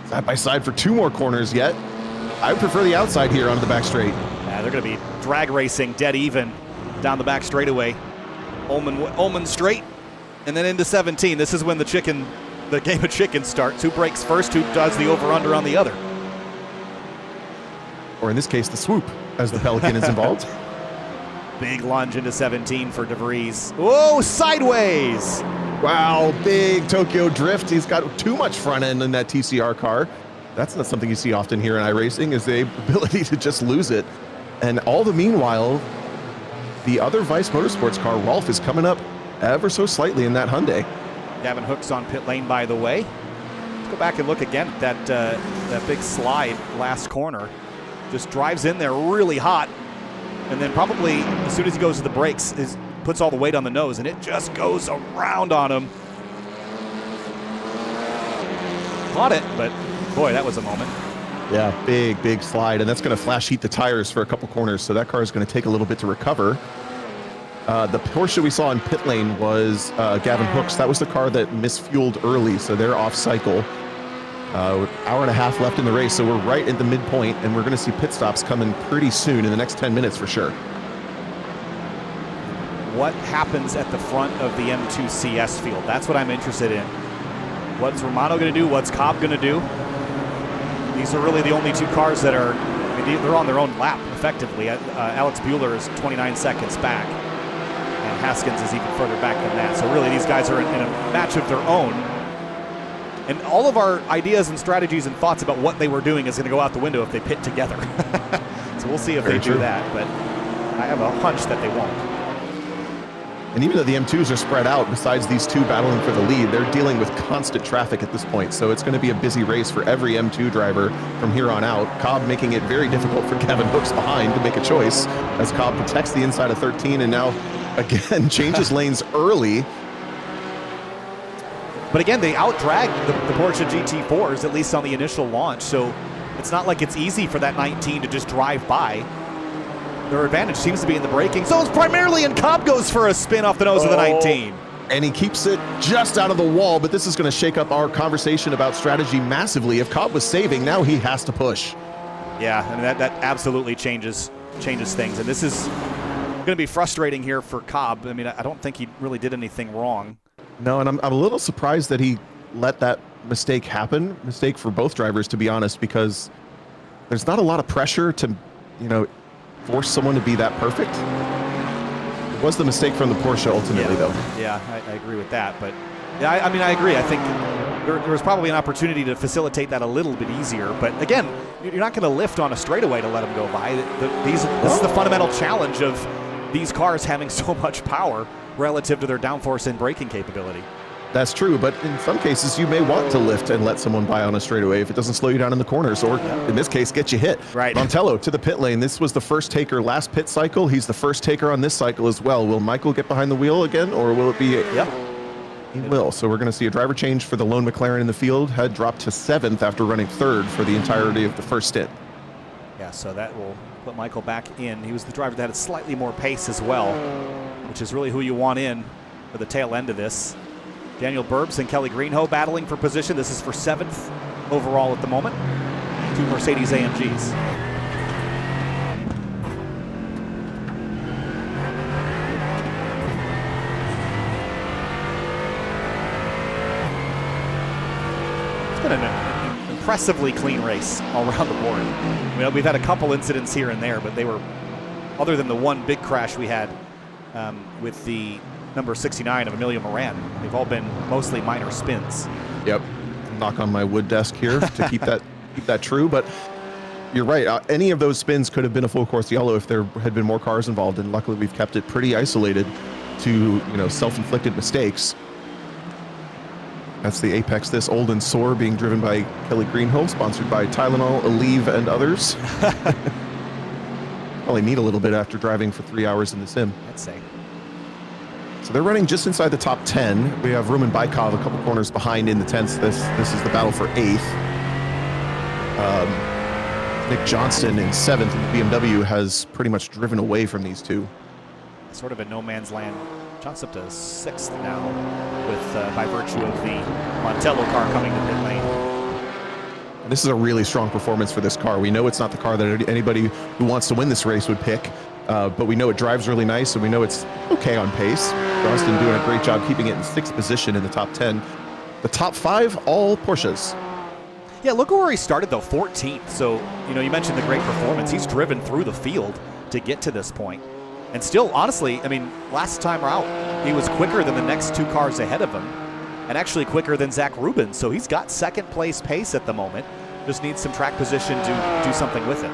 Side by side for 2 more corners yet. I would prefer the outside here onto the back straight. Yeah, they're going to be drag racing dead even down the back straightaway. Ullman straight, and then into 17. This is when the game of chicken starts. Who breaks first? Who does the over-under on the other? Or in this case, the swoop, as the Pelican is involved. Big lunge into 17 for DeVries. Oh, sideways! Wow, big Tokyo drift. He's got too much front end in that TCR car. That's not something you see often here in iRacing, is the ability to just lose it. And all the meanwhile, the other Vice Motorsports car, Rolf, is coming up ever so slightly in that Hyundai. Gavin Hook's on pit lane, by the way. Let's go back and look again at that big slide last corner. Just drives in there really hot, and then probably as soon as he goes to the brakes, puts all the weight on the nose, and it just goes around on him. Caught it, but boy, that was a moment. Yeah, big slide, and that's going to flash heat the tires for a couple corners, so that car is going to take a little bit to recover. The Porsche we saw in pit lane was Gavin Hook's. That was the car that misfueled early, so they're off cycle. Hour and a half left in the race, so we're right at the midpoint, and we're going to see pit stops coming pretty soon in the next 10 minutes for sure. What happens at the front of the M2 CS field? That's what I'm interested in. What's Romano going to do? What's Cobb going to do? These are really the only 2 cars that are, I mean, they're on their own lap, effectively. Alex Bueller is 29 seconds back, and Haskins is even further back than that. So really, these guys are in a match of their own. And all of our ideas and strategies and thoughts about what they were doing is going to go out the window if they pit together. So we'll see if they do that. But I have a hunch that they won't. And even though the M2s are spread out, besides these two battling for the lead, they're dealing with constant traffic at this point. So it's going to be a busy race for every M2 driver from here on out. Cobb making it very difficult for Kevin Hooks behind to make a choice as Cobb protects the inside of 13 and now again changes lanes early. But again, they out-dragged the Porsche GT4s, at least on the initial launch. So it's not like it's easy for that 19 to just drive by. Their advantage seems to be in the braking. So it's primarily, and Cobb goes for a spin off the nose of the 19. And he keeps it just out of the wall, but this is going to shake up our conversation about strategy massively. If Cobb was saving, now he has to push. Yeah, I mean, that absolutely changes things. And this is going to be frustrating here for Cobb. I mean, I don't think he really did anything wrong. No, and I'm a little surprised that he let that mistake happen. Mistake for both drivers, to be honest, because there's not a lot of pressure to, force someone to be that perfect. It was the mistake from the Porsche ultimately, though. Yeah, I agree with that. But yeah, I mean, I agree. I think there was probably an opportunity to facilitate that a little bit easier. But again, you're not going to lift on a straightaway to let them go by. This is the fundamental challenge of these cars having so much power relative to their downforce and braking capability. That's true, but in some cases you may want to lift and let someone by on a straightaway if it doesn't slow you down in the corners, or in this case, get you hit. Right. Montello to the pit lane. This was the first taker last pit cycle. He's the first taker on this cycle as well. Will Michael get behind the wheel again, or will it be? Yep. He will. So we're going to see a driver change for the lone McLaren in the field. Had dropped to 7th after running 3rd for the entirety of the first stint. Yeah, so that will put Michael back in. He was the driver that had slightly more pace as well, which is really who you want in for the tail end of this. Daniel Burbs and Kelly Greenhoe battling for position. This is for 7th overall at the moment. 2 Mercedes AMGs. It's been an impressively clean race all around the board. We've had a couple incidents here and there, but they were, other than the one big crash we had with the number 69 of Emilio Moran, they've all been mostly minor spins. Yep. Knock on my wood desk here to keep that true. But you're right. Any of those spins could have been a full course yellow if there had been more cars involved. And luckily, we've kept it pretty isolated to self-inflicted mistakes. That's the apex. This old and sore being driven by Kelly Greenhoe, sponsored by Tylenol, Aleve, and others. Probably need a little bit after driving for 3 hours in the sim. I'd say. So they're running just inside the top 10. We have Roman Baikov a couple corners behind in the 10th. This is the battle for 8th. Nick Johnston in 7th. The BMW has pretty much driven away from these two. Sort of a no man's land. Johnston up to 6th now, with by virtue of the Montello car coming to pit lane. This is a really strong performance for this car. We know it's not the car that anybody who wants to win this race would pick. But we know it drives really nice, and we know it's okay on pace. Johnston doing a great job keeping it in 6th position in the top 10. The top 5, all Porsches. Yeah, look where he started, though, 14th. So, you mentioned the great performance. He's driven through the field to get to this point. And still, honestly, I mean, last time out, he was quicker than the next 2 cars ahead of him, and actually quicker than Zach Rubin. So he's got 2nd place pace at the moment. Just needs some track position to do something with it.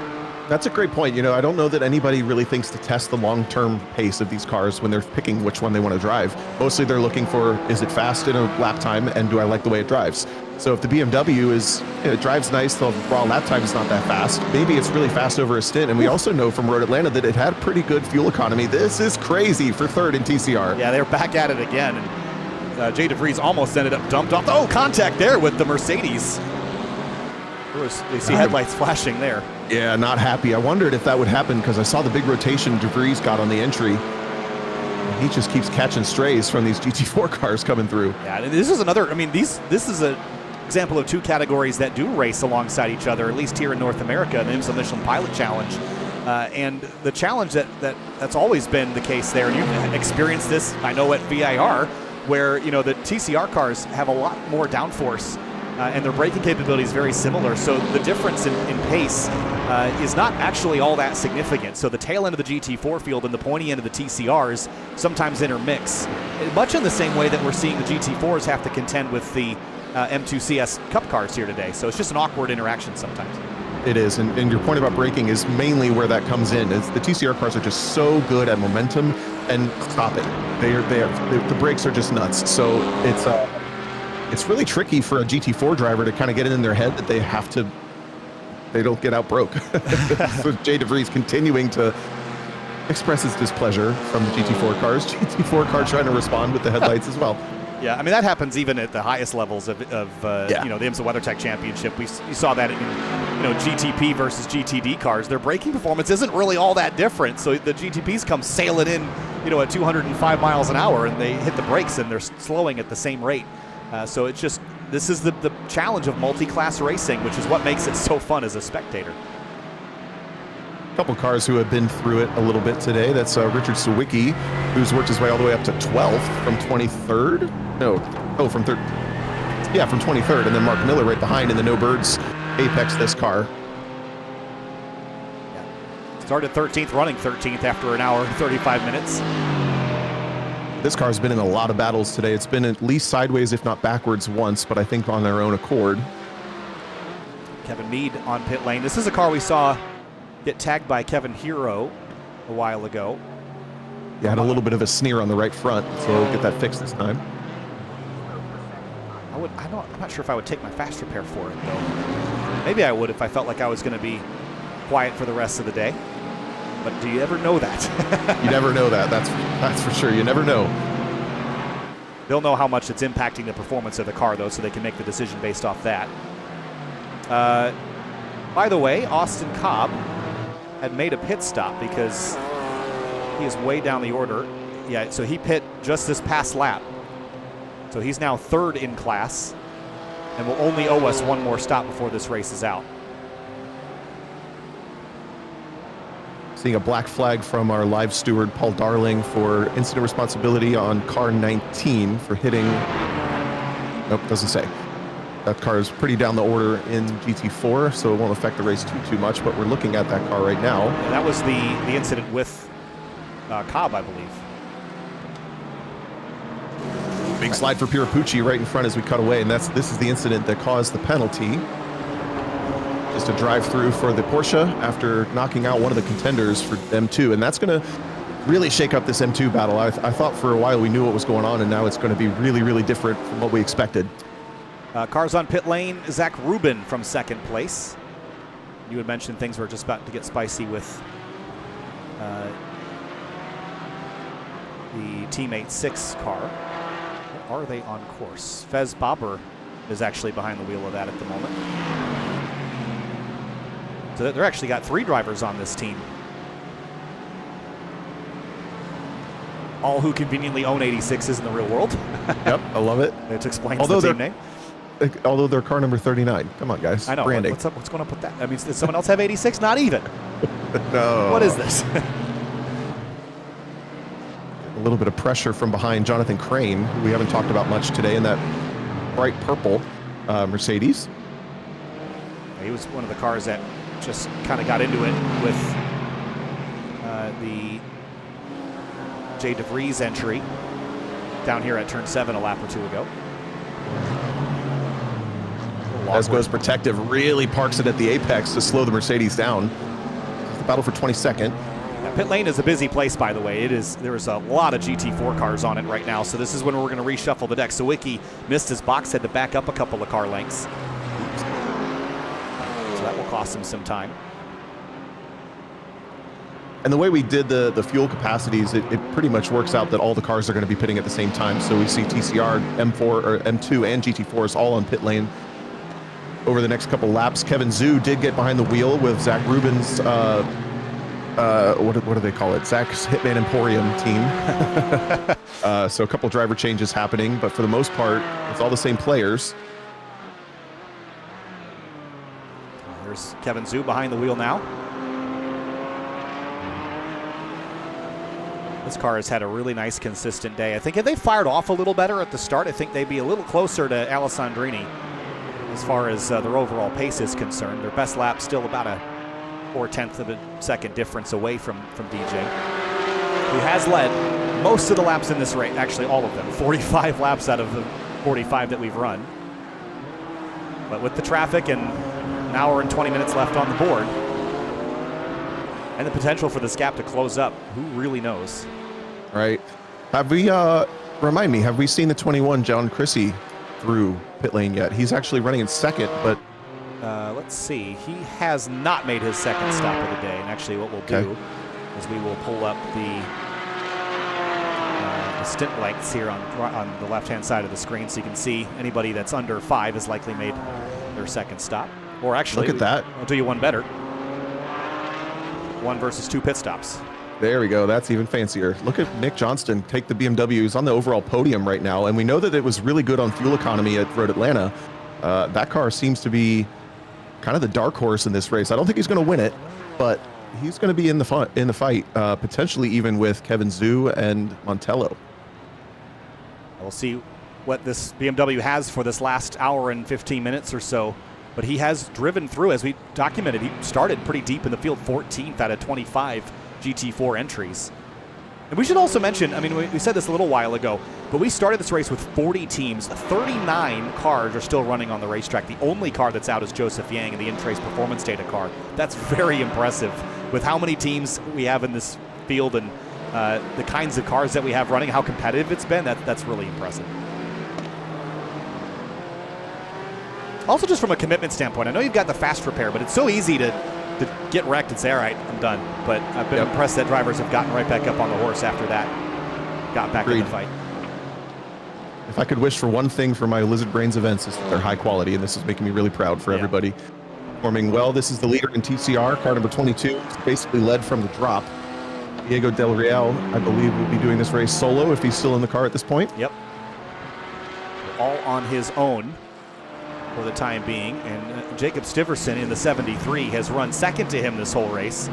That's a great point. I don't know that anybody really thinks to test the long-term pace of these cars when they're picking which one they want to drive. Mostly they're looking for, is it fast in a lap time, and do I like the way it drives? So if the BMW it drives nice, the raw lap time is not that fast. Maybe it's really fast over a stint. And we also know from Road Atlanta that it had pretty good fuel economy. This is crazy for 3rd in TCR. Yeah, they're back at it again. And Jay DeVries almost ended up dumped off. Oh, contact there with the Mercedes. They see headlights flashing there. Yeah, not happy. I wondered if that would happen because I saw the big rotation DeVries got on the entry. And he just keeps catching strays from these GT4 cars coming through. Yeah, this is another, this is an example of 2 categories that do race alongside each other, at least here in North America, the IMSA Michelin Pilot Challenge. And the challenge that's always been the case there, and you've experienced this, I know, at VIR, where, the TCR cars have a lot more downforce. And their braking capability is very similar, so the difference in pace is not actually all that significant. So the tail end of the GT4 field and the pointy end of the TCRs sometimes intermix, much in the same way that we're seeing the GT4s have to contend with the M2 CS Cup cars here today. So it's just an awkward interaction sometimes. it is. And your point about braking is mainly where that comes in. Is the TCR cars are just so good at momentum and stopping. The brakes are just nuts. So it's really tricky for a GT4 driver to kind of get it in their head that they don't get out broke. So Jay DeVries continuing to express his displeasure from the GT4 cars. GT4 cars trying to respond with the headlights as well. Yeah, I mean, that happens even at the highest levels of the IMSA WeatherTech Championship. You saw that in GTP versus GTD cars. Their braking performance isn't really all that different. So the GTPs come sailing in, at 205 miles an hour, and they hit the brakes and they're slowing at the same rate. So it's just, this is the challenge of multi-class racing, which is what makes it so fun as a spectator. A couple cars who have been through it a little bit today. That's Richard Sawicki, who's worked his way all the way up to 12th from 23rd. From 23rd, and then Mark Miller right behind in the No Birds Apex this car. Yeah. Started 13th, running 13th after an hour and 35 minutes. This car's been in a lot of battles today. It's been at least sideways, if not backwards once, but I think on their own accord. Kevin Mead on pit lane. This is a car we saw get tagged by Kevin Hero a while ago. Yeah, had a little bit of a sneer on the right front, so we'll get that fixed this time. I'm not sure if I would take my fast repair for it, though. Maybe I would if I felt like I was going to be quiet for the rest of the day. But do you ever know that? You never know that. That's for sure. You never know. They'll know how much it's impacting the performance of the car, though, so they can make the decision based off that. By the way, Austin Cobb had made a pit stop because he is way down the order. Yeah, so he pit just this past lap. So he's now third in class and will only owe us one more stop before this race is out. Seeing a black flag from our live steward, Paul Darling, for incident responsibility on car 19 for hitting. Nope, doesn't say. That car is pretty down the order in GT4, so it won't affect the race too much, but we're looking at that car right now. And that was the incident with Cobb, I believe. Big slide for Pirapucci right in front as we cut away, and this is the incident that caused the penalty. Just a drive through for the Porsche after knocking out one of the contenders for M2, and that's going to really shake up this M2 battle. I thought for a while we knew what was going on, and now it's going to be really, really different from what we expected. Cars on pit lane, Zach Rubin from second place. You had mentioned things were just about to get spicy with the teammate 6 car. Are they on course? Fez Bobber is actually behind the wheel of that at the moment. So they're actually got 3 drivers on this team. All who conveniently own 86s in the real world. Yep, I love it. It explains the team name. Although they're car number 39. Come on, guys. I know. Branding. What's up? What's going up with that? I mean, does someone else have 86? Not even. No. What is this? A little bit of pressure from behind Jonathan Crane, who we haven't talked about much today, in that bright purple Mercedes. He was one of the cars that just kind of got into it with the Jay DeVries entry down here at turn 7 a lap or 2 ago. As goes Protective, really parks it at the apex to slow the Mercedes down. It's the battle for 22nd. Now, pit lane is a busy place, by the way. There's a lot of GT4 cars on it right now, so this is when we're going to reshuffle the deck. Sawicki missed his box, had to back up a couple of car lengths. So that will cost him some time. And the way we did the fuel capacities, it pretty much works out that all the cars are going to be pitting at the same time. So we see TCR, M4, or M2, and GT4s all on pit lane over the next couple laps. Kevin Zhu did get behind the wheel with Zach Rubin's, what do they call it? Zach's Hitman Emporium team. So a couple driver changes happening, but for the most part, it's all the same players. There's Kevin Zhu behind the wheel now. This car has had a really nice, consistent day. I think if they fired off a little better at the start, I think they'd be a little closer to Alessandrini as far as their overall pace is concerned. Their best lap still about a 4/10 of a second difference away from DJ, who has led most of the laps in this race, actually all of them, 45 laps out of the 45 that we've run. But with the traffic and an hour and 20 minutes left on the board. And the potential for this gap to close up. Who really knows? Right. Have we, remind me, have we seen the 21 John Chrissy through pit lane yet? He's actually running in second, but let's see. He has not made his second stop of the day. And actually what we'll do is we will pull up the stint lengths here on the left-hand side of the screen so you can see anybody that's under 5 has likely made their second stop. Or actually, look at that. I'll do you one better. 1 versus 2 pit stops. There we go. That's even fancier. Look at Nick Johnston take the BMW. He's on the overall podium right now, and we know that it was really good on fuel economy at Road Atlanta. That car seems to be kind of the dark horse in this race. I don't think he's going to win it, but he's going to be in the fight, potentially even with Kevin Zhu and Montello. We'll see what this BMW has for this last hour and 15 minutes or so. But he has driven through, as we documented. He started pretty deep in the field, 14th out of 25 GT4 entries. And we should also mention, I mean, we said this a little while ago, but we started this race with 40 teams. 39 cars are still running on the racetrack. The only car that's out is Joseph Yang in the in-trace performance data car. That's very impressive with how many teams we have in this field and the kinds of cars that we have running, how competitive it's been. That's really impressive. Also, just from a commitment standpoint, I know you've got the fast repair, but it's so easy to get wrecked and say, all right, I'm done. But I've been impressed that drivers have gotten right back up on the horse after that, got back in the fight. If I could wish for one thing for my Lizard Brains events, is that they're high quality, and this is making me really proud for everybody. Performing well. This is the leader in TCR, car number 22. It's basically led from the drop. Diego Del Real, I believe, will be doing this race solo if he's still in the car at this point. Yep. All on his own for the time being, and Jacob Stiverson in the 73 has run second to him this whole race.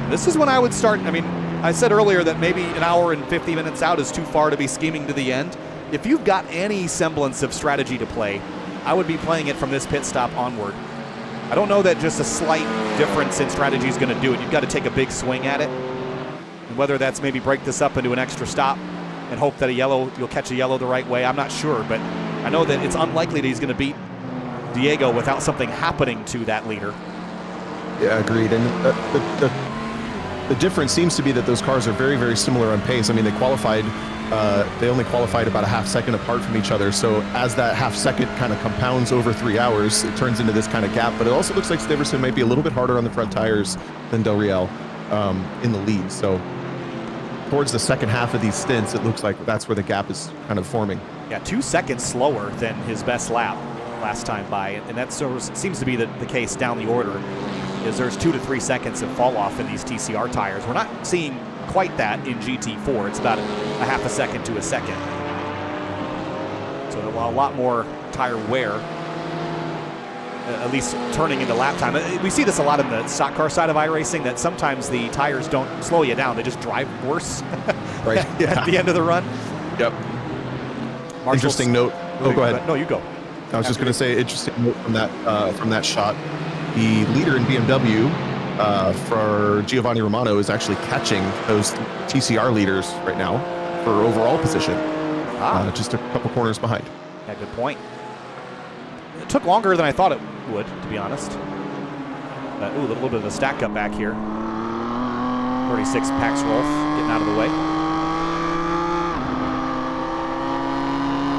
This is when I would start. I mean, I said earlier that maybe an hour and 50 minutes out is too far to be scheming to the end. If you've got any semblance of strategy to play, I would be playing it from this pit stop onward. I don't know that just a slight difference in strategy is going to do it. You've got to take a big swing at it, and whether that's maybe break this up into an extra stop and hope that you'll catch a yellow the right way, I'm not sure, but I know that it's unlikely that he's going to beat Diego without something happening to that leader. Yeah, agreed. And the difference seems to be that those cars are very, very similar on pace. I mean, they only qualified about a half second apart from each other. So as that half second kind of compounds over 3 hours, it turns into this kind of gap. But it also looks like Stiverson may be a little bit harder on the front tires than Del Real in the lead. So towards the second half of these stints, it looks like that's where the gap is kind of forming. Yeah, 2 seconds slower than his best lap last time by, and that sort of seems to be the case down the order, is there's 2 to 3 seconds of fall off in these TCR tires. We're not seeing quite that in GT4. It's about a half a second to a second. So a lot more tire wear, at least turning into lap time. We see this a lot in the stock car side of iRacing, that sometimes the tires don't slow you down. They just drive worse right at the end of the run. Yep. Interesting note. Oh, go ahead. No, you go. I was just going to say, interesting note from that shot. The leader in BMW for Giovanni Romano is actually catching those TCR leaders right now for overall position, just a couple corners behind. Yeah, good point. It took longer than I thought it would, to be honest. A little bit of a stack up back here. 36 Pax Rolf getting out of the way.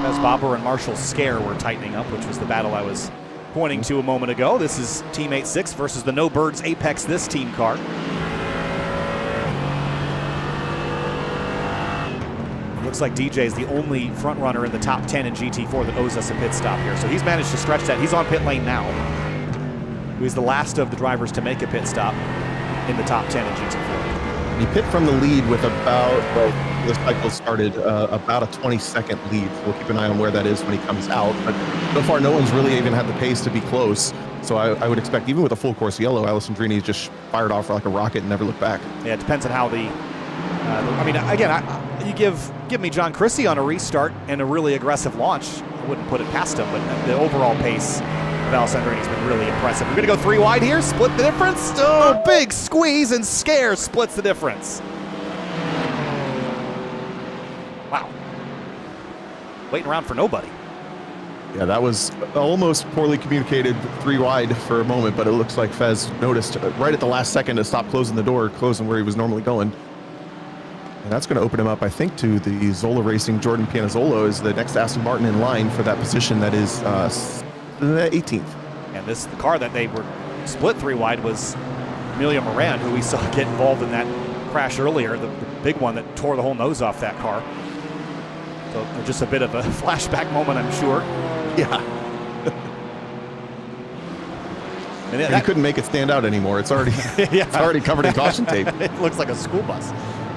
As Bobber and Marshall Scare were tightening up, which was the battle I was pointing to a moment ago. This is Teammate 6 versus the No Birds Apex This team car. Looks like DJ is the only front runner in the top 10 in GT4 that owes us a pit stop here. So he's managed to stretch that. He's on pit lane now. He's the last of the drivers to make a pit stop in the top 10 in GT4. He pit from the lead with the cycle started about a 20-second lead. So we'll keep an eye on where that is when he comes out. But so far, no one's really even had the pace to be close. So I would expect, even with a full course yellow, Alessandrini just fired off like a rocket and never looked back. Yeah, it depends on how I mean, again, you give me John Chrissy on a restart and a really aggressive launch, I wouldn't put it past him. But the overall pace of Alessandrini's been really impressive. We're going to go 3 wide here, split the difference. Oh, big squeeze, and Scare splits the difference. Wow. Waiting around for nobody. Yeah, that was almost poorly communicated 3 wide for a moment, but it looks like Fez noticed right at the last second to stop closing the door, closing where he was normally going. And that's going to open him up, I think, to the Zola Racing. Jordan Pianazzolo is the next Aston Martin in line for that position. That is 18th. And the car that they were split 3 wide was Amelia Moran, who we saw get involved in that crash earlier, the big one that tore the whole nose off that car. So just a bit of a flashback moment, I'm sure. Yeah. And he couldn't make it stand out anymore. It's already yeah. It's already covered in caution tape. It looks like a school bus.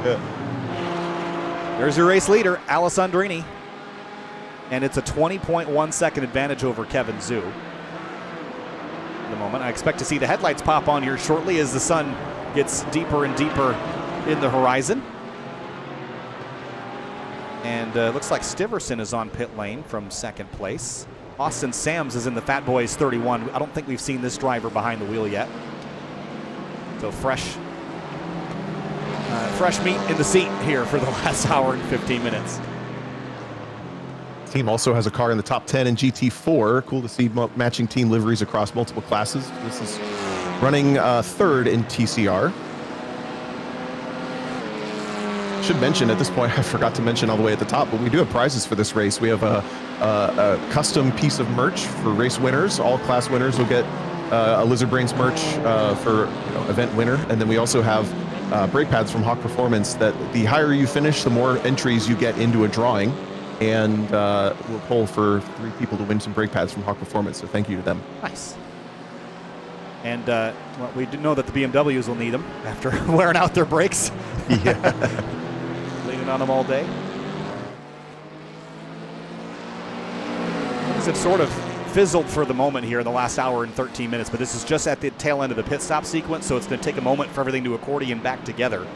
Yeah. There's your race leader, Alessandrini. And it's a 20.1 second advantage over Kevin Zhu. At the moment, I expect to see the headlights pop on here shortly as the sun gets deeper and deeper in the horizon. And looks like Stiverson is on pit lane from second place. Austin Sams is in the Fat Boys 31. I don't think we've seen this driver behind the wheel yet. So fresh meat in the seat here for the last hour and 15 minutes. Team also has a car in the top 10 in GT4. Cool to see matching team liveries across multiple classes. This is running third in TCR. Should mention at this point, I forgot to mention all the way at the top, but we do have prizes for this race. We have a custom piece of merch for race winners. All class winners will get a Lizard Brains merch for event winner. And then we also have brake pads from Hawk Performance that the higher you finish, the more entries you get into a drawing. And we'll poll for 3 people to win some brake pads from Hawk Performance. So thank you to them. Nice. And well, we do know that the BMWs will need them after wearing out their brakes. Yeah. Leaning on them all day. Things have sort of fizzled for the moment here in the last hour and 13 minutes, but this is just at the tail end of the pit stop sequence, so it's going to take a moment for everything to accordion back together.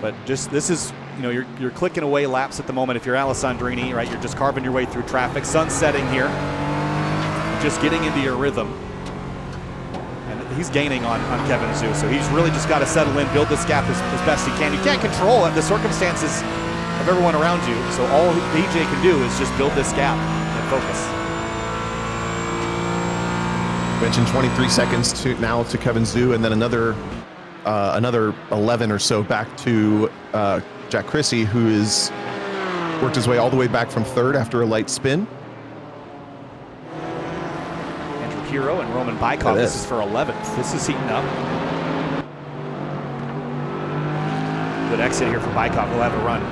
But just this is, you're clicking away laps at the moment if you're Alessandrini, right? You're just carving your way through traffic. Sun setting here. Just getting into your rhythm. And he's gaining on Kevin Zhu, so he's really just got to settle in, build this gap as best he can. You can't control the circumstances of everyone around you, so all DJ can do is just build this gap and focus. Mentioned 23 seconds to Kevin Zhu, and then another 11 or so back to Jack Chrissy, who has worked his way all the way back from third after a light spin. Andrew Hero and Roman Bykov, this is for 11th. This is heating up. Good exit here from Bykov. He'll have a run.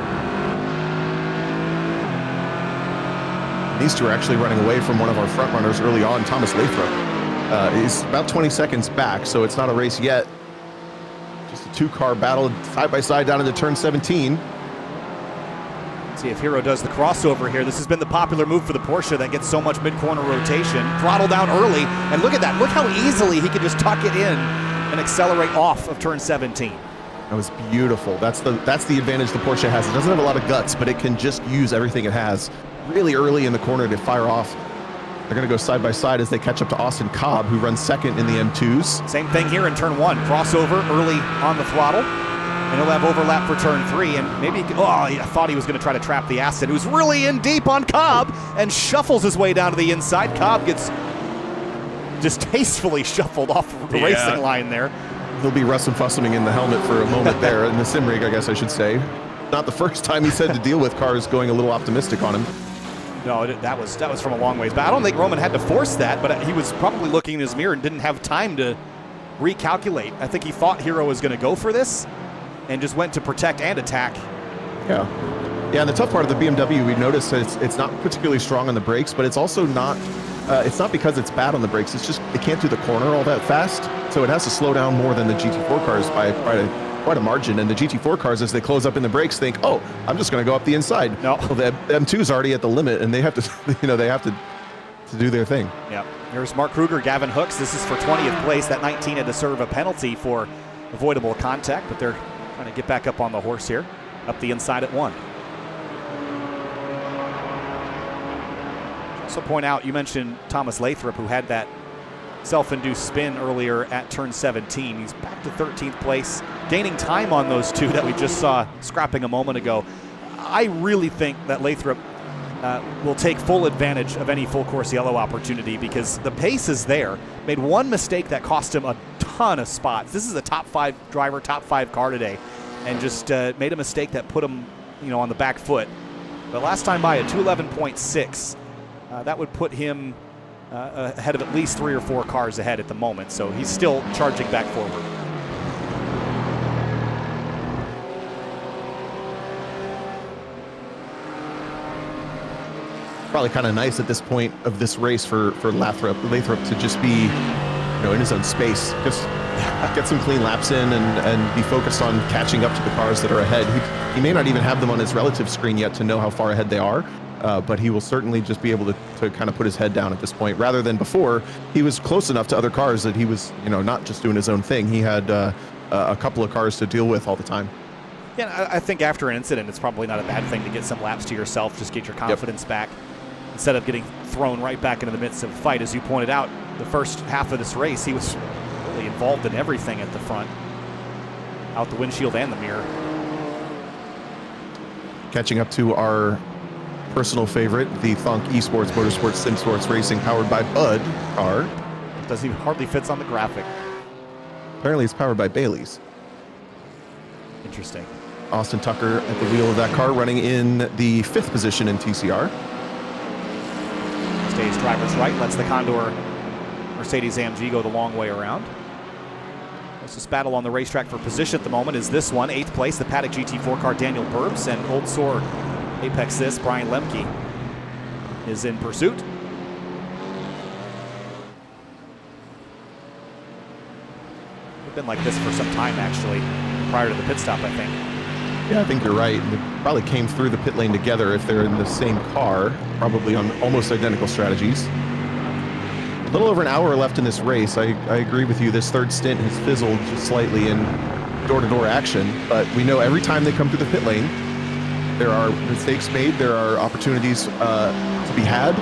These two are actually running away from one of our front runners early on, Thomas Lathrop. He's about 20 seconds back, so it's not a race yet. Just a 2-car battle side by side down into turn 17. See if Hero does the crossover here. This has been the popular move for the Porsche that gets so much mid-corner rotation. Throttle down early, and look at that. Look how easily he can just tuck it in and accelerate off of turn 17. That was beautiful. That's the advantage the Porsche has. It doesn't have a lot of guts, but it can just use everything it has really early in the corner to fire off. They're going to go side by side as they catch up to Austin Cobb, who runs second in the M2s. Same thing here in turn 1. Crossover early on the throttle. And he'll have overlap for turn 3. And maybe, I thought he was going to try to trap the Aston, who's really in deep on Cobb and shuffles his way down to the inside. Cobb gets distastefully shuffled off the racing line there. He'll be Russell Fussing in the helmet for a moment there, in the sim rig, I guess I should say. Not the first time he's had to deal with cars going a little optimistic on him. No, that was from a long ways back. I don't think Roman had to force that, but he was probably looking in his mirror and didn't have time to recalculate. I think he thought Hero was going to go for this and just went to protect and attack. Yeah, and the tough part of the BMW, we've noticed that it's not particularly strong on the brakes, but it's also not, it's not because it's bad on the brakes, it's just it can't do the corner all that fast, so it has to slow down more than the GT4 cars by quite a margin. And the GT4 cars, as they close up in the brakes, think, oh, I'm just going to go up the inside. No, well, the M2's already at the limit, and they have to, they have to do their thing. Yeah. Here's Mark Kruger, Gavin Hooks. This is for 20th place. That 19 had to serve a penalty for avoidable contact, but they're trying to get back up on the horse here, up the inside at 1. Also point out, you mentioned Thomas Lathrop, who had that self-induced spin earlier at turn 17. He's back to 13th place, gaining time on those two that we just saw scrapping a moment ago. I really think that Lathrop will take full advantage of any full course yellow opportunity because the pace is there. Made one mistake that cost him a ton of spots. This is a top 5 driver, top 5 car today, and just made a mistake that put him, on the back foot. But last time by a 211.6, that would put him ahead of at least 3 or 4 cars ahead at the moment. So he's still charging back forward. Probably kind of nice at this point of this race for Lathrop to just be, in his own space, just get some clean laps in and be focused on catching up to the cars that are ahead. He may not even have them on his relative screen yet to know how far ahead they are, but he will certainly just be able to kind of put his head down at this point, rather than before he was close enough to other cars that he was, not just doing his own thing. He had a couple of cars to deal with all the time. Yeah, I think after an incident, it's probably not a bad thing to get some laps to yourself, just get your confidence back, instead of getting thrown right back into the midst of a fight. As you pointed out, the first half of this race, he was really involved in everything at the front, out the windshield and the mirror. Catching up to our personal favorite, the Thunk Esports Motorsports Sim Sports Racing powered by Bud car. Doesn't even hardly fits on the graphic. Apparently it's powered by Bailey's. Interesting. Austin Tucker at the wheel of that car, running in the 5th position in TCR. Stays driver's right, lets the Condor Mercedes-AMG go the long way around. Closest battle on the racetrack for position at the moment is this one, 8th place, the Paddock GT4 car, Daniel Burbs, and Old Sore Apex this, Brian Lemke, is in pursuit. It's been like this for some time, actually, prior to the pit stop, I think. Yeah, I think you're right. They probably came through the pit lane together if they're in the same car, probably on almost identical strategies. A little over an hour left in this race. I agree with you. This third stint has fizzled just slightly in door-to-door action, but we know every time they come through the pit lane, there are mistakes made, there are opportunities to be had,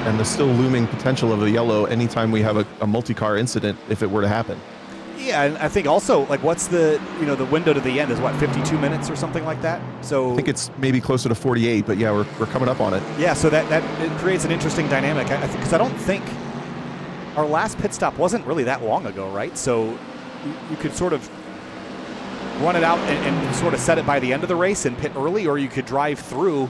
and the still looming potential of a yellow anytime we have a multi-car incident if it were to happen. Yeah, and I think also, like, what's the window to the end is what, 52 minutes or something like that? So I think it's maybe closer to 48, but yeah, we're coming up on it. Yeah, so that it creates an interesting dynamic, because I don't think our last pit stop wasn't really that long ago, right? So you could sort of run it out and sort of set it by the end of the race and pit early, or you could drive through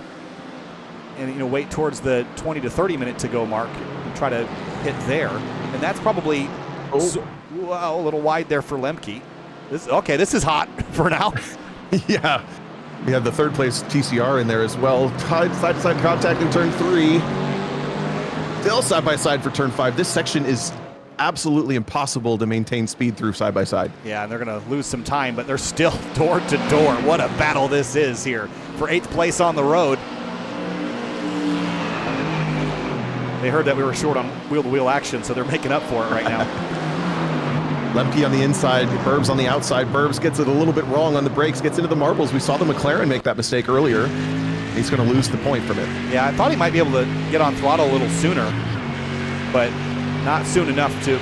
and wait towards the 20 to 30 minute to go mark and try to pit there. And that's probably a little wide there for Lemke. This is hot for now. Yeah. We have the 3rd place TCR in there as well. Side-to-side contact in turn 3. Still side-by-side for turn 5. This section is absolutely impossible to maintain speed through side-by-side. Yeah, and they're going to lose some time, but they're still door-to-door. What a battle this is here for 8th place on the road. They heard that we were short on wheel-to-wheel action, so they're making up for it right now. Lemke on the inside, Burbs on the outside. Burbs gets it a little bit wrong on the brakes, gets into the marbles. We saw the McLaren make that mistake earlier. He's going to lose the point from it. Yeah, I thought he might be able to get on throttle a little sooner, but not soon enough to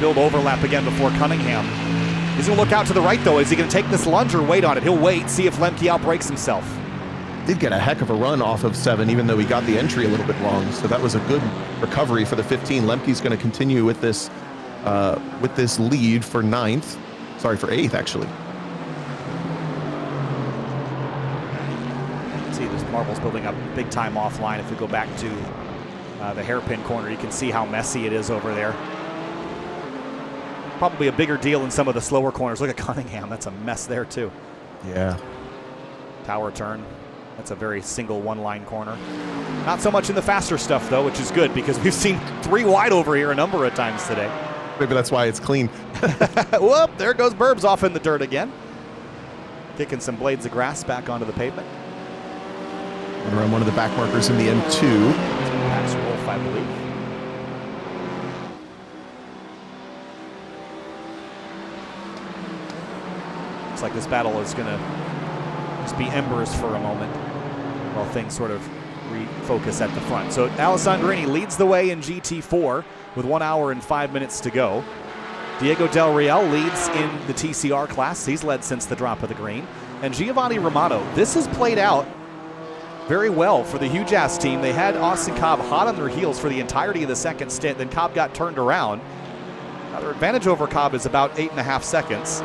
build overlap again before Cunningham. He's going to look out to the right, though. Is he going to take this lunge or wait on it? He'll wait, see if Lemke outbrakes himself. Did get a heck of a run off of 7, even though he got the entry a little bit wrong. So that was a good recovery for the 15. Lemke's going to continue with this lead for 9th. Sorry, for 8th, actually. See, this marble's building up big time offline. If we go back to the hairpin corner, you can see how messy it is over there. Probably a bigger deal in some of the slower corners. Look at Cunningham. That's a mess there, too. Yeah. Tower turn. That's a very single one-line corner. Not so much in the faster stuff, though, which is good because we've seen 3 wide over here a number of times today. Maybe that's why it's clean. Whoop, there goes Burbs off in the dirt again. Kicking some blades of grass back onto the pavement. And around one of the back markers in the M2. Pass Wolf, I believe. Looks like this battle is going to just be embers for a moment while things sort of refocus at the front. So Alessandrini leads the way in GT4 with 1 hour and 5 minutes to go. Diego Del Real leads in the TCR class. He's led since the drop of the green. And Giovanni Romano, this has played out very well for the Huge Ass team. They had Austin Cobb hot on their heels for the entirety of the second stint. Then Cobb got turned around. Now their advantage over Cobb is about 8.5 seconds.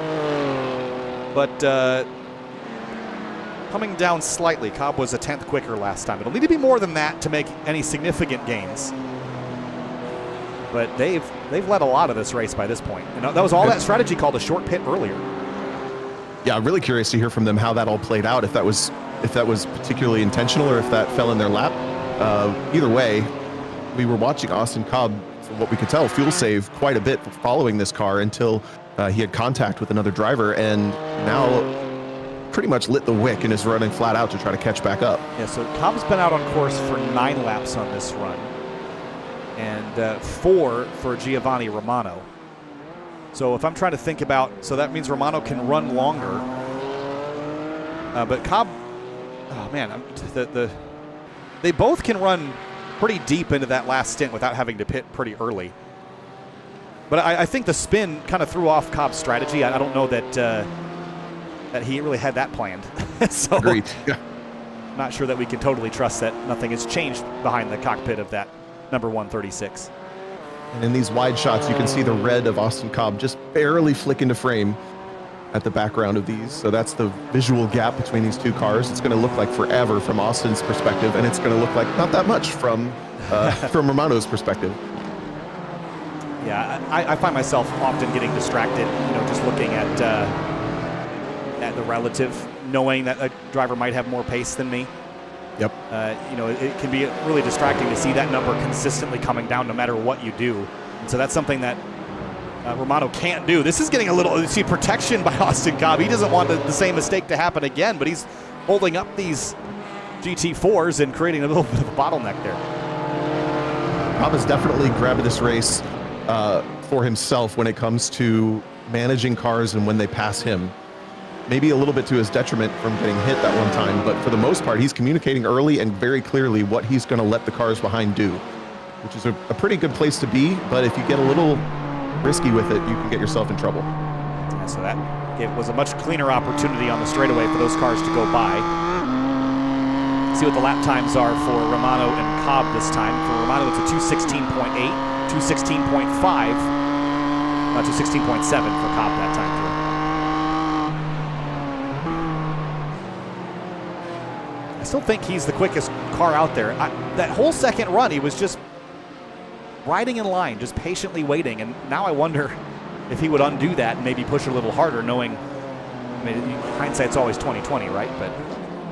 But coming down slightly. Cobb was a 10th quicker last time. It'll need to be more than that to make any significant gains. But they've led a lot of this race by this point. And that was all that strategy called a short pit earlier. Yeah, I'm really curious to hear from them how that all played out, if that was particularly intentional or if that fell in their lap. Either way, we were watching Austin Cobb, from what we could tell, fuel save quite a bit following this car until he had contact with another driver, and now pretty much lit the wick and is running flat out to try to catch back up. Yeah, so Cobb's been out on course for 9 laps on this run, and 4 for Giovanni Romano. So if I'm trying to think about, so that means Romano can run longer, but Cobb, oh man, they both can run pretty deep into that last stint without having to pit pretty early. But I think the spin kind of threw off Cobb's strategy. I don't know that that he really had that planned. So agreed. Yeah. Not sure that we can totally trust that nothing has changed behind the cockpit of that number 136. And in these wide shots, you can see the red of Austin Cobb just barely flick into frame at the background of these. So that's the visual gap between these two cars. It's going to look like forever from Austin's perspective, and it's going to look like not that much from Romano's perspective. Yeah, I find myself often getting distracted, just looking at the relative, knowing that a driver might have more pace than me. Yep. It can be really distracting to see that number consistently coming down no matter what you do. And so that's something that Romano can't do. This is getting a little, you see, protection by Austin Cobb. He doesn't want the same mistake to happen again, but he's holding up these GT4s and creating a little bit of a bottleneck there. Cobb has definitely grabbed this race for himself when it comes to managing cars and when they pass him. Maybe a little bit to his detriment from getting hit that one time, but for the most part, he's communicating early and very clearly what he's going to let the cars behind do, which is a pretty good place to be, but if you get a little risky with it, you can get yourself in trouble. Yeah, so that was a much cleaner opportunity on the straightaway for those cars to go by. See what the lap times are for Romano and Cobb this time. For Romano, it's a 2:16.8, 2:16.5, 2:16.7 for Cobb that time through. I still think he's the quickest car out there. That whole second run, he was just riding in line, just patiently waiting. And now I wonder if he would undo that and maybe push a little harder, knowing, I mean, hindsight's always 20/20, right? But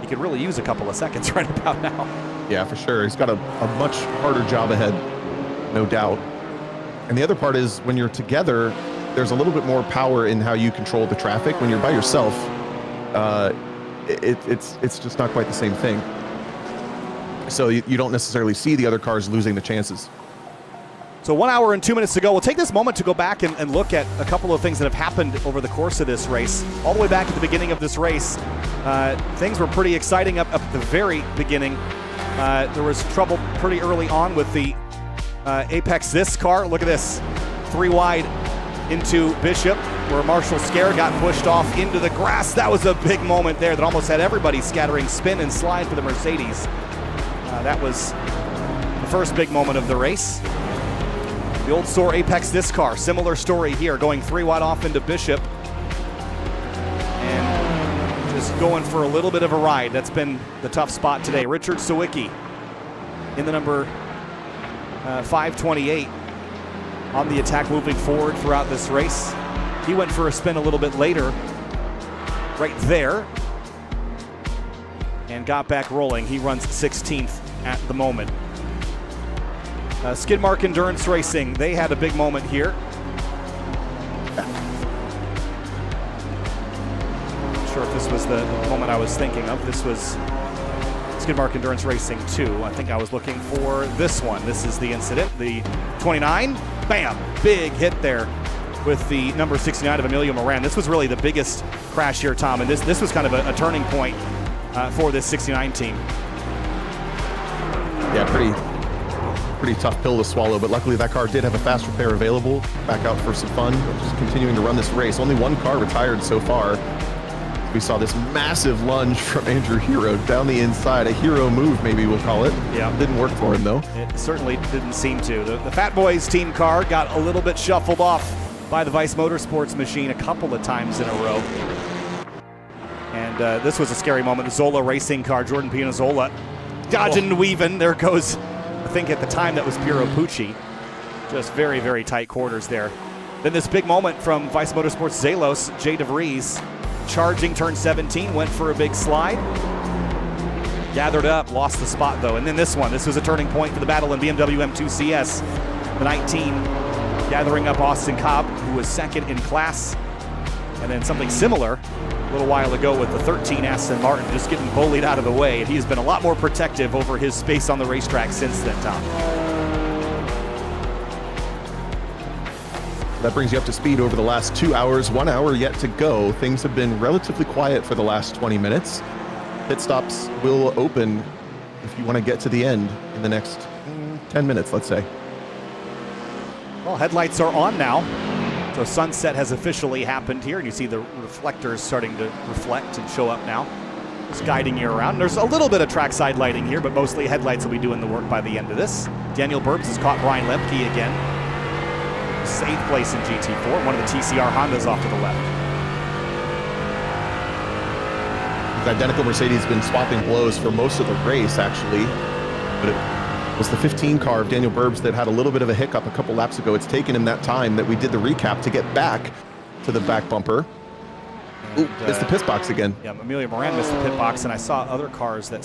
he could really use a couple of seconds right about now. Yeah, for sure. He's got a much harder job ahead, no doubt. And the other part is when you're together, there's a little bit more power in how you control the traffic. When you're by yourself, it's just not quite the same thing. So you don't necessarily see the other cars losing the chances. So 1 hour and 2 minutes to go. We'll take this moment to go back and look at a couple of things that have happened over the course of this race. All the way back at the beginning of this race, things were pretty exciting up at the very beginning. There was trouble pretty early on with the Apex this car. Look at this, 3 wide into Bishop, where Marshall Scare got pushed off into the grass. That was a big moment there that almost had everybody scattering spin and slide for the Mercedes. That was the first big moment of the race. The old store Apex this car, similar story here, going 3 wide off into Bishop and just going for a little bit of a ride. That's been the tough spot today. Richard Sawicki in the number 528 on the attack moving forward throughout this race. He went for a spin a little bit later, right there, and got back rolling. He runs 16th at the moment. Skidmark Endurance Racing, they had a big moment here. Not sure if this was the moment I was thinking of. This was Skidmark Endurance Racing 2. I think I was looking for this one. This is the incident. The 29, bam, big hit there with the number 69 of Emilio Moran. This was really the biggest crash here, Tom, and this was kind of a turning point for this 69 team. Yeah, pretty tough pill to swallow, but luckily that car did have a fast repair available. Back out for some fun, just continuing to run this race. Only one car retired so far. We saw this massive lunge from Andrew Hero down the inside. A hero move, maybe we'll call it. Yeah. Didn't work for him, though. It certainly didn't seem to. The Fat Boys team car got a little bit shuffled off by the Vice Motorsports machine a couple of times in a row. And this was a scary moment. The Zola racing car, Jordan Piazzolla, dodging and weaving. There goes, I think at the time that was Piero Pucci. Just very, very tight quarters there. Then this big moment from Vice Motorsports Zalos, Jay DeVries, charging turn 17, went for a big slide. Gathered up, lost the spot though. And then this was a turning point for the battle in BMW M2 CS. The 19 gathering up Austin Cobb, who was second in class. And then something similar a little while ago with the 13 Aston Martin, just getting bullied out of the way. And he has been a lot more protective over his space on the racetrack since then, Tom. That brings you up to speed over the last 2 hours, 1 hour yet to go. Things have been relatively quiet for the last 20 minutes. Pit stops will open if you want to get to the end in the next 10 minutes, let's say. Well, headlights are on now. So sunset has officially happened here, and you see the reflectors starting to reflect and show up now. Just guiding you around. There's a little bit of trackside lighting here, but mostly headlights will be doing the work by the end of this. Daniel Burbs has caught Brian Lemke again. Safe place in GT4, one of the TCR Hondas off to the left. The identical Mercedes been swapping blows for most of the race, actually. But it was the 15 car of Daniel Burbs that had a little bit of a hiccup a couple laps ago. It's taken him that time that we did the recap to get back to the back bumper. Ooh, it's the pit box again. Yeah, Amelia Moran missed the pit box, and I saw other cars that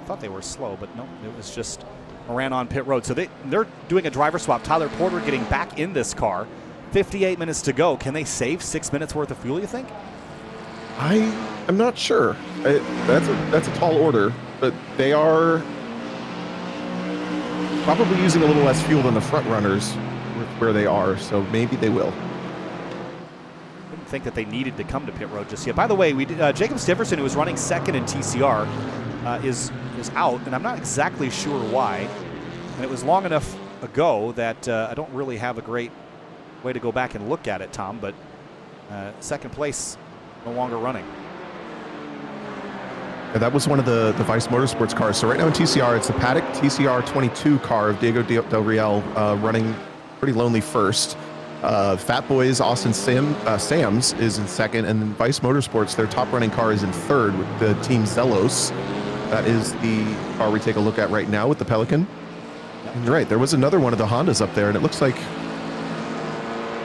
thought they were slow, but no, it was just Moran on pit road. So they're doing a driver swap. Tyler Porter getting back in this car. 58 minutes to go. Can they save 6 minutes worth of fuel, you think? I'm not sure. That's a tall order, but they are probably using a little less fuel than the front runners where they are, so maybe they will. I didn't think that they needed to come to pit road just yet. By the way, Jacob Stiverson, who was running second in TCR, is out, and I'm not exactly sure why. And it was long enough ago that I don't really have a great way to go back and look at it, Tom, but second place no longer running. Yeah, that was one of the Vice Motorsports cars. So right now in TCR, it's the Paddock TCR 22 car of Diego Del Real running pretty lonely first. Fat Boys, Austin Sams is in second, and then Vice Motorsports, their top running car is in third with the Team Zelos. That is the car we take a look at right now with the Pelican. And you're right, there was another one of the Hondas up there, and it looks like,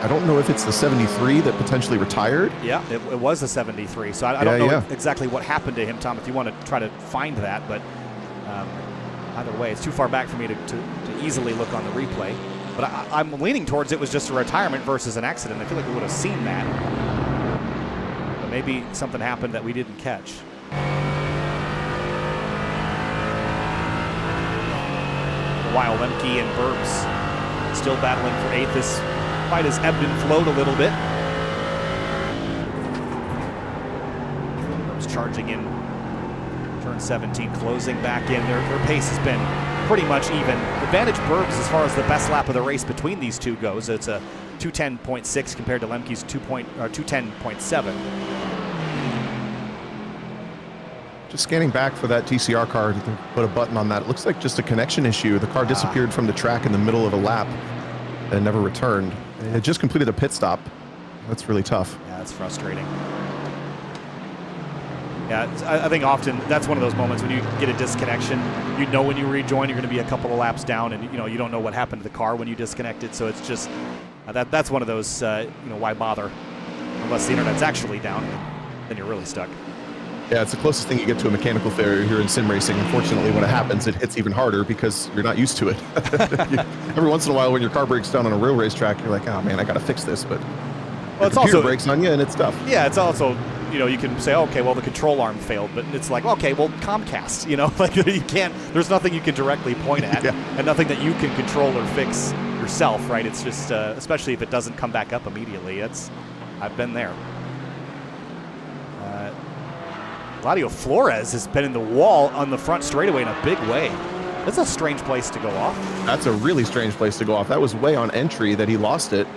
I don't know if it's the 73 that potentially retired. Yeah, it was the 73, so I don't know exactly what happened to him, Tom, if you want to try to find that, but either way, it's too far back for me to easily look on the replay. But I'm leaning towards it was just a retirement versus an accident. I feel like we would have seen that. But maybe something happened that we didn't catch. While Lemke and Burbs still battling for 8th. This fight has ebbed and flowed a little bit. Burbs charging in turn 17, closing back in. Their pace has been pretty much even. Advantage Burbs as far as the best lap of the race between these two goes. It's a 210.6 compared to Lemke's 210.7. Just scanning back for that TCR car to put a button on that. It looks like just a connection issue. The car disappeared from the track in the middle of a lap and never returned. It just completed a pit stop. That's really tough. Yeah, that's frustrating. Yeah, I think often that's one of those moments when you get a disconnection. You know when you rejoin, you're going to be a couple of laps down, and you don't know what happened to the car when you disconnected. So it's just that's one of those why bother unless the internet's actually down, then you're really stuck. Yeah, it's the closest thing you get to a mechanical failure here in sim racing. Unfortunately, when it happens, it hits even harder because you're not used to it. Every once in a while, when your car breaks down on a real racetrack, you're like, oh man, I got to fix this. But the computer breaks on you, and it's tough. Yeah, it's also, you can say, okay, well, the control arm failed, but it's like, okay, well, Comcast, like you can't. There's nothing you can directly point at, and nothing that you can control or fix yourself, right? It's just, especially if it doesn't come back up immediately. I've been there. Claudio Flores has been in the wall on the front straightaway in a big way. That's a strange place to go off. That's a really strange place to go off. That was way on entry that he lost it.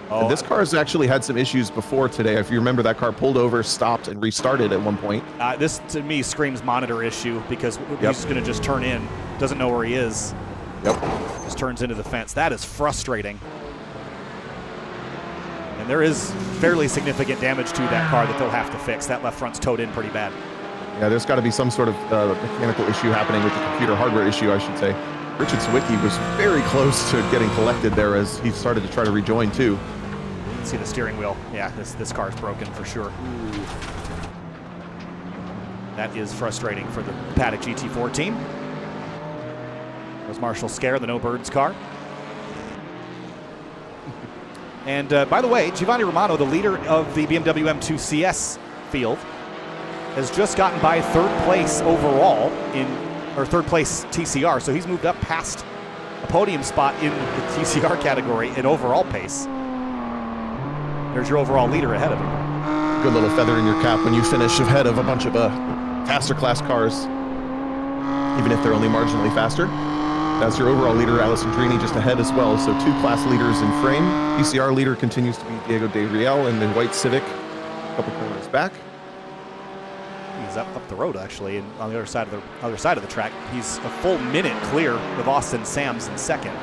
And this car has actually had some issues before today. If you remember, that car pulled over, stopped, and restarted at one point. This, to me, screams monitor issue because he's going to just turn in, doesn't know where he is. Yep. Just turns into the fence. That is frustrating. And there is fairly significant damage to that car that they'll have to fix. That left front's towed in pretty bad. Yeah, there's got to be some sort of mechanical issue happening with the computer hardware issue, I should say. Richard Sawicki was very close to getting collected there as he started to try to rejoin, too. See the steering wheel. Yeah, this car's broken for sure. That is frustrating for the Paddock GT4 team. There's Marshall Scare, the No Birds car. And by the way, Giovanni Romano, the leader of the BMW M2 CS field, has just gotten by third place overall or third place TCR. So he's moved up past a podium spot in the TCR category in overall pace. There's your overall leader ahead of him. Good little feather in your cap when you finish ahead of a bunch of faster class cars, even if they're only marginally faster. That's your overall leader, Alison Drini, just ahead as well. So 2 class leaders in frame. PCR leader continues to be Diego De Riel in the white Civic, a couple corners back. He's up the road actually, and on the other side of the track. He's a full minute clear of Austin Sams in second.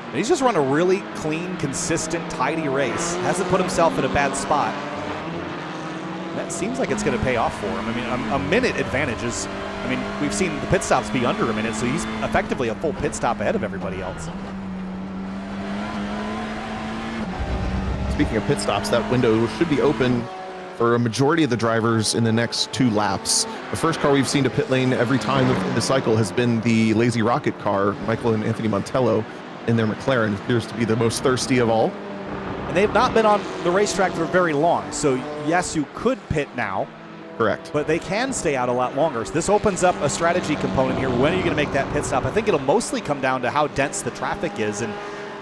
And he's just run a really clean, consistent, tidy race. Hasn't put himself in a bad spot. That seems like it's going to pay off for him. I mean, a minute advantage is, I mean, we've seen the pit stops be under a minute, so he's effectively a full pit stop ahead of everybody else. Speaking of pit stops, that window should be open for a majority of the drivers in the next 2 laps. The first car we've seen to pit lane every time in the cycle has been the Lazy Rocket car, Michael and Anthony Montello. In their McLaren appears to be the most thirsty of all. And they've not been on the racetrack for very long, so yes, you could pit now. Correct. But they can stay out a lot longer. So this opens up a strategy component here. When are you going to make that pit stop? I think it'll mostly come down to how dense the traffic is. And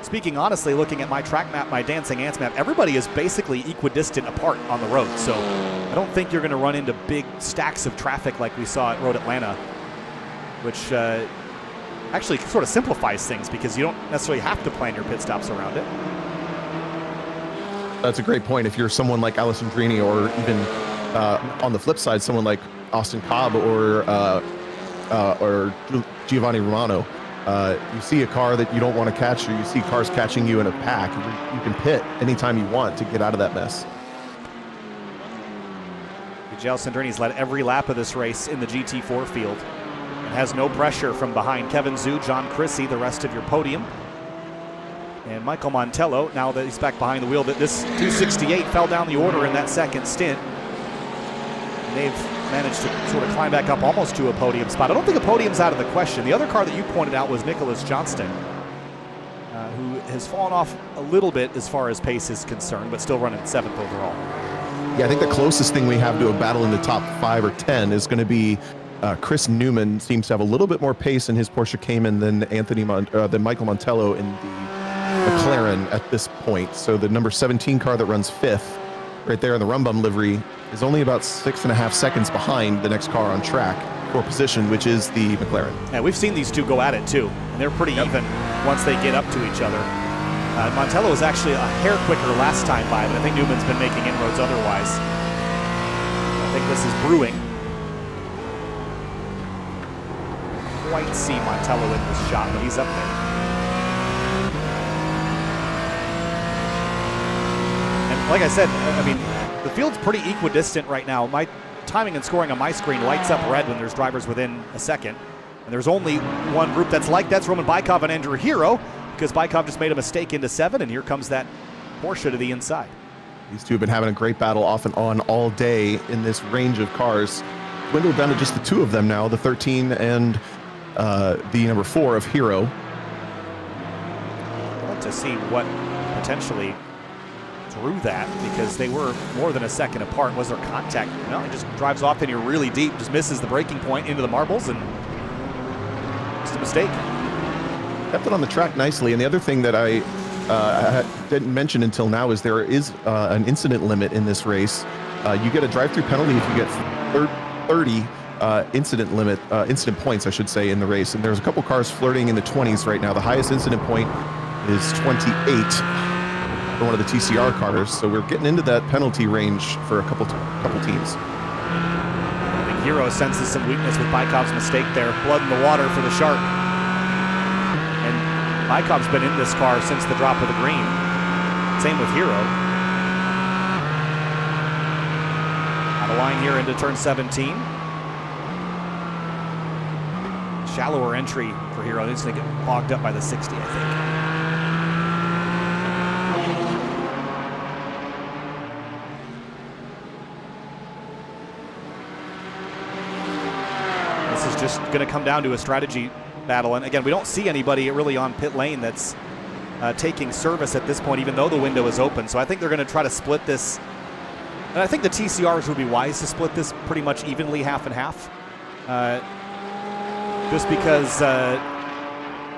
speaking honestly, looking at my track map, my Dancing Ants map, everybody is basically equidistant apart on the road. So I don't think you're going to run into big stacks of traffic like we saw at Road Atlanta, which actually sort of simplifies things because you don't necessarily have to plan your pit stops around it. That's a great point. If you're someone like Alison Drini, or even on the flip side, someone like Austin Cobb or Giovanni Romano, you see a car that you don't want to catch, or you see cars catching you in a pack, you can pit anytime you want to get out of that mess. Alison Drini's led every lap of this race in the GT4 field. Has no pressure from behind. Kevin Zhu, John Chrissy, the rest of your podium. And Michael Montello, now that he's back behind the wheel, that this 268 fell down the order in that second stint. And they've managed to sort of climb back up almost to a podium spot. I don't think a podium's out of the question. The other car that you pointed out was Nicholas Johnston, who has fallen off a little bit as far as pace is concerned, but still running 7th overall. Yeah, I think the closest thing we have to a battle in the top 5 or 10 is going to be Chris Newman. Seems to have a little bit more pace in his Porsche Cayman than than Michael Montello in the McLaren at this point. So the number 17 car that runs 5th, right there in the Rum Bum livery, is only about 6.5 seconds behind the next car on track for position, which is the McLaren. Yeah, we've seen these two go at it too, and they're pretty even once they get up to each other. Montello was actually a hair quicker last time by, but I think Newman's been making inroads otherwise. I think this is brewing. Quite see Montello in this shot, but he's up there. And like I said, I mean, the field's pretty equidistant right now. My timing and scoring on my screen lights up red when there's drivers within a second. And there's only one group that's like that's Roman Bykov and Andrew Hero, because Bykov just made a mistake into 7, and here comes that Porsche to the inside. These two have been having a great battle off and on all day in this range of cars. Dwindled down to just the 2 of them now, the 13 and the number 4 of Hero. I'd like to see what potentially drew that, because they were more than a second apart. Was there contact? No, it just drives off in here really deep, just misses the braking point into the marbles, and just a mistake. Kept it on the track nicely. And the other thing that I didn't mention until now is there is an incident limit in this race. You get a drive-through penalty if you get 30 incident points, I should say, in the race. And there's a couple cars flirting in the 20s right now. The highest incident point is 28. for one of the TCR cars. So we're getting into that penalty range for a couple teams. I think Hero senses some weakness with Bykov's mistake there. Blood in the water for the Shark. And Bykov's been in this car since the drop of the green. Same with Hero. Out of line here into turn 17. Shallower entry for Hero. He's going to get bogged up by the 60, I think. This is just going to come down to a strategy battle. And again, we don't see anybody really on pit lane that's taking service at this point, even though the window is open. So I think they're going to try to split this. And I think the TCRs would be wise to split this pretty much evenly, half and half. Just because,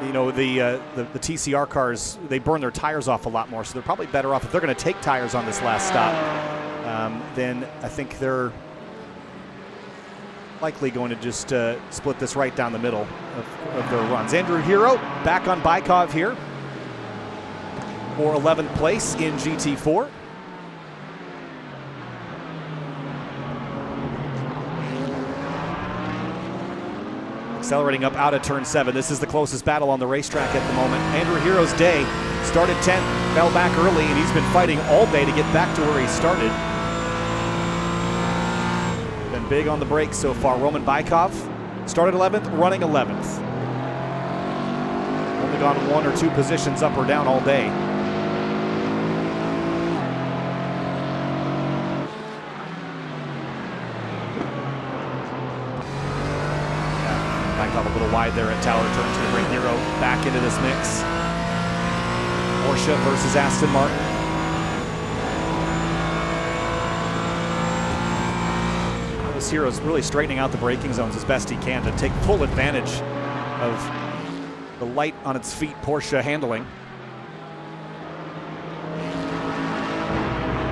you know, the TCR cars, they burn their tires off a lot more, so they're probably better off if they're going to take tires on this last stop. Then I think they're likely going to just split this right down the middle of their runs. Andrew Hero back on Bykov here for 11th place in GT4. Accelerating up out of turn 7. This is the closest battle on the racetrack at the moment. Andrew Hero's day started 10th, fell back early, and he's been fighting all day to get back to where he started. Been big on the brakes so far. Roman Bykov started 11th, running 11th. Only gone 1 or 2 positions up or down all day. Bykov a little wide there at Tower Turn 2 to bring Hero back into this mix. Porsche versus Aston Martin. This Hero's really straightening out the braking zones as best he can to take full advantage of the light on its feet Porsche handling.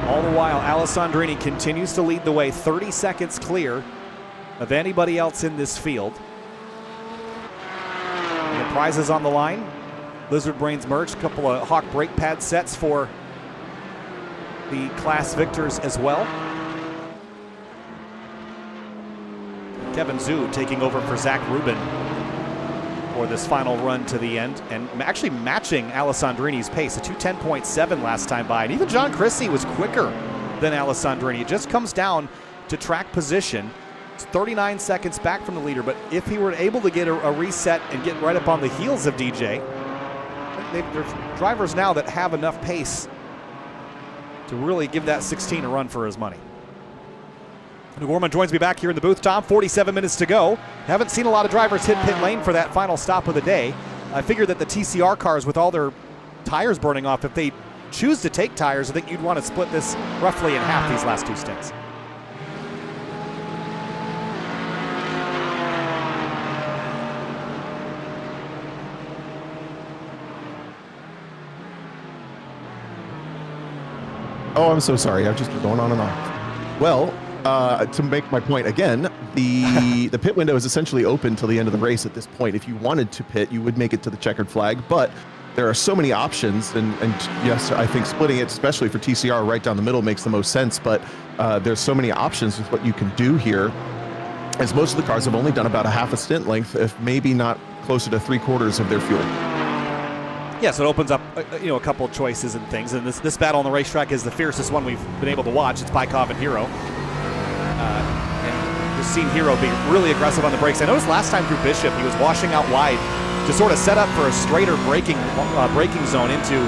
All the while, Alessandrini continues to lead the way, 30 seconds clear of anybody else in this field. And the prizes on the line. Lizard Brains merch, a couple of Hawk brake pad sets for the class victors as well. Kevin Zhu taking over for Zach Rubin for this final run to the end, and actually matching Alessandrini's pace, a 2:10.7 last time by. And even John Chrissy was quicker than Alessandrini. It just comes down to track position. It's 39 seconds back from the leader, but if he were able to get a reset and get right up on the heels of DJ, there's drivers now that have enough pace to really give that 16 a run for his money. Gorman joins me back here in the booth. Tom, 47 minutes to go. Haven't seen a lot of drivers hit pit lane for that final stop of the day. I figured that the TCR cars, with all their tires burning off, if they choose to take tires, I think you'd want to split this roughly in half these last 2 stints. Oh, I'm so sorry. I've just been going on and on. Well, to make my point again, the pit window is essentially open till the end of the race at this point. If you wanted to pit, you would make it to the checkered flag, but there are so many options, and yes, I think splitting it, especially for TCR right down the middle, makes the most sense, but there's so many options with what you can do here, as most of the cars have only done about a half a stint length, if maybe not closer to 3/4 of their fuel. Yeah, so it opens up a couple of choices and things, and this battle on the racetrack is the fiercest one we've been able to watch. It's Bykov and Hero. And we've seen Hero be really aggressive on the brakes. I noticed last time through Bishop, he was washing out wide to sort of set up for a straighter braking zone into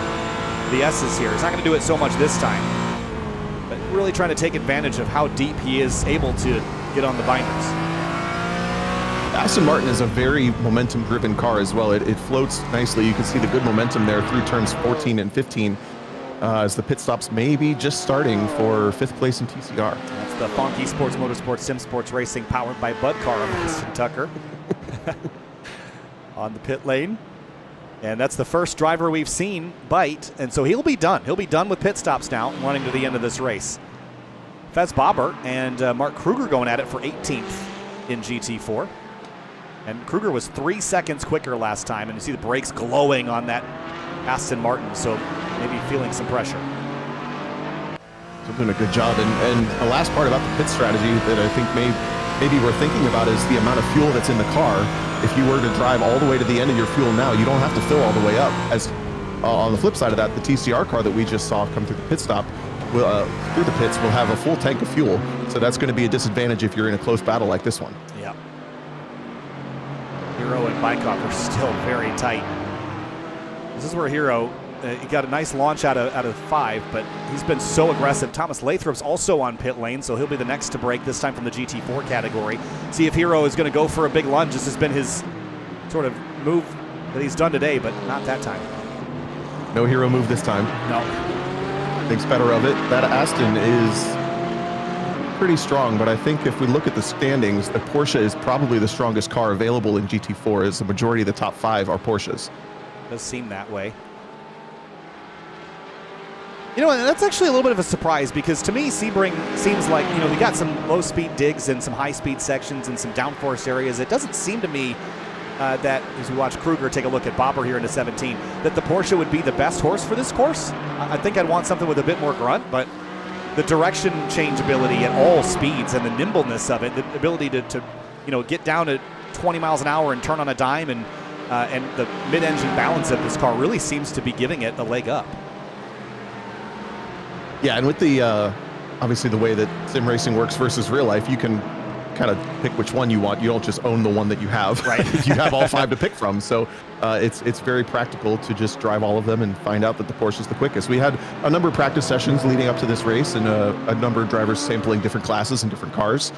the S's here. He's not going to do it so much this time, but really trying to take advantage of how deep he is able to get on the binders. Aston Martin is a very momentum-driven car as well. It floats nicely. You can see the good momentum there through turns 14 and 15 as the pit stops maybe just starting for 5th place in TCR. That's the Fonky Sports Motorsports Sim Sports Racing powered by Bud Car on Winston Tucker on the pit lane. And that's the first driver we've seen bite, and so he'll be done. He'll be done with pit stops now, running to the end of this race. Fez Bobber and Mark Kruger going at it for 18th in GT4. And Kruger was 3 seconds quicker last time, and you see the brakes glowing on that Aston Martin. So maybe feeling some pressure. So doing a good job. And the last part about the pit strategy that I think maybe we're thinking about is the amount of fuel that's in the car. If you were to drive all the way to the end of your fuel now, you don't have to fill all the way up. As on the flip side of that, the TCR car that we just saw come through the pit stop, through the pits, will have a full tank of fuel. So that's going to be a disadvantage if you're in a close battle like this one. Yeah. Hero and Bykov are still very tight. This is where Hero, he got a nice launch out of 5, but he's been so aggressive. Thomas Lathrop's also on pit lane, so he'll be the next to break, this time from the GT4 category. See if Hero is going to go for a big lunge. This has been his sort of move that he's done today, but not that time. No Hero move this time. No. Thinks better of it. That Aston is pretty strong, but I think if we look at the standings, the Porsche is probably the strongest car available in GT4, as the majority of the top 5 are Porsches. Does seem that way. You know, and that's actually a little bit of a surprise, because to me, Sebring seems like, you know, we got some low-speed digs and some high-speed sections and some downforce areas. It doesn't seem to me that, as we watch Kruger take a look at Bobber here into 17, that the Porsche would be the best horse for this course. I think I'd want something with a bit more grunt, but the direction changeability at all speeds and the nimbleness of it, the ability to you know, get down at 20 miles an hour and turn on a dime, and the mid-engine balance of this car really seems to be giving it a leg up. Yeah, and with the obviously the way that sim racing works versus real life, you can kind of pick which one you want. You don't just own the one that you have. Right. You have all 5 to pick from. So it's very practical to just drive all of them and find out that the Porsche is the quickest. We had a number of practice sessions leading up to this race, and a number of drivers sampling different classes and different cars.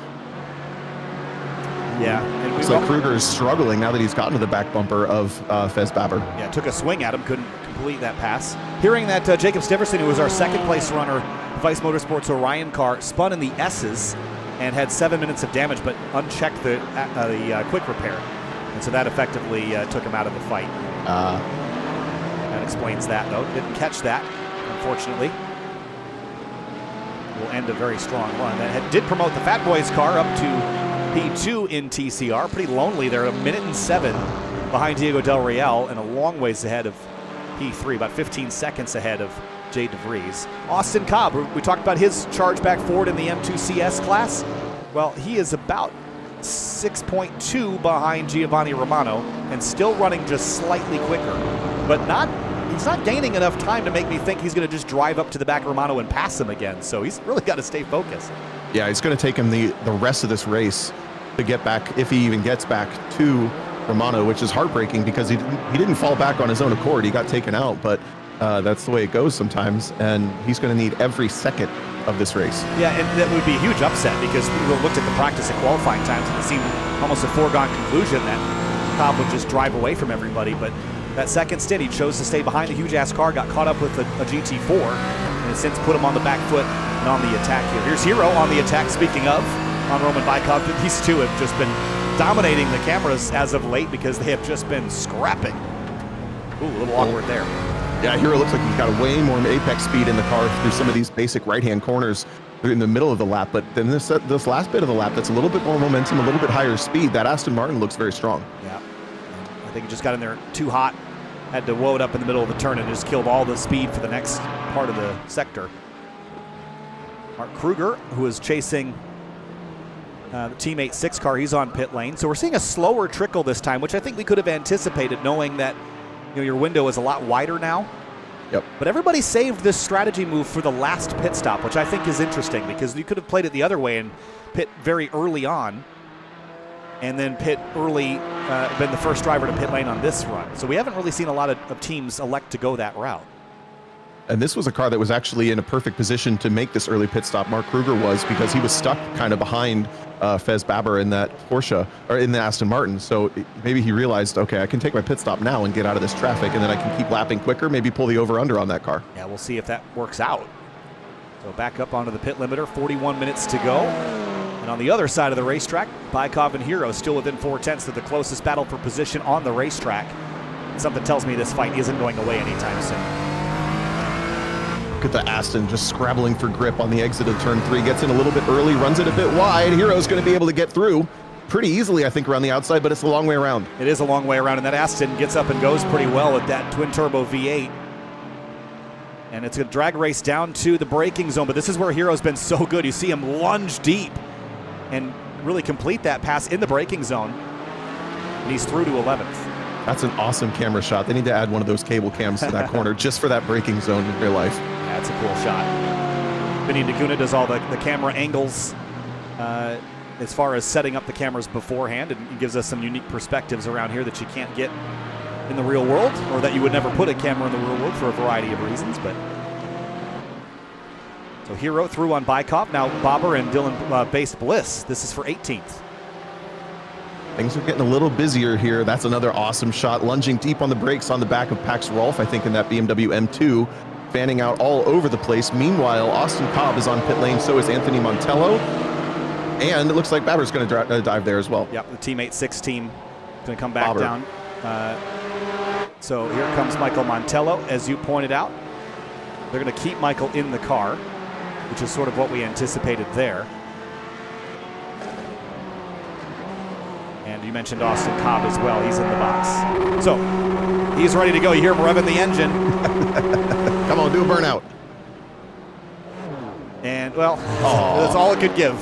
Yeah. And Looks like Kruger is struggling now that he's gotten to the back bumper of Fez Baber. Yeah, took a swing at him, couldn't complete that pass. Hearing that Jacob Stiverson, who was our second place runner, Vice Motorsports Orion car, spun in the S's and had 7 minutes of damage, but unchecked the quick repair. And so that effectively took him out of the fight. That explains that, though. Didn't catch that, unfortunately. Will end a very strong run. That did promote the Fat Boys car up to P2 in TCR. Pretty lonely there, 1 minute and 7 behind Diego Del Real, and a long ways ahead of P3, about 15 seconds ahead of Jay DeVries. Austin Cobb, we talked about his charge back forward in the M2CS class. Well, he is about 6.2 behind Giovanni Romano and still running just slightly quicker, but he's not gaining enough time to make me think he's going to just drive up to the back of Romano and pass him again. So he's really got to stay focused. Yeah, it's going to take him the rest of this race to get back, if he even gets back to Romano, which is heartbreaking because he didn't fall back on his own accord. He got taken out, but that's the way it goes sometimes, and he's going to need every second of this race. Yeah, and that would be a huge upset, because we looked at the practice and qualifying times, and it seemed almost a foregone conclusion that Cobb would just drive away from everybody. But that second stint, he chose to stay behind a huge-ass car, got caught up with a GT4, and has since put him on the back foot and on the attack here. Here's Hero on the attack, speaking of, on Roman Bykov. These two have just been dominating the cameras as of late because they have just been scrapping. Ooh, a little awkward there. Yeah, Hero looks like he's got way more apex speed in the car through some of these basic right-hand corners in the middle of the lap, but then this last bit of the lap, that's a little bit more momentum, a little bit higher speed. That Aston Martin looks very strong. Yeah, I think he just got in there too hot, had to woe it up in the middle of the turn and just killed all the speed for the next part of the sector. Mark Kruger, who is chasing the teammate 6 car, he's on pit lane. So we're seeing a slower trickle this time, which I think we could have anticipated, knowing that your window is a lot wider now. Yep. But everybody saved this strategy move for the last pit stop, which I think is interesting, because you could have played it the other way and pit very early on, and then pit early, been the first driver to pit lane on this run. So we haven't really seen a lot of teams elect to go that route. And this was a car that was actually in a perfect position to make this early pit stop. Mark Kruger was, because he was stuck kind of behind Fez Baber in that Porsche, or in the Aston Martin. So maybe he realized, okay, I can take my pit stop now and get out of this traffic, and then I can keep lapping quicker, maybe pull the over-under on that car. Yeah, we'll see if that works out. So back up onto the pit limiter, 41 minutes to go. And on the other side of the racetrack, Bykov and Hero still within 4/10 of the closest battle for position on the racetrack. Something tells me this fight isn't going away anytime soon. Look at the Aston just scrabbling for grip on the exit of turn 3. Gets in a little bit early, runs it a bit wide. Hero's going to be able to get through pretty easily, I think, around the outside, but it's a long way around. It is a long way around, and that Aston gets up and goes pretty well with that twin-turbo V8. And it's a drag race down to the braking zone, but this is where Hero's been so good. You see him lunge deep and really complete that pass in the braking zone. And he's through to 11th. That's an awesome camera shot. They need to add one of those cable cams to that corner just for that braking zone in real life. That's a cool shot. Vinny Laguna does all the camera angles as far as setting up the cameras beforehand, and he gives us some unique perspectives around here that you can't get in the real world, or that you would never put a camera in the real world for a variety of reasons. But so Hero through on Bykov. Now Bobber and Dylan based Bliss. This is for 18th. Things are getting a little busier here. That's another awesome shot, lunging deep on the brakes on the back of Pax Rolf, I think, in that BMW M2, fanning out all over the place. Meanwhile, Austin Cobb is on pit lane, so is Anthony Montello, and it looks like Babber's going to dive there as well. Yep, the Teammate 6 team going to come back Bobber down. So here comes Michael Montello, as you pointed out. They're going to keep Michael in the car, which is sort of what we anticipated there. And you mentioned Austin Cobb as well. He's in the box. So he's ready to go. You hear him revving the engine. Come on, do a burnout. And, well, that's all it could give.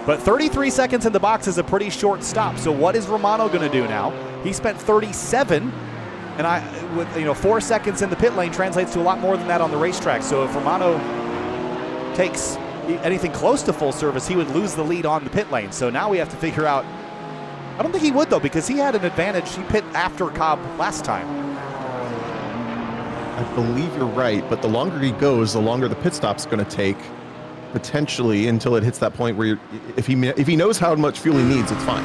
But 33 seconds in the box is a pretty short stop. So what is Romano going to do now? He spent 37, and with 4 seconds in the pit lane translates to a lot more than that on the racetrack. So if Romano takes anything close to full service, he would lose the lead on the pit lane. So now we have to figure out. I don't think he would, though, because he had an advantage. He pit after Cobb last time. I believe you're right, but the longer he goes, the longer the pit stop's going to take, potentially, until it hits that point where if he knows how much fuel he needs, it's fine.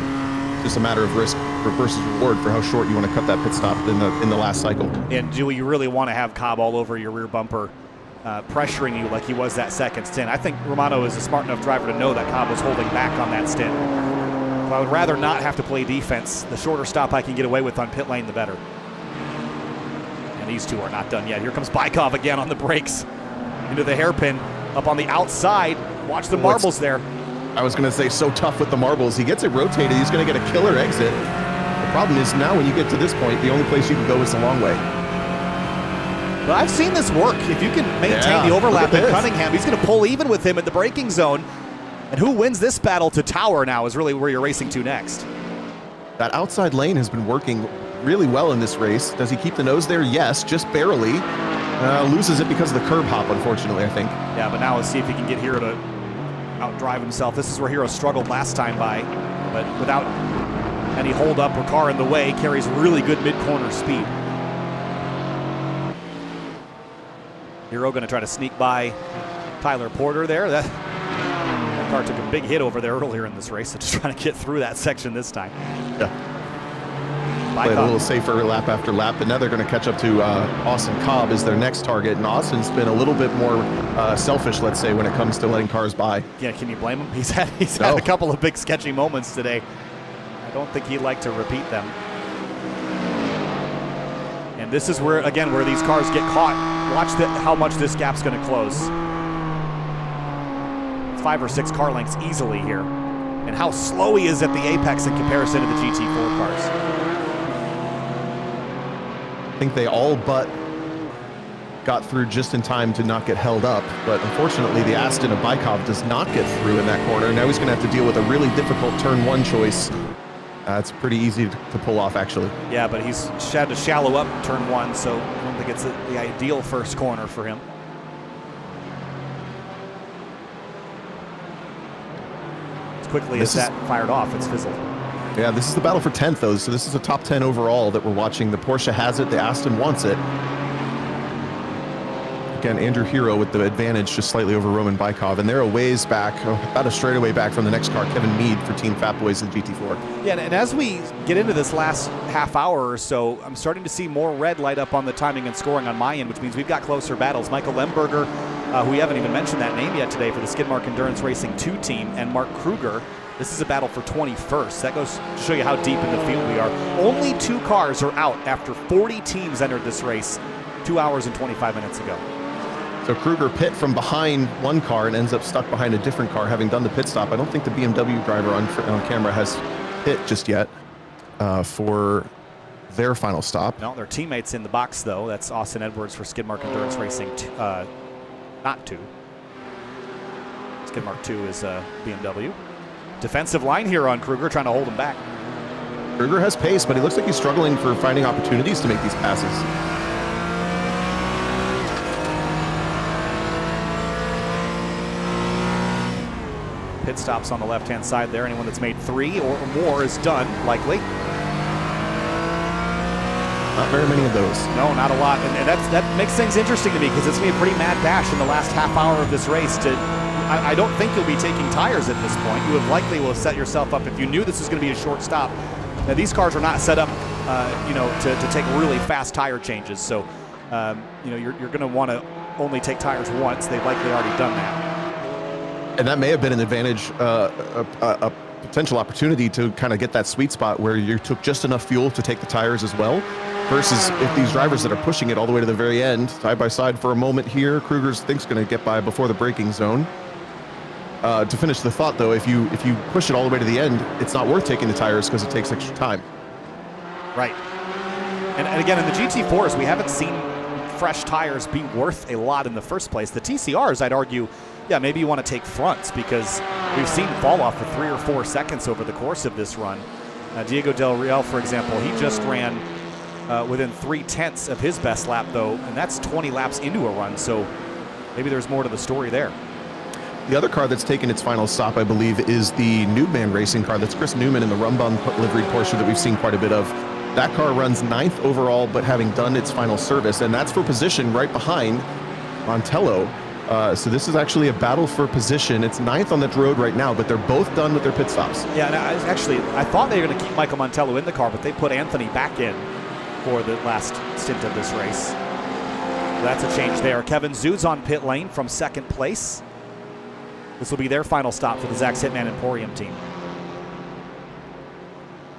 It's just a matter of risk versus reward for how short you want to cut that pit stop in the last cycle. And do you really want to have Cobb all over your rear bumper, pressuring you like he was that second stint? I think Romano is a smart enough driver to know that Cobb was holding back on that stint. I would rather not have to play defense. The shorter stop I can get away with on pit lane, the better. And these two are not done yet. Here comes Bykov again on the brakes. Into the hairpin, up on the outside. Watch the marbles there. I was going to say, so tough with the marbles. He gets it rotated. He's going to get a killer exit. The problem is now when you get to this point, the only place you can go is the long way. But I've seen this work. If you can maintain the overlap at Cunningham, he's going to pull even with him in the braking zone. And who wins this battle to Tower now is really where you're racing to next. That outside lane has been working really well in this race. Does he keep the nose there? Yes, just barely. Loses it because of the curb hop, unfortunately, I think. Yeah, but now let's see if he can get Hero to outdrive himself. This is where Hero struggled last time by, but without any hold up or car in the way, carries really good mid-corner speed. Hero going to try to sneak by Tyler Porter there. That car took a big hit over there earlier in this race, so just trying to get through that section this time. Yeah. Played a little safer lap after lap, but now they're going to catch up to Austin Cobb as their next target, and Austin's been a little bit more selfish, let's say, when it comes to letting cars by. Yeah, can you blame him? He's had a couple of big sketchy moments today. I don't think he'd like to repeat them. And this is where, again, where these cars get caught. Watch how much this gap's going to close. 5 or 6 car lengths easily here. And how slow he is at the apex in comparison to the GT4 cars. I think they all but got through just in time to not get held up, but unfortunately the Aston of Bykov does not get through in that corner. Now he's going to have to deal with a really difficult turn 1 choice. It's pretty easy to pull off, actually. Yeah, but he's had to shallow up turn 1, so I don't think it's the ideal first corner for him. As quickly as that fired off, it's fizzled. Yeah, this is the battle for 10th, though, so this is a top 10 overall that we're watching. The Porsche has it, the Aston wants it. Again, Andrew Hero with the advantage just slightly over Roman Bykov, and they're a ways back, about a straightaway back from the next car, Kevin Mead for Team Fat Boys in GT4. Yeah, and as we get into this last half hour or so, I'm starting to see more red light up on the timing and scoring on my end, which means we've got closer battles. Michael Lemberger, who we haven't even mentioned that name yet today, for the Skidmark Endurance Racing 2 team, and Mark Kruger. This is a battle for 21st. That goes to show you how deep in the field we are. Only 2 cars are out after 40 teams entered this race 2 hours and 25 minutes ago. So Kruger pit from behind one car and ends up stuck behind a different car, having done the pit stop. I don't think the BMW driver on camera has hit just yet for their final stop. No, their teammates in the box, though. That's Austin Edwards for Skidmark Endurance Racing, not 2. Skidmark 2 is BMW. Defensive line here on Kruger, trying to hold him back. Kruger has pace, but he looks like he's struggling for finding opportunities to make these passes. Pit stops on the left-hand side there. Anyone that's made 3 or more is done, likely. Not very many of those. No, not a lot. And that makes things interesting to me because it's going to be a pretty mad dash in the last half hour of this race. I don't think you'll be taking tires at this point. You have likely will have set yourself up if you knew this was going to be a short stop. Now, these cars are not set up, to take really fast tire changes. So, you're going to want to only take tires once. They've likely already done that. And that may have been an advantage, a potential opportunity to kind of get that sweet spot where you took just enough fuel to take the tires as well. Versus if these drivers that are pushing it all the way to the very end, side by side for a moment here, Kruger's thinks going to get by before the braking zone. To finish the thought, though, if you push it all the way to the end, it's not worth taking the tires because it takes extra time. Right. And again, in the GT4s, we haven't seen fresh tires be worth a lot in the first place. The TCRs, I'd argue, yeah, maybe you want to take fronts because we've seen fall off for 3 or 4 seconds over the course of this run. Diego Del Real, for example, he just ran within 3/10 of his best lap, though, and that's 20 laps into a run, so maybe there's more to the story there. The other car that's taken its final stop, I believe, is the Newman Racing car. That's Chris Newman in the Rumbum liveried Porsche that we've seen quite a bit of. That car runs 9th overall, but having done its final service, and that's for position right behind Montello. So this is actually a battle for position. It's 9th on the road right now, but they're both done with their pit stops. Yeah, and I thought they were going to keep Michael Montello in the car, but they put Anthony back in for the last stint of this race. So that's a change there. Kevin Zud's on pit lane from 2nd place. This will be their final stop for the Zach's Hitman Emporium team.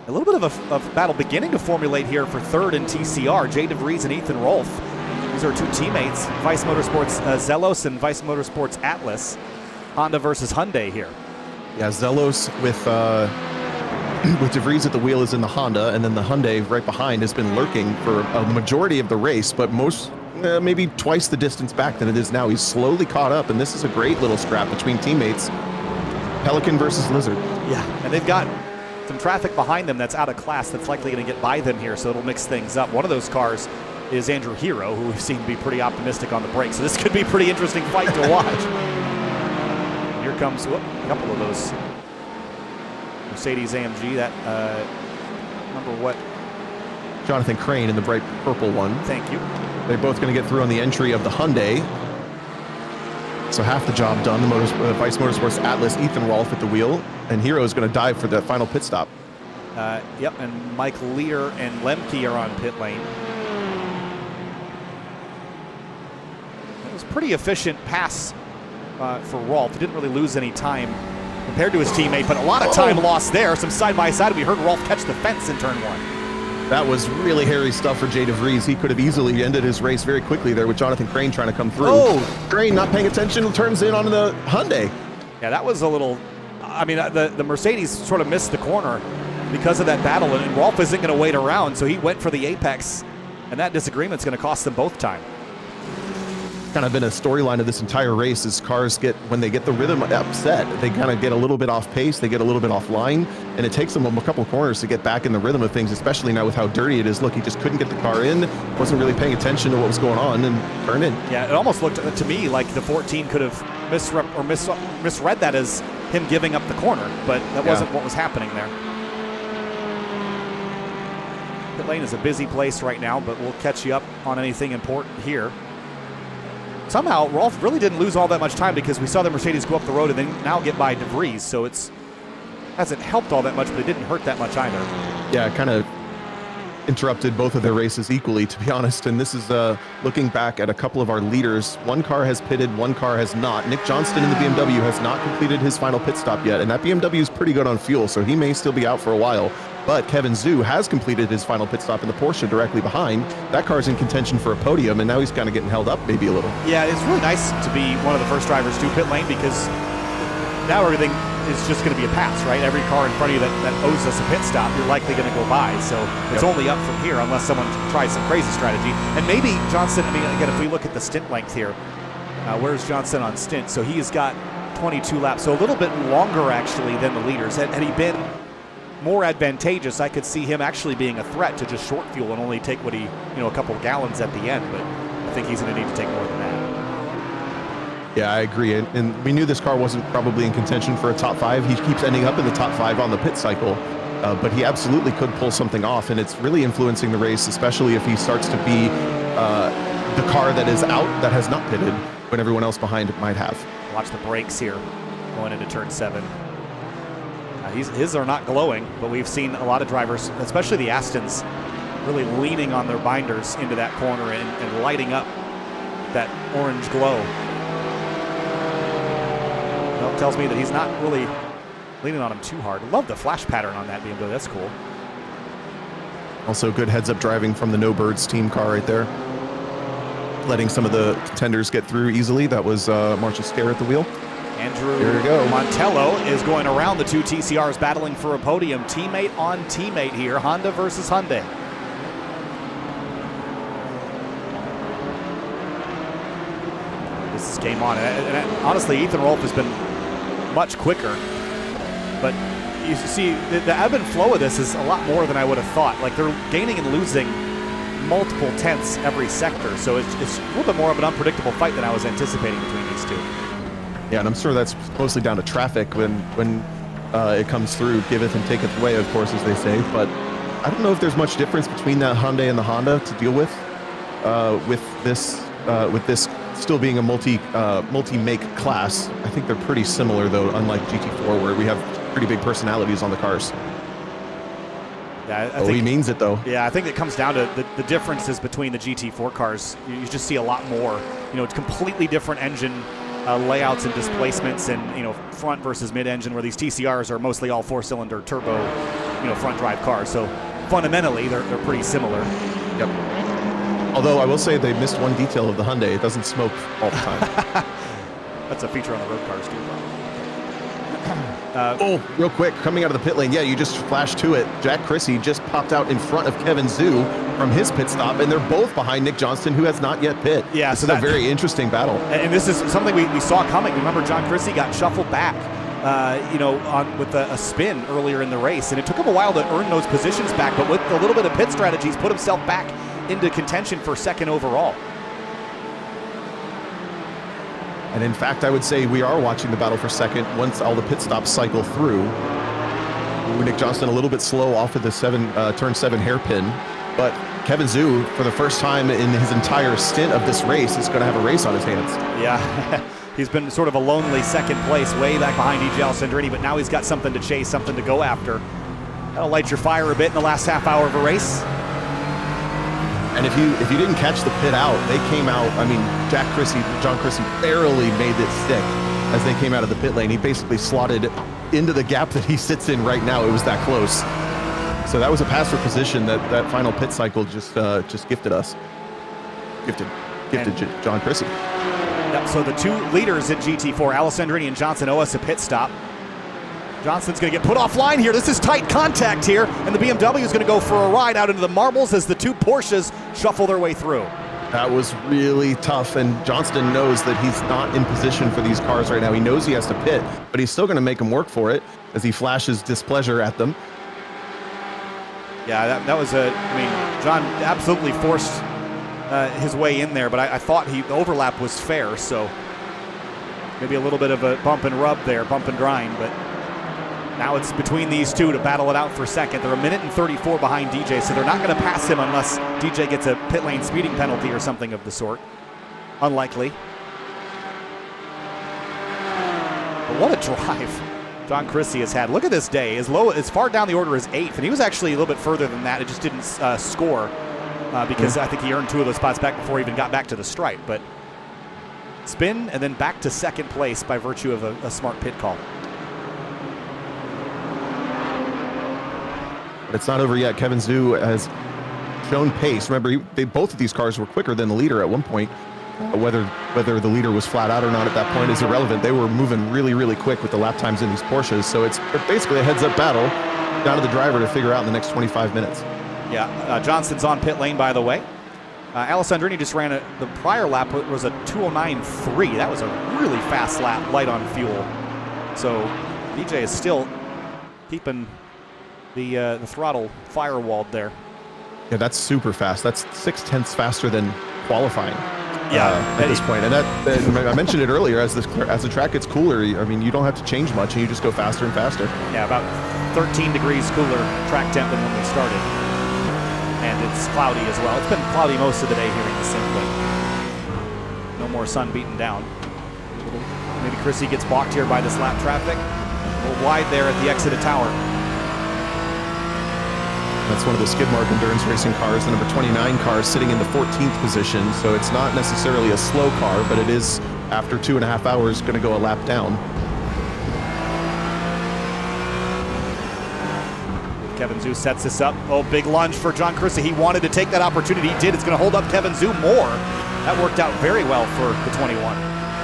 A little bit of a battle beginning to formulate here for 3rd in TCR. Jay DeVries and Ethan Rolfe. These are 2 teammates, Vice Motorsports Zelos and Vice Motorsports Atlas. Honda versus Hyundai here. Yeah, Zelos with DeVries at the wheel is in the Honda, and then the Hyundai right behind has been lurking for a majority of the race, but maybe twice the distance back than it is now. He's slowly caught up, and this is a great little scrap between teammates. Pelican versus Lizard. Yeah, and they've got some traffic behind them that's out of class that's likely going to get by them here, so it'll mix things up. One of those cars is Andrew Hero, who we've seen be pretty optimistic on the brakes, so this could be a pretty interesting fight to watch. Here comes a couple of those Mercedes AMG, that remember what? Jonathan Crane in the bright purple one. Thank you. They're both going to get through on the entry of the Hyundai. So half the job done. The Vice Motorsports Atlas, Ethan Rolfe at the wheel, and Hero is going to dive for that final pit stop. Yep, and Mike Lear and Lemke are on pit lane. It was a pretty efficient pass for Rolfe. He didn't really lose any time compared to his teammate, but a lot of time lost there. Some side-by-side. We heard Rolfe catch the fence in turn 1. That was really hairy stuff for Jay DeVries. He could have easily ended his race very quickly there with Jonathan Crane trying to come through. Oh! Crane not paying attention, turns in on the Hyundai. Yeah, that was a little... I mean, the Mercedes sort of missed the corner because of that battle, and Rolfe isn't going to wait around, so he went for the apex, and that disagreement's going to cost them both time. Kind of been a storyline of this entire race is cars when they get the rhythm upset, they kind of get a little bit off pace, they get a little bit offline, and it takes them a couple of corners to get back in the rhythm of things, especially now with how dirty it is. Look, he just couldn't get the car in, wasn't really paying attention to what was going on, and turned in. Yeah, it almost looked to me like the 14 could have misread that as him giving up the corner, but that wasn't what was happening there. Pit lane is a busy place right now, but we'll catch you up on anything important here. Somehow, Rolfe really didn't lose all that much time because we saw the Mercedes go up the road and then now get by DeVries, so it hasn't helped all that much, but it didn't hurt that much either. Yeah, kind of interrupted both of their races equally, to be honest, and this is looking back at a couple of our leaders. One car has pitted, one car has not. Nick Johnston in the BMW has not completed his final pit stop yet, and that BMW is pretty good on fuel, so he may still be out for a while. But Kevin Zhu has completed his final pit stop in the Porsche directly behind. That car's in contention for a podium, and now he's kind of getting held up maybe a little. Yeah, it's really nice to be one of the first drivers to pit lane because now everything is just going to be a pass, right? Every car in front of you that owes us a pit stop, you're likely going to go by. So it's only up from here unless someone tries some crazy strategy. And maybe Johnson, I mean, again, if we look at the stint length here, where's Johnson on stint? So he has got 22 laps, so a little bit longer actually than the leaders. Had he been more advantageous, I could see him actually being a threat to just short fuel and only take what he, a couple of gallons at the end. But I think he's going to need to take more than that. Yeah, I agree. And we knew this car wasn't probably in contention for a top 5. He keeps ending up in the top 5 on the pit cycle, but he absolutely could pull something off, and it's really influencing the race, especially if he starts to be the car that is out that has not pitted when everyone else behind might have. Watch the brakes here going into turn 7. His are not glowing, but we've seen a lot of drivers, especially the Astons, really leaning on their binders into that corner and lighting up that orange glow. Well, tells me that he's not really leaning on him too hard. Love the flash pattern on that BMW. That's cool. Also good heads-up driving from the No Birds team car right there, letting some of the contenders get through easily. That was Marshall Scare at the wheel. Andrew There you go. Montello is going around the two TCRs, battling for a podium. Teammate on teammate here. Honda versus Hyundai. This is game on. And honestly, Ethan Rolfe has been much quicker. But you see, the ebb and flow of this is a lot more than I would have thought. Like, they're gaining and losing multiple tenths every sector. So it's a little bit more of an unpredictable fight than I was anticipating between these two. Yeah, and I'm sure that's mostly down to traffic when it comes through. Giveth and taketh away, of course, as they say. But I don't know if there's much difference between that Hyundai and the Honda to deal with this still being a multi-make class. I think they're pretty similar, though, unlike GT4, where we have pretty big personalities on the cars. Yeah, I think he means it, though. Yeah, I think it comes down to the differences between the GT4 cars. You just see a lot more, completely different engine layouts and displacements, and front versus mid-engine, where these TCRs are mostly all 4-cylinder turbo, front drive cars. So fundamentally, they're pretty similar. Yep. Although I will say they missed one detail of the Hyundai. It doesn't smoke all the time. That's a feature on the road cars too, real quick, coming out of the pit lane. Yeah, you just flashed to it. Jack Chrissy just popped out in front of Kevin Zhu from his pit stop, and they're both behind Nick Johnston, who has not yet pit. Yeah, so that's a very interesting battle. And this is something we saw coming. Remember, John Chrissy got shuffled back, with a spin earlier in the race, and it took him a while to earn those positions back. But with a little bit of pit strategy, he's put himself back into contention for second overall. And in fact, I would say we are watching the battle for second once all the pit stops cycle through. Nick Johnston a little bit slow off of the turn 7 hairpin, but Kevin Zhu, for the first time in his entire stint of this race, is going to have a race on his hands. Yeah, he's been sort of a lonely second place, way back behind E.J. Alessandrini, but now he's got something to chase, something to go after. That'll light your fire a bit in the last half hour of a race. And if you didn't catch the pit out, they came out. I mean, John Chrissy barely made it stick as they came out of the pit lane. He basically slotted into the gap that he sits in right now. It was that close. So that was a pass for position that final pit cycle just gifted us. Gifted John Chrissy. Yep, so the two leaders in GT4, Alessandrini and Johnson, owe us a pit stop. Johnson's going to get put offline here. This is tight contact here, and the BMW is going to go for a ride out into the marbles as the two Porsches shuffle their way through. That was really tough, and Johnston knows that he's not in position for these cars right now. He knows he has to pit, but he's still going to make them work for it as he flashes displeasure at them. Yeah, that was John absolutely forced his way in there, but I thought the overlap was fair, so maybe a little bit of a bump and rub there, bump and grind, but now it's between these two to battle it out for second. They're 1 minute and 34 behind DJ, so they're not going to pass him unless DJ gets a pit lane speeding penalty or something of the sort. Unlikely. But what a drive John Chrissy has had. Look at this day. As far down the order as 8th, and he was actually a little bit further than that. It just didn't score because I think he earned 2 of those spots back before he even got back to the stripe. But spin and then back to second place by virtue of a smart pit call. But it's not over yet. Kevin Zhu has shown pace. Remember, both of these cars were quicker than the leader at one point. Whether the leader was flat out or not at that point is irrelevant. They were moving really, really quick with the lap times in these Porsches, so it's basically a heads-up battle down to the driver to figure out in the next 25 minutes. Yeah, Johnson's on pit lane, by the way. Alessandrini just ran the prior lap was a 2:09.3. That was a really fast lap, light on fuel. So BJ is still keeping the throttle firewalled there. Yeah, that's super fast. That's 0.6 faster than qualifying. At this point. And I mentioned it earlier, as the track gets cooler, I mean, you don't have to change much and you just go faster and faster. Yeah, about 13 degrees cooler track temp than when we started. And it's cloudy as well. It's been cloudy most of the day here in the sim, but no more sun beating down. Maybe Chrissy gets blocked here by this lap traffic. A little wide there at the exit of tower. That's one of the Skidmark Endurance Racing cars, the number 29 car, sitting in the 14th position. So it's not necessarily a slow car, but it is, after 2.5 hours, going to go a lap down. Kevin Zhu sets this up. Oh, big lunge for John Chrissy. He wanted to take that opportunity. He did. It's going to hold up Kevin Zhu more. That worked out very well for the 21.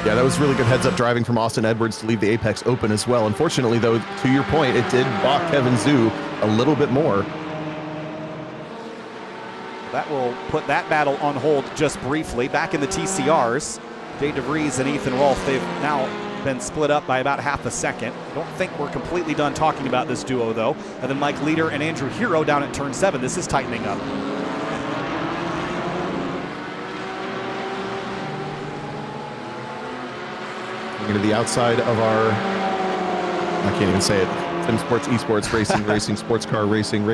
Yeah, that was really good heads-up driving from Austin Edwards to leave the apex open as well. Unfortunately, though, to your point, it did balk Kevin Zhu a little bit more. That will put that battle on hold just briefly. Back in the TCRs, Jay DeVries and Ethan Rolfe, they've now been split up by about half a second. I don't think we're completely done talking about this duo, though. And then Mike Leader and Andrew Hero down at turn 7. This is tightening up. We're to the outside of our, I can't even say it, Sim Sports, Esports, Racing, Sports Car Racing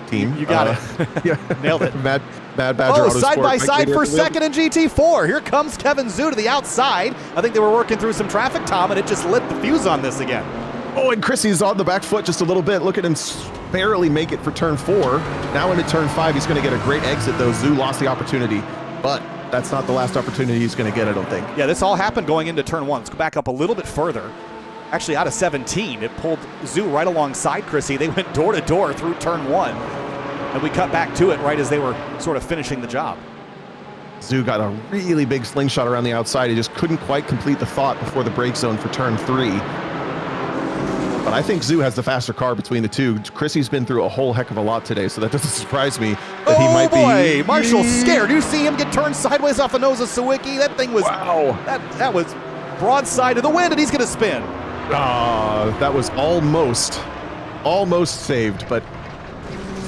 team. You got it. Yeah. Nailed it. Mad Badger Autosport. Side by side for second in GT4. Here comes Kevin Zhu to the outside. I think they were working through some traffic, Tom, and it just lit the fuse on this again. Oh, and Chrissy's on the back foot just a little bit. Look at him barely make it for turn 4. Now into turn 5, he's going to get a great exit, though. Zhu lost the opportunity, but that's not the last opportunity he's going to get, I don't think. Yeah, this all happened going into turn 1. Let's go back up a little bit further. Actually, out of 17, it pulled Zhu right alongside Chrissy. They went door to door through turn 1, and we cut back to it right as they were sort of finishing the job. Zhu got a really big slingshot around the outside. He just couldn't quite complete the thought before the brake zone for turn 3. But I think Zhu has the faster car between the two. Chrissy's been through a whole heck of a lot today, so that doesn't surprise me that he might be. Marshall's scared. You see him get turned sideways off the nose of Sawicki. That thing was, wow. That was broadside to the wind, and he's going to spin. That was almost saved, but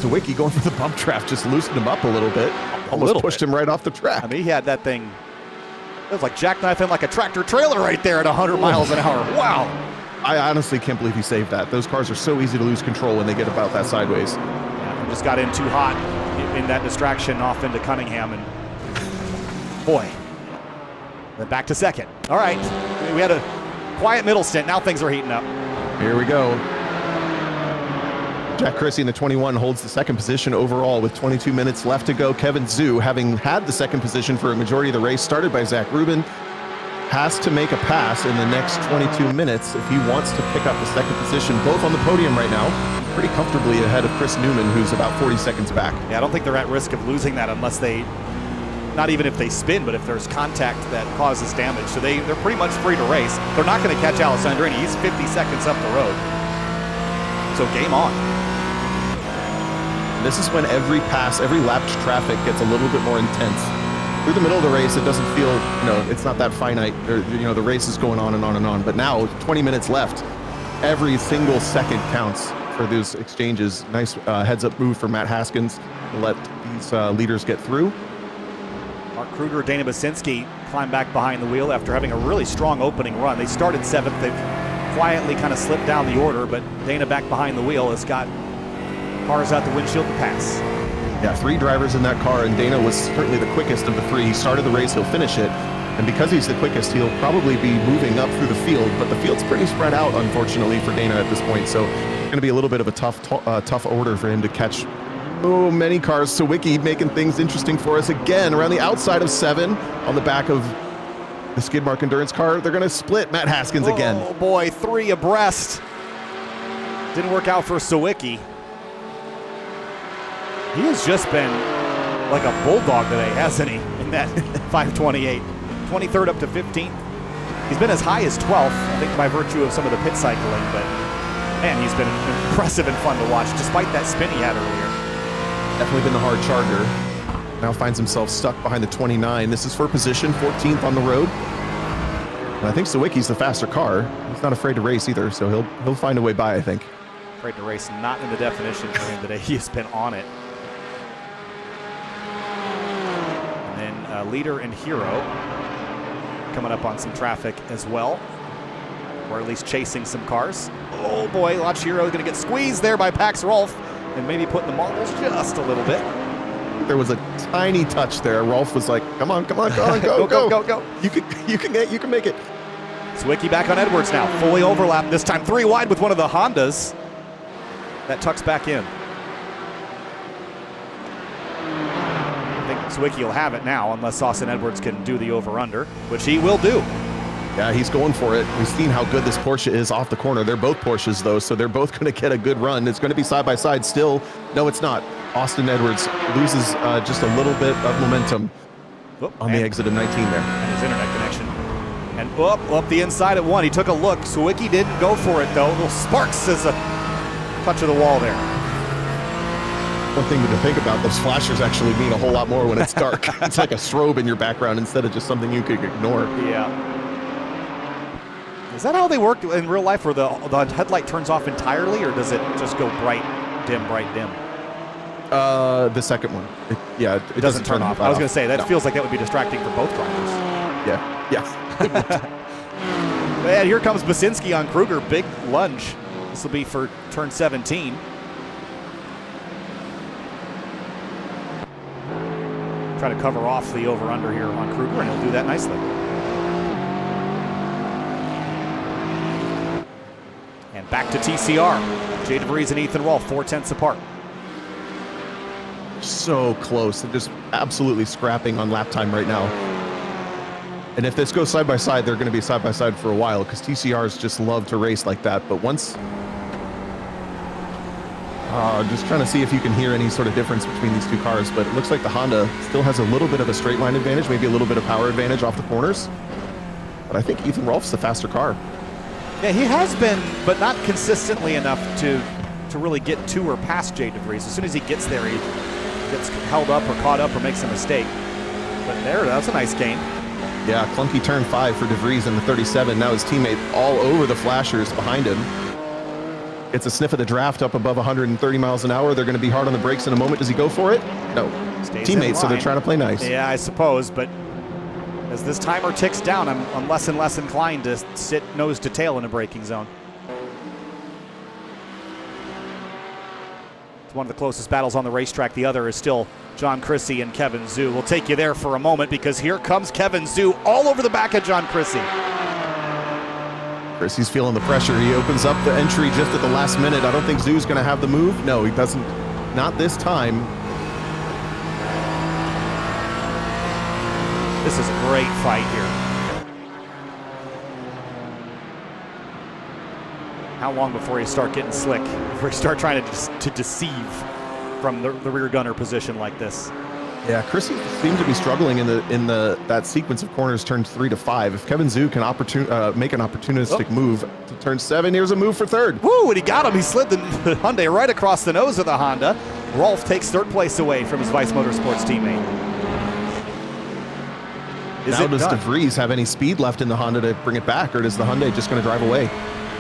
Sawicki going for the bump trap just loosened him up a little bit. Almost pushed him right off the track. I mean, he had that thing. It was like jackknifing like a tractor trailer right there at 100 miles an hour. Wow. I honestly can't believe he saved that. Those cars are so easy to lose control when they get about that sideways. Yeah, just got in too hot in that distraction off into Cunningham, and boy. Then back to second. All right, we had a quiet middle stint. Now things are heating up. Here we go. Jack Chrissy in the 21 holds the second position overall with 22 minutes left to go. Kevin Zhu, having had the second position for a majority of the race, started by Zach Rubin, has to make a pass in the next 22 minutes if he wants to pick up the second position, both on the podium right now, pretty comfortably ahead of Chris Newman, who's about 40 seconds back. Yeah, I don't think they're at risk of losing that unless they, not even if they spin, but if there's contact that causes damage. So they're pretty much free to race. They're not going to catch Alessandrini. He's 50 seconds up the road. So game on. This is when every pass, every lapped traffic gets a little bit more intense. Through the middle of the race, it doesn't feel, it's not that finite. The race is going on and on and on. But now, 20 minutes left, every single second counts for those exchanges. Nice heads-up move for Matt Haskins to let these leaders get through. Mark Kruger, Dana Basinski climb back behind the wheel after having a really strong opening run. They started 7th. They've quietly kind of slipped down the order, but Dana back behind the wheel has got cars out the windshield to pass. Yeah, 3 drivers in that car, and Dana was certainly the quickest of the 3. He started the race, he'll finish it, and because he's the quickest, he'll probably be moving up through the field, but the field's pretty spread out, unfortunately, for Dana at this point, so it's going to be a little bit of a tough order for him to catch many cars. Sawicki making things interesting for us again, around the outside of 7, on the back of the Skidmark Endurance car. They're going to split Matt Haskins again. Oh boy, 3 abreast. Didn't work out for Sawicki. He has just been like a bulldog today, hasn't he, in that 528. 23rd up to 15th. He's been as high as 12th, I think by virtue of some of the pit cycling, but man, he's been impressive and fun to watch, despite that spin he had earlier. Definitely been the hard charger. Now finds himself stuck behind the 29. This is for position, 14th on the road. And I think Sawicki's the faster car. He's not afraid to race either, so he'll find a way by, I think. Afraid to race, not in the definition for him today. He has been on it. And then leader and hero coming up on some traffic as well, or at least chasing some cars. Oh boy, Lodge Hero going to get squeezed there by Pax Rolf and maybe putting the marbles just a little bit. There was a tiny touch there. Rolf was like, come on, go. go. You can make it. Sawicki back on Edwards now, fully overlapped, this time 3 wide with one of the Hondas. That tucks back in. I think Sawicki will have it now unless Austin Edwards can do the over-under, which he will do. Yeah, he's going for it. We've seen how good this Porsche is off the corner. They're both Porsches, though, so they're both going to get a good run. It's going to be side-by-side still. No, it's not. Austin Edwards loses just a little bit of momentum on the exit of 19 there. And his internet connection. And up the inside at 1. He took a look. Sawicki didn't go for it, though. Little sparks as a touch of the wall there. One thing to think about, those flashers actually mean a whole lot more when it's dark. It's like a strobe in your background instead of just something you could ignore. Yeah. Is that how they work in real life, where the headlight turns off entirely, or does it just go bright, dim? The second one. It doesn't turn off. I was going to say, that no. feels like that would be distracting for both drivers. Yeah. And here comes Basinski on Kruger. Big lunge. This will be for turn 17. Try to cover off the over-under here on Kruger, and he'll do that nicely. And back to TCR. Jay DeVries and Ethan Rolfe, 4/10 apart. So close. They're just absolutely scrapping on lap time right now. And if this goes side by side, they're going to be side by side for a while, because TCRs just love to race like that. But once, just trying to see if you can hear any sort of difference between these two cars. But it looks like the Honda still has a little bit of a straight line advantage, maybe a little bit of power advantage off the corners. But I think Ethan Rolfe's the faster car. Yeah, he has been, but not consistently enough to really get to or past Jay DeVries. As soon as he gets there, he gets held up or caught up or makes a mistake. But there, that's a nice gain. Yeah, clunky turn 5 for DeVries in the 37. Now his teammate all over the flashers behind him. Gets a sniff of the draft up above 130 miles an hour. They're going to be hard on the brakes in a moment. Does he go for it? No. Teammates, so they're trying to play nice. Yeah, I suppose, but as this timer ticks down, I'm less and less inclined to sit nose to tail in a braking zone. It's one of the closest battles on the racetrack. The other is still John Chrissy and Kevin Zhu. We'll take you there for a moment, because here comes Kevin Zhu all over the back of John Chrissy. Chrissy's feeling the pressure. He opens up the entry just at the last minute. I don't think Zhu's going to have the move. No, he doesn't. Not this time. This is a great fight here. How long before you start getting slick? Before you start trying to deceive from the rear gunner position like this? Yeah, Chrissy seems to be struggling in that sequence of corners, turns 3 to 5. If Kevin Zhu can make an opportunistic move to turn 7, here's a move for third. Woo! And he got him. He slid the Hyundai right across the nose of the Honda. Rolfe takes third place away from his Vice Motorsports teammate. Now does DeVries have any speed left in the Honda to bring it back, or is the Hyundai just going to drive away?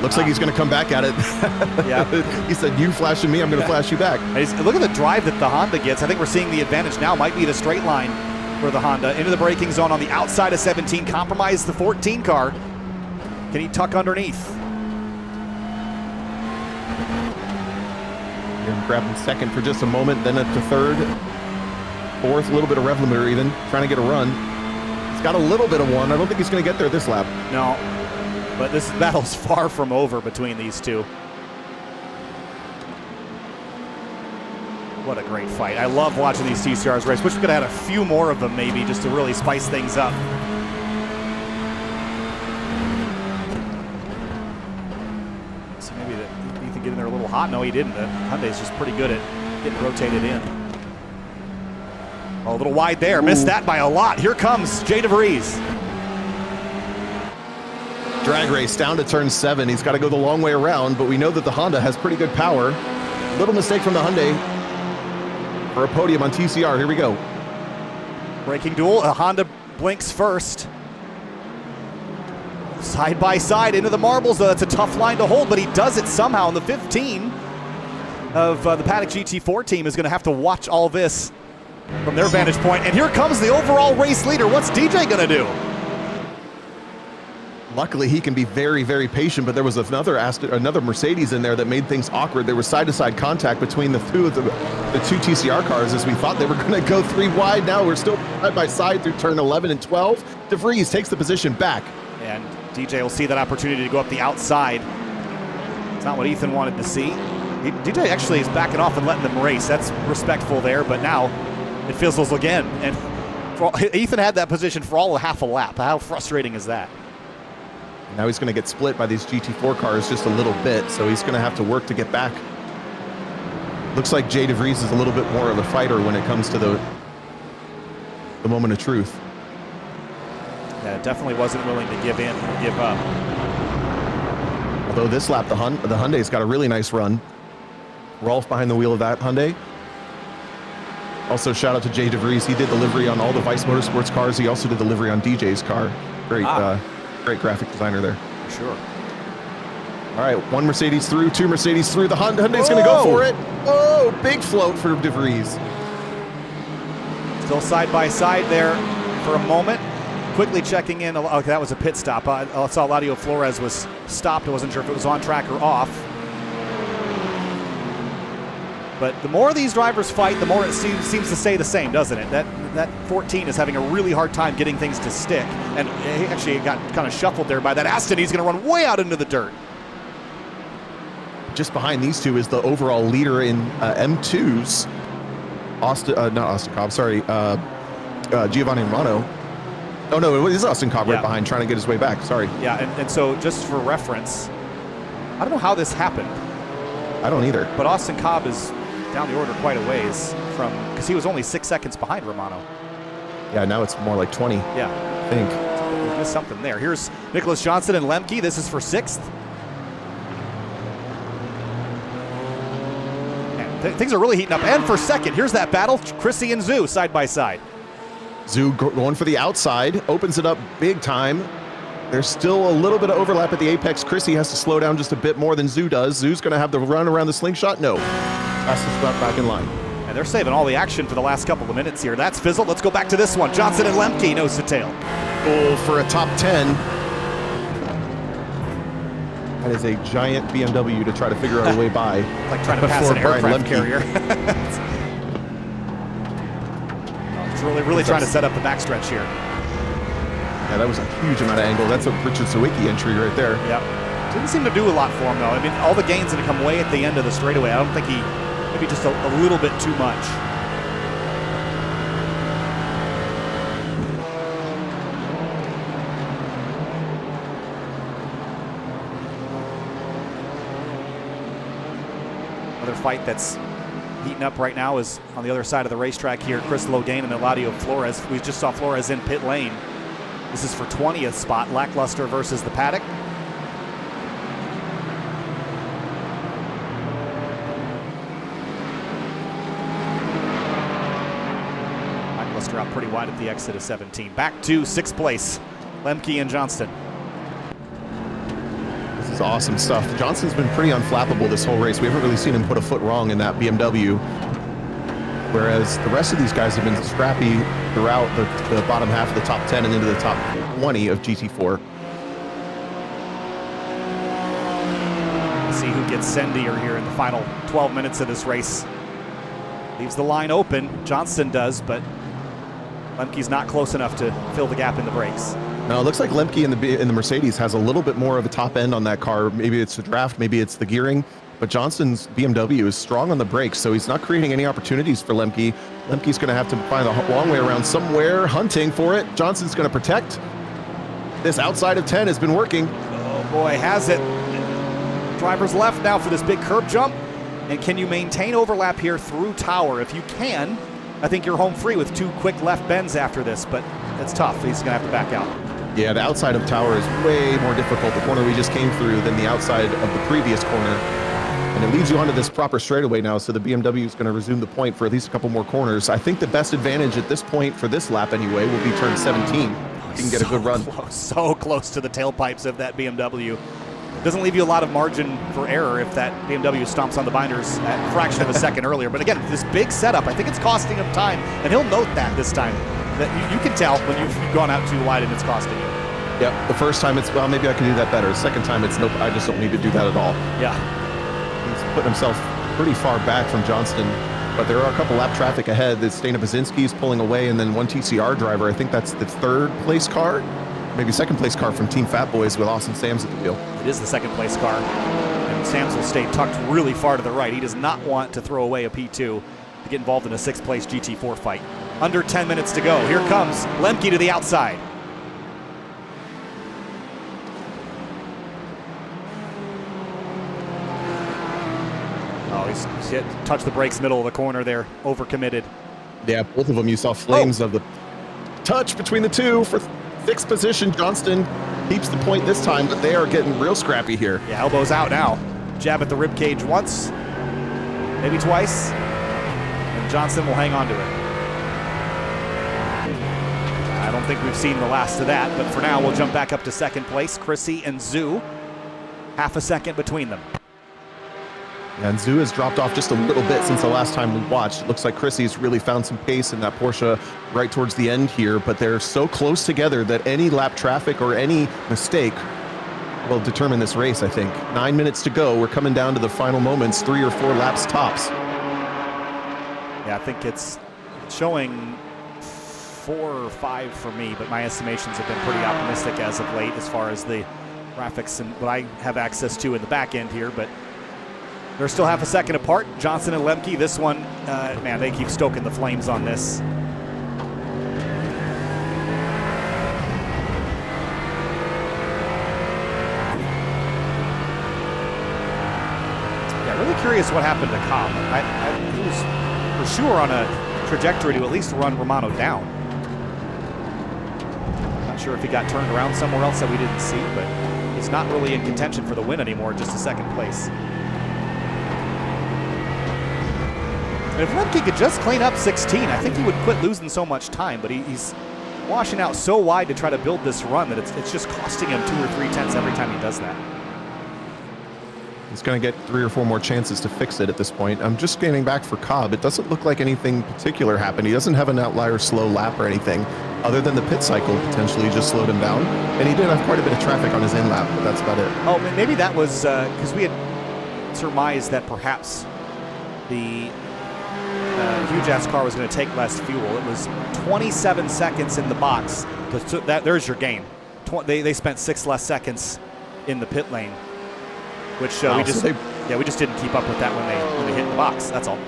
Looks like he's going to come back at it. Yeah. He said, you flashing me, I'm going to flash you back. Look at the drive that the Honda gets. I think we're seeing the advantage now. Might be the straight line for the Honda. Into the braking zone on the outside of 17. Compromise the 14 car. Can he tuck underneath? Grabbing second for just a moment, then up to third. Fourth, a little bit of rev limiter even, trying to get a run. He's got a little bit of one. I don't think he's going to get there this lap. No. But this battle's far from over between these two. What a great fight. I love watching these TCRs race. Wish we could have had a few more of them maybe, just to really spice things up. So maybe Ethan get in there a little hot. No, he didn't. The Hyundai's just pretty good at getting rotated in. Oh, a little wide there. Missed that by a lot. Here comes Jay DeVries. Drag race down to turn 7. He's got to go the long way around, but we know that the Honda has pretty good power. Little mistake from the Hyundai for a podium on TCR. Here we go. Braking duel. A Honda blinks first. Side by side into the marbles, though. That's a tough line to hold, but he does it somehow. And the 15 of the Paddock GT4 team is going to have to watch all this from their vantage point. And here comes the overall race leader. What's DJ going to do? Luckily, he can be very, very patient, but there was another Mercedes in there that made things awkward. There was side-to-side contact between the two TCR cars as we thought they were going to go 3 wide. Now we're still side by side through turn 11 and 12. De Vries takes the position back. And DJ will see that opportunity to go up the outside. It's not what Ethan wanted to see. DJ actually is backing off and letting them race. That's respectful there, but now it fizzles again. And Ethan had that position for all of half a lap. How frustrating is that? Now he's going to get split by these GT4 cars just a little bit, so he's going to have to work to get back. Looks like Jay De Vries is a little bit more of a fighter when it comes to the moment of truth. Yeah, definitely wasn't willing to give in or give up. Although this lap, the Hyundai's got a really nice run. Rolf behind the wheel of that Hyundai. Also, shout out to Jay De Vries. He did delivery on all the Vice Motorsports cars. He also did delivery on DJ's car. Great graphic designer there. Sure. All right, 1 Mercedes through, 2 Mercedes through. The Hyundai's going to go for it. Oh, big float for De Vries. Still side by side there for a moment. Quickly checking in. Okay, that was a pit stop. I saw Eladio Flores was stopped. I wasn't sure if it was on track or off. But the more these drivers fight, the more it seems to stay the same, doesn't it? That 14 is having a really hard time getting things to stick. And he actually got kind of shuffled there by that Aston. He's going to run way out into the dirt. Just behind these two is the overall leader in M2s. Giovanni Romano. Oh, no, it is Austin Cobb right behind, trying to get his way back. Sorry. Yeah, and so just for reference, I don't know how this happened. I don't either. But Austin Cobb is down the order quite a ways from, because he was only 6 seconds behind Romano. Yeah, now it's more like 20. Yeah. I think. We missed something there. Here's Nicholas Johnson and Lemke. This is for 6th. And things are really heating up. And for 2nd, here's that battle. Chrissy and Zhu side by side. Zhu going for the outside, opens it up big time. There's still a little bit of overlap at the apex. Chrissy has to slow down just a bit more than Zhu does. Zhu's going to have the run around the slingshot. No. Has to start back in line. And they're saving all the action for the last couple of minutes here. That's fizzled. Let's go back to this one. Johnson and Lemke, nose to tail. Goal for a top 10. That is a giant BMW to try to figure out a way by. Like trying to pass an aircraft carrier. It's really trying to set up the backstretch here. Yeah, that was a huge amount of angle. That's a Richard Sawicki entry right there. Yep. Didn't seem to do a lot for him, though. I mean, all the gains that come way at the end of the straightaway. I don't think he, maybe just a little bit too much. Another fight that's heating up right now is on the other side of the racetrack here. Chris Logain and Eladio Flores. We just saw Flores in pit lane. This is for 20th spot, Lackluster versus the Paddock. Lackluster out pretty wide at the exit of 17. Back to 6th place, Lemke and Johnston. This is awesome stuff. Johnston's been pretty unflappable this whole race. We haven't really seen him put a foot wrong in that BMW. Whereas the rest of these guys have been scrappy throughout the bottom half of the top 10 and into the top 20 of GT4. Let's see who gets sendier here in the final 12 minutes of this race. Leaves the line open. Johnston does, but Lemke's not close enough to fill the gap in the brakes. No, it looks like Lemke in the Mercedes has a little bit more of a top end on that car. Maybe it's the draft, maybe it's the gearing. But Johnston's BMW is strong on the brakes, so he's not creating any opportunities for Lemke. Lemke's going to have to find a long way around somewhere, hunting for it. Johnston's going to protect. This outside of 10 has been working. Oh boy, has it. Driver's left now for this big curb jump. And can you maintain overlap here through Tower? If you can, I think you're home free with 2 quick left bends after this, but it's tough. He's going to have to back out. Yeah, the outside of Tower is way more difficult, the corner we just came through, than the outside of the previous corner. And it leads you onto this proper straightaway now, so the BMW is going to resume the point for at least a couple more corners. I think the best advantage at this point for this lap anyway will be turn 17. You can get a good run. So close to the tailpipes of that BMW. Doesn't leave you a lot of margin for error if that BMW stomps on the binders at a fraction of a second earlier. But again, this big setup, I think it's costing him time, and he'll note that this time. That you can tell when you've gone out too wide and it's costing you. Yep, the first time it's, well, maybe I can do that better. The second time it's, nope, I just don't need to do that at all. Yeah. He's put himself pretty far back from Johnston, but there are a couple lap traffic ahead. The Stana Basinski is pulling away, and then one TCR driver, I think that's the third place car, maybe second place car from Team Fat Boys with Austin Sams at the wheel. It is the second place car, and Sams will stay tucked really far to the right. He does not want to throw away a P2 to get involved in a sixth place GT4 fight. Under 10 minutes to go. Here comes Lemke to the outside. Oh, he's hit, touched the brakes middle of the corner there, overcommitted. Yeah, both of them, you saw flames of the touch between the two for sixth position. Johnston keeps the point this time, but they are getting real scrappy here. Yeah, elbows out now. Jab at the rib cage once, maybe twice, and Johnson will hang on to it. I don't think we've seen the last of that, but for now we'll jump back up to second place. Chrissy and Zoo, half a second between them. And Zoo has dropped off just a little bit since the last time we watched. It looks like Chrissy's really found some pace in that Porsche right towards the end here, but they're so close together that any lap traffic or any mistake will determine this race, I think. 9 minutes to go. We're coming down to the final moments, 3 or 4 laps tops. Yeah, I think it's showing 4 or 5 for me, but my estimations have been pretty optimistic as of late as far as the graphics and what I have access to in the back end here, but they're still half a second apart. Johnson and Lemke, this one, man, they keep stoking the flames on this. Yeah, really curious what happened to Cobb. He was for sure on a trajectory to at least run Romano down. Not sure if he got turned around somewhere else that we didn't see, but he's not really in contention for the win anymore, just a second place. And if Lemke could just clean up 16, I think he would quit losing so much time, but he's washing out so wide to try to build this run that it's just costing him 2 or 3 tenths every time he does that. He's going to get 3 or 4 more chances to fix it at this point. I'm just scanning back for Cobb. It doesn't look like anything particular happened. He doesn't have an outlier slow lap or anything, other than the pit cycle potentially just slowed him down. And he did have quite a bit of traffic on his in lap, but that's about it. Oh, maybe that was because we had surmised that perhaps the huge-ass car was going to take less fuel. It was 27 seconds in the box. There's your gain. They spent 6 less seconds in the pit lane, which we just didn't keep up with that when they hit the box. That's all.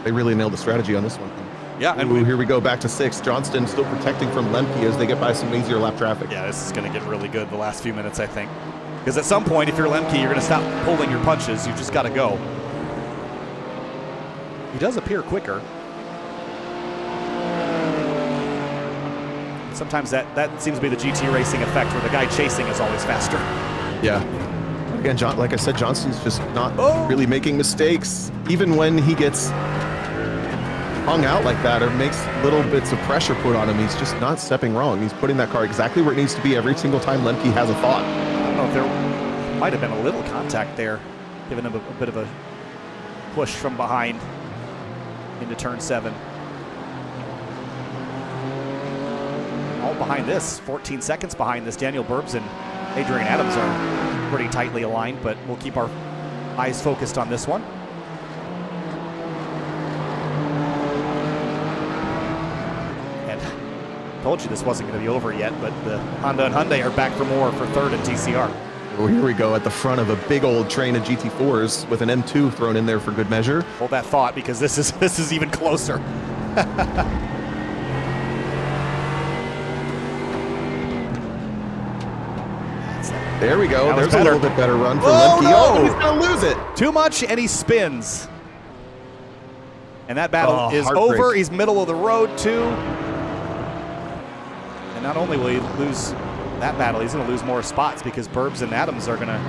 They really nailed the strategy on this one. Yeah, and here we go back to 6. Johnston still protecting from Lemke as they get by some easier lap traffic. Yeah, this is going to get really good the last few minutes, I think, because at some point, if you're Lemke, you're going to stop pulling your punches. You just got to go. He does appear quicker. Sometimes that seems to be the GT racing effect where the guy chasing is always faster. Yeah. Again, like I said, Johnston's just not really making mistakes. Even when he gets hung out like that or makes little bits of pressure put on him, he's just not stepping wrong. He's putting that car exactly where it needs to be every single time Lemke has a thought. I don't know if there might have been a little contact there, giving him a bit of a push from behind into turn 7. All behind this, 14 seconds behind this. Daniel Burbs and Adrian Adams are pretty tightly aligned, but we'll keep our eyes focused on this one. And told you this wasn't going to be over yet, but the Honda and Hyundai are back for more for third and TCR. Well, here we go at the front of a big old train of GT4s with an M2 thrown in there for good measure. Hold that thought, because this is even closer. There we go. There's better. A little bit better run for Lemke. No! He's going to lose it. Too much, and he spins. And that battle is heartbreak. over. He's middle of the road, too. And not only will he lose that battle, he's going to lose more spots because Burbs and Adams are going to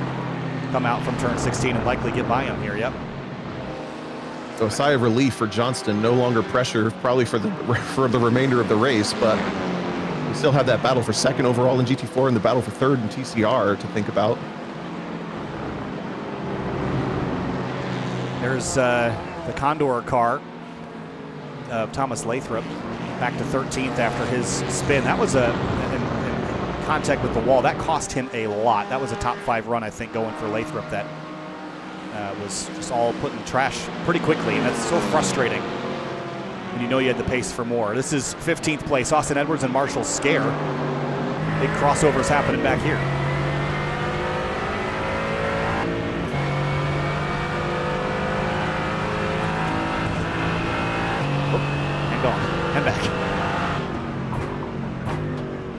come out from turn 16 and likely get by him here. Yep. So a sigh of relief for Johnston. No longer pressure, probably for the remainder of the race, but we still have that battle for second overall in GT4 and the battle for third in TCR to think about. There's the Condor car of Thomas Lathrop back to 13th after his spin. That was in contact with the wall. That cost him a lot. That was a top 5 run, I think, going for Lathrop. That was just all put in the trash pretty quickly, and that's so frustrating when you know you had the pace for more. This is 15th place. Austin Edwards and Marshall Scare. Big crossovers happening back here. And gone. And back.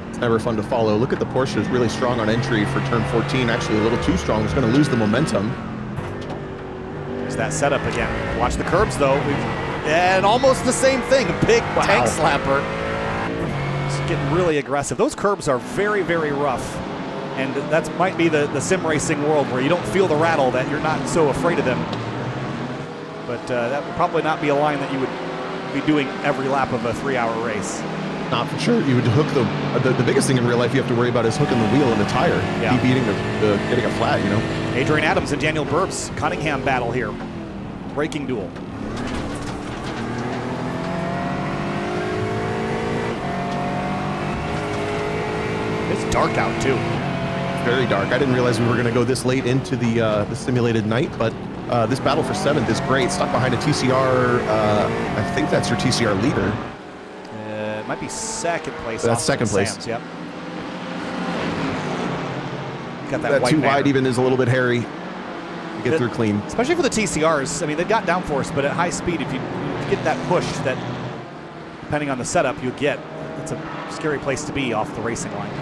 It's never fun to follow. Look at the Porsche is really strong on entry for turn 14. Actually a little too strong. It's going to lose the momentum. That setup again. Watch the curbs though. And almost the same thing. Big tank slapper. It's getting really aggressive. Those curbs are very, very rough. And that might be the sim racing world where you don't feel the rattle, that you're not so afraid of them. But that would probably not be a line that you would be doing every lap of a 3-hour race. Not for sure. You would hook the biggest thing in real life you have to worry about is hooking the wheel and the tire. Yeah. Keep beating getting a flat, you know. Adrian Adams and Daniel Burbs, Cunningham battle here. Braking duel. It's dark out too. Very dark. I didn't realize we were going to go this late into the simulated night, but this battle for 7th is great. Stuck behind a TCR. I think that's your TCR leader. It might be second place. That's second place. Sam's, yep. Got that white too banner. wide even is a little bit hairy. Get through clean. Especially for the TCRs. I mean, they've got downforce, but at high speed, if you get that push that, depending on the setup, you get, it's a scary place to be off the racing line.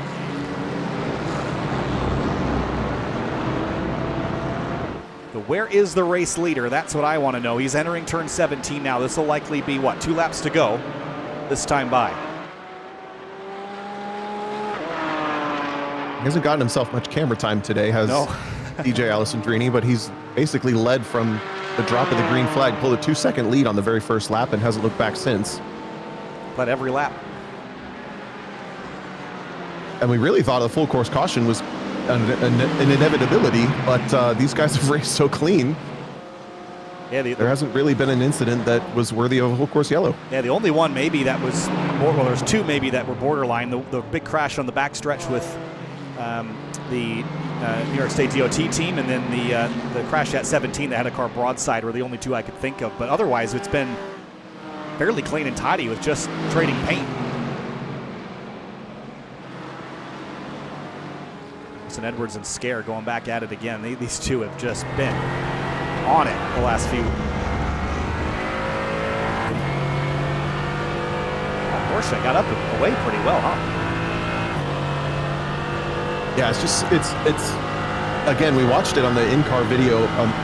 So where is the race leader? That's what I want to know. He's entering turn 17 now. This will likely be, what, 2 laps to go this time by. He hasn't gotten himself much camera time today, has DJ Alessandrini, but he's basically led from the drop of the green flag, pulled a 2-second lead on the very first lap and hasn't looked back since. But every lap. And we really thought a full course caution was an inevitability, but these guys have raced so clean. Yeah, there hasn't really been an incident that was worthy of a full course yellow. Yeah, the only one maybe that was, well, there's 2 maybe that were borderline. The big crash on the backstretch with the New York State DOT team, and then the crash at 17 that had a car broadside were the only 2 I could think of. But otherwise, it's been fairly clean and tidy with just trading paint. And Edwards and Scare going back at it again. These 2 have just been on it the last few. Porsche got up and away pretty well, huh? Yeah, it's again, we watched it on the in-car video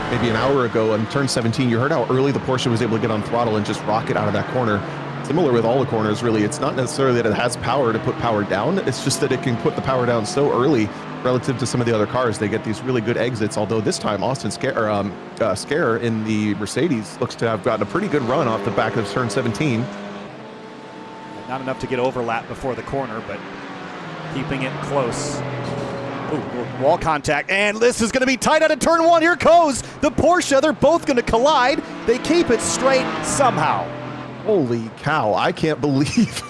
maybe an hour ago on turn 17. You heard how early the Porsche was able to get on throttle and just rocket out of that corner. Similar with all the corners, really. It's not necessarily that it has power to put power down. It's just that it can put the power down so early relative to some of the other cars. They get these really good exits, although this time Austin Scare in the Mercedes looks to have gotten a pretty good run off the back of turn 17. Not enough to get overlap before the corner, but keeping it close. Ooh, wall contact, and this is going to be tight out of turn 1. Here goes the Porsche. They're both going to collide. They keep it straight somehow. Holy cow, I can't believe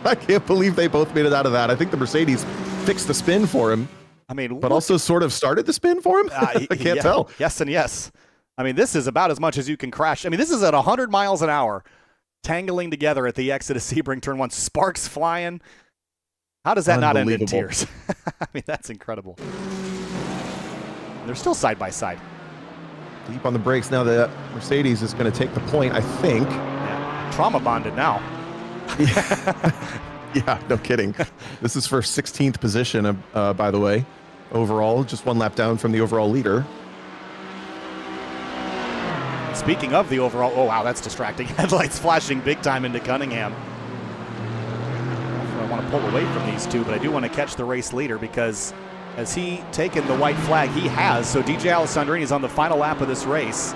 they both made it out of that. I think the Mercedes fixed the spin for him. I mean, but also sort of started the spin for him. I can't tell. Yes and yes. I mean, this is about as much as you can crash. I mean, this is at 100 miles an hour, tangling together at the exit of Sebring turn 1. Sparks flying. How does that not end in tears? I mean, that's incredible. They're still side by side. Deep on the brakes now. The Mercedes is going to take the point, I think. Yeah. Trauma bonded now. Yeah, no kidding. This is for 16th position, by the way, overall. Just 1 lap down from the overall leader. Speaking of the overall, oh wow, that's distracting. Headlights flashing big time into Cunningham. want to pull away from these two, but I do want to catch the race leader because has he taken the white flag? He has. So DJ Alessandrini is on the final lap of this race.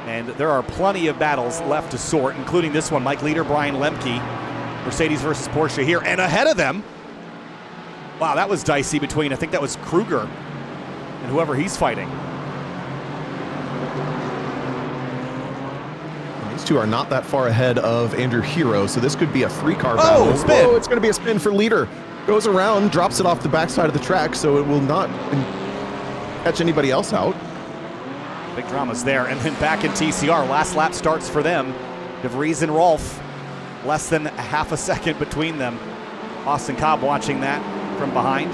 And there are plenty of battles left to sort, including this one. Mike Leader, Brian Lemke, Mercedes versus Porsche here. And ahead of them, wow, that was dicey between, I think that was Kruger and whoever he's fighting. These two are not that far ahead of Andrew Hero, so this could be a three-car battle. Spin. Whoa, it's going to be a spin for Leader. Goes around, drops it off the backside of the track, so it will not catch anybody else out. Big drama's there. And then back in TCR, last lap starts for them. De Vries and Rolf, less than half a second between them. Austin Cobb watching that from behind.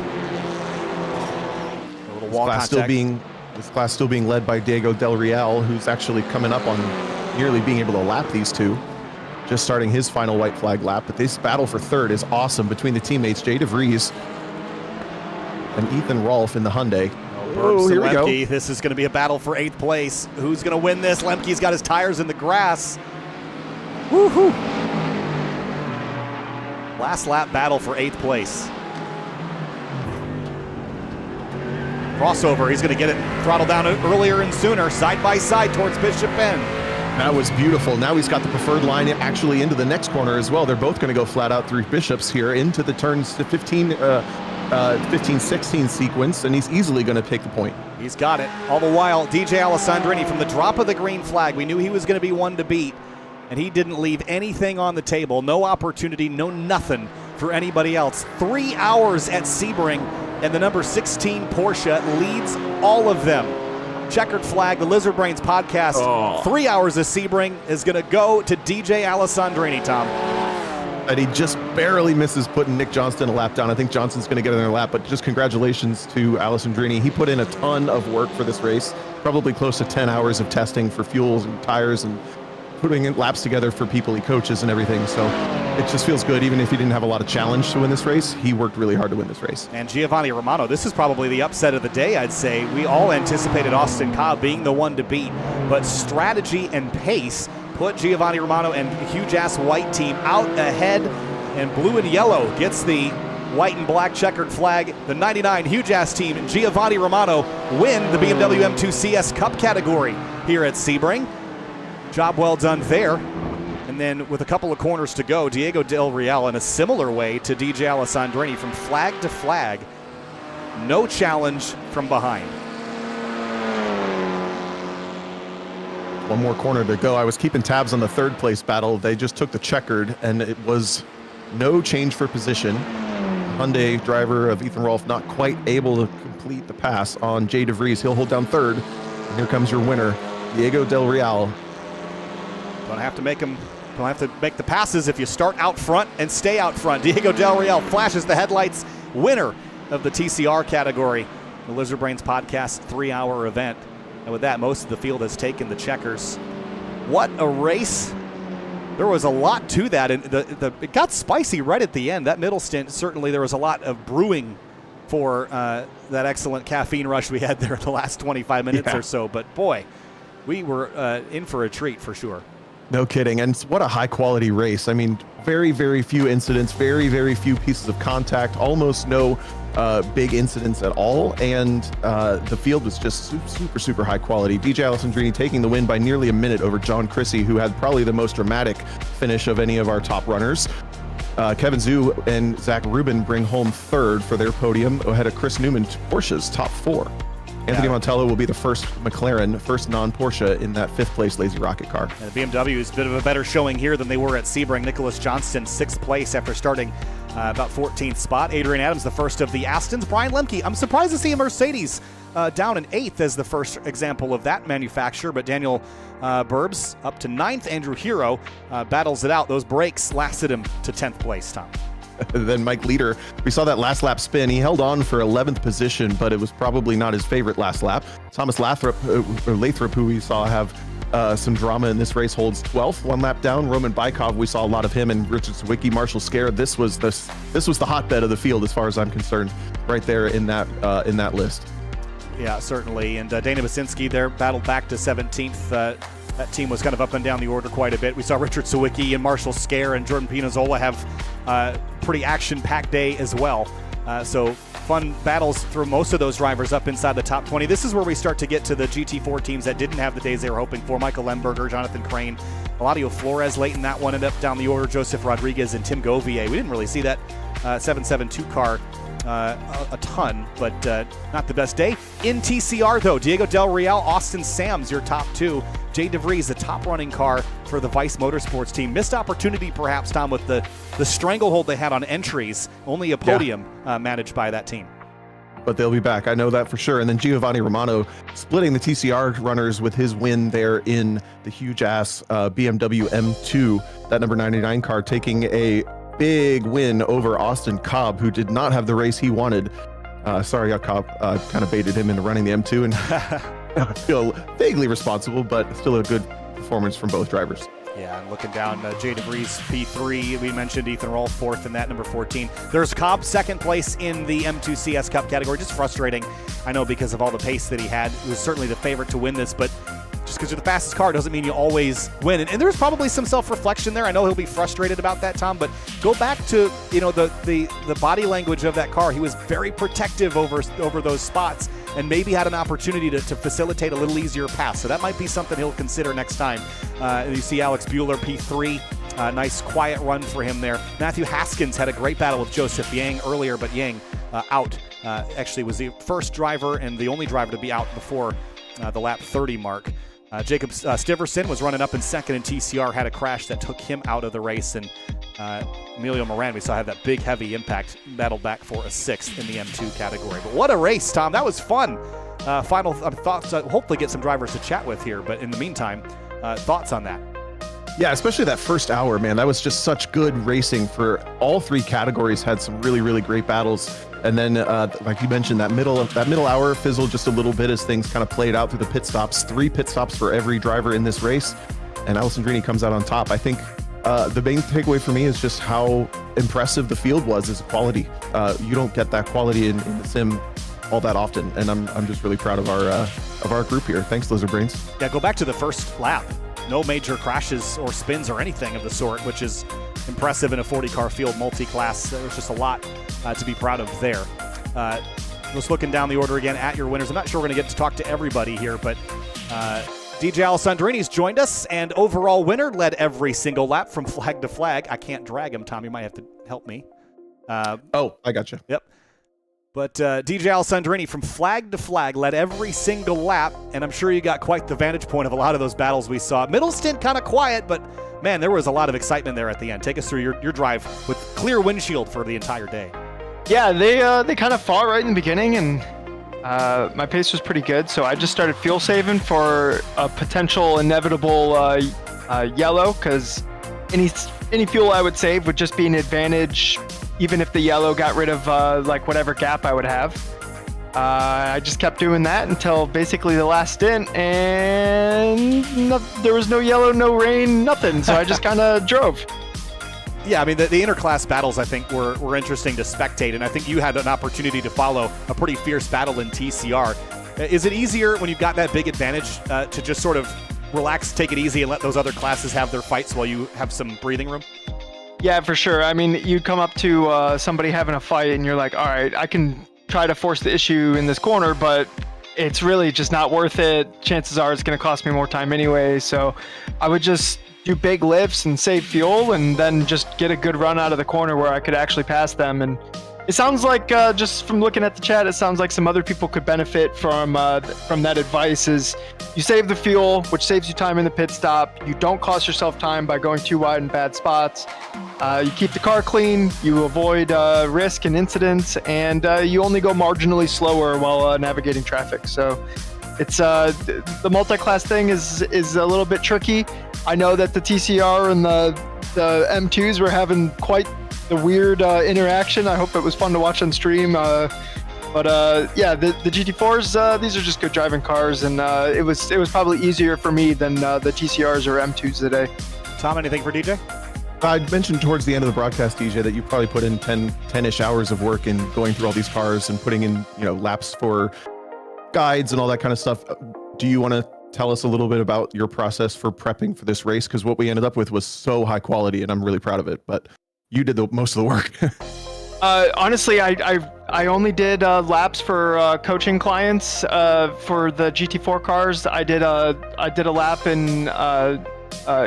A little wall contact. This class still being led by Diego Del Real, who's actually coming up on nearly being able to lap these two. Just starting his final white flag lap, but this battle for third is awesome between the teammates Jay De Vries and Ethan Rolf in the Hyundai. Oh, here we go. This is going to be a battle for 8th place. Who's going to win this? Lemke's got his tires in the grass. Woohoo! Last lap battle for 8th place. Crossover, he's going to get it throttled down earlier and sooner, side by side towards Bishop Bend. That was beautiful. Now he's got the preferred line actually into the next corner as well. They're both going to go flat out through Bishops here into the turns to 15-16 sequence, and he's easily going to take the point. He's got it. All the while, DJ Alessandrini, from the drop of the green flag, we knew he was going to be one to beat, and he didn't leave anything on the table. No opportunity, no nothing for anybody else. 3 hours at Sebring, and the number 16 Porsche leads all of them. Checkered flag, the Lizard Brains podcast. 3 hours of Sebring is going to go to DJ Alessandrini, Tom. And he just barely misses putting Nick Johnston a lap down. I think Johnston's going to get in their lap, but just congratulations to Alessandrini. He put in a ton of work for this race, probably close to 10 hours of testing for fuels and tires and putting in laps together for people he coaches and everything. So it just feels good. Even if he didn't have a lot of challenge to win this race, he worked really hard to win this race. And Giovanni Romano, this is probably the upset of the day, I'd say. We all anticipated Austin Cobb being the one to beat, but strategy and pace put Giovanni Romano and huge ass white team out ahead, and blue and yellow gets the white and black checkered flag. The 99 huge ass team and Giovanni Romano win the BMW M2 CS Cup category here at Sebring. Job well done there. And then with a couple of corners to go, Diego Del Real in a similar way to DJ Alessandrini from flag to flag. No challenge from behind. One more corner to go. I was keeping tabs on the third place battle. They just took the checkered, and it was no change for position. Hyundai driver of Ethan Rolf not quite able to complete the pass on Jay De Vries. He'll hold down third. And here comes your winner, Diego Del Real. Don't have to make the passes if you start out front and stay out front. Diego Del Real flashes the headlights, winner of the TCR category. The Lizard Brains podcast 3-hour event. And with that, most of the field has taken the checkers. What a race. There was a lot to that, and it got spicy right at the end. That middle stint, certainly there was a lot of brewing for that excellent caffeine rush we had there in the last 25 minutes or so. But boy, we were in for a treat for sure. No kidding. And what a high quality race. I mean, very, very few incidents, very, very few pieces of contact, almost no big incidents at all. And the field was just super, super high quality. DJ Alessandrini taking the win by nearly a minute over John Chrissy, who had probably the most dramatic finish of any of our top runners. Kevin Zhu and Zach Rubin bring home third for their podium ahead of Chris Newman, Porsche's top 4. Anthony Montello will be the first McLaren, first non-Porsche in that 5th place Lazy Rocket car. And the BMW is a bit of a better showing here than they were at Sebring. Nicholas Johnston, 6th place after starting about 14th spot. Adrian Adams, the first of the Astons. Brian Lemke, I'm surprised to see a Mercedes down in 8th as the first example of that manufacturer, but Daniel Burbs up to 9th. Andrew Hero battles it out. Those brakes lasted him to 10th place, Tom. Then Mike Leader, we saw that last lap spin. He held on for 11th position, but it was probably not his favorite last lap. Thomas Lathrop, who we saw have some drama in this race, holds 12th, 1 lap down. Roman Bykov, we saw a lot of him, and Richard Sawicki, Marshall Scare. This was the hotbed of the field as far as I'm concerned, right there in that list. Yeah, certainly. And Dana Basinski there battled back to 17th. That team was kind of up and down the order quite a bit. We saw Richard Sawicki and Marshall Scare and Jordan Pinazzola have pretty action-packed day as well. So fun battles through most of those drivers up inside the top 20. This is where we start to get to the GT4 teams that didn't have the days they were hoping for. Michael Lemberger, Jonathan Crane, Eladio Flores late in that one, ended up down the order. Joseph Rodriguez and Tim Govier. We didn't really see that 772 car a ton, but not the best day. In TCR, though, Diego Del Real, Austin Sams, your top two. Jay DeVries, the top running car for the Vice Motorsports team. Missed opportunity, perhaps, Tom, with the stranglehold they had on entries. Only a podium managed by that team. But they'll be back. I know that for sure. And then Giovanni Romano splitting the TCR runners with his win there in the huge-ass BMW M2, that number 99 car, taking a big win over Austin Cobb, who did not have the race he wanted. Sorry, Cobb kind of baited him into running the M2, and I feel vaguely responsible, but still a good performance from both drivers. Yeah, I'm looking down. Jay DeVries, P3. We mentioned Ethan Roll, fourth in that, number 14. There's Cobb, second place in the M2 CS Cup category. Just frustrating, I know, because of all the pace that he had. He was certainly the favorite to win this, but just because you're the fastest car doesn't mean you always win. And there's probably some self-reflection there. I know he'll be frustrated about that, Tom, but go back to, you know, the body language of that car. He was very protective over those spots and maybe had an opportunity to facilitate a little easier pass. So that might be something he'll consider next time. You see Alex Bueller, P3. Nice quiet run for him there. Matthew Haskins had a great battle with Joseph Yang earlier, but Yang out. Actually was the first driver and the only driver to be out before the lap 30 mark. Jacob Stiverson was running up in second in TCR, had a crash that took him out of the race, and Emilio Moran, we saw, had that big, heavy impact, battled back for a sixth in the M2 category. But what a race, Tom. That was fun. Final thoughts, hopefully get some drivers to chat with here, but in the meantime, thoughts on that? Yeah, especially that first hour, man. That was just such good racing for all three categories. Had some really, really great battles. And then, like you mentioned, that middle hour fizzled just a little bit as things kind of played out through the pit stops. 3 pit stops for every driver in this race, and Alessandrini comes out on top. I think the main takeaway for me is just how impressive the field was as a quality. You don't get that quality in the sim all that often, and I'm just really proud of our group here. Thanks, Lizard Brains. Yeah, go back to the first lap. No major crashes or spins or anything of the sort, which is impressive in a 40-car field multi-class. There's just a lot to be proud of there. Just looking down the order again at your winners. I'm not sure we're going to get to talk to everybody here, but DJ Alessandrini's joined us, and overall winner, led every single lap from flag to flag. I can't drag him, Tom. You might have to help me. Oh, I got you. Yep. But DJ Alessandrini from flag to flag led every single lap, and I'm sure you got quite the vantage point of a lot of those battles we saw. Middle stint kind of quiet, but man, there was a lot of excitement there at the end. Take us through your drive with clear windshield for the entire day. Yeah, they kind of fought right in the beginning, and my pace was pretty good, so I just started fuel saving for a potential inevitable yellow, because any fuel I would save would just be an advantage, even if the yellow got rid of like whatever gap I would have. I just kept doing that until basically the last stint, and there was no yellow, no rain, nothing. So I just kind of drove. Yeah, I mean, the interclass battles, I think, were interesting to spectate, and I think you had an opportunity to follow a pretty fierce battle in TCR. Is it easier when you've got that big advantage to just sort of relax, take it easy, and let those other classes have their fights while you have some breathing room? Yeah, for sure. I mean, you come up to somebody having a fight, and you're like, all right, I can try to force the issue in this corner, but it's really just not worth it. Chances are it's going to cost me more time anyway. So I would just do big lifts and save fuel, and then just get a good run out of the corner where I could actually pass them. And it sounds like, just from looking at the chat, it sounds like some other people could benefit from that advice. Is you save the fuel, which saves you time in the pit stop. You don't cost yourself time by going too wide in bad spots. You keep the car clean, you avoid risk and incidents, and you only go marginally slower while navigating traffic. So it's the multi-class thing is a little bit tricky. I know that the TCR and the M2s were having quite the weird interaction. I hope it was fun to watch on stream. But yeah, the GT4s, these are just good driving cars, and it was probably easier for me than the TCRs or M2s today. Tom, anything for DJ? I mentioned towards the end of the broadcast, DJ, that you probably put in 10-ish hours of work in going through all these cars and putting in, laps for guides and all that kind of stuff. Do you want to tell us a little bit about your process for prepping for this race? Because what we ended up with was so high quality, and I'm really proud of it. But you did the most of the work. Honestly, I only did laps for coaching clients for the GT4 cars. I did a lap in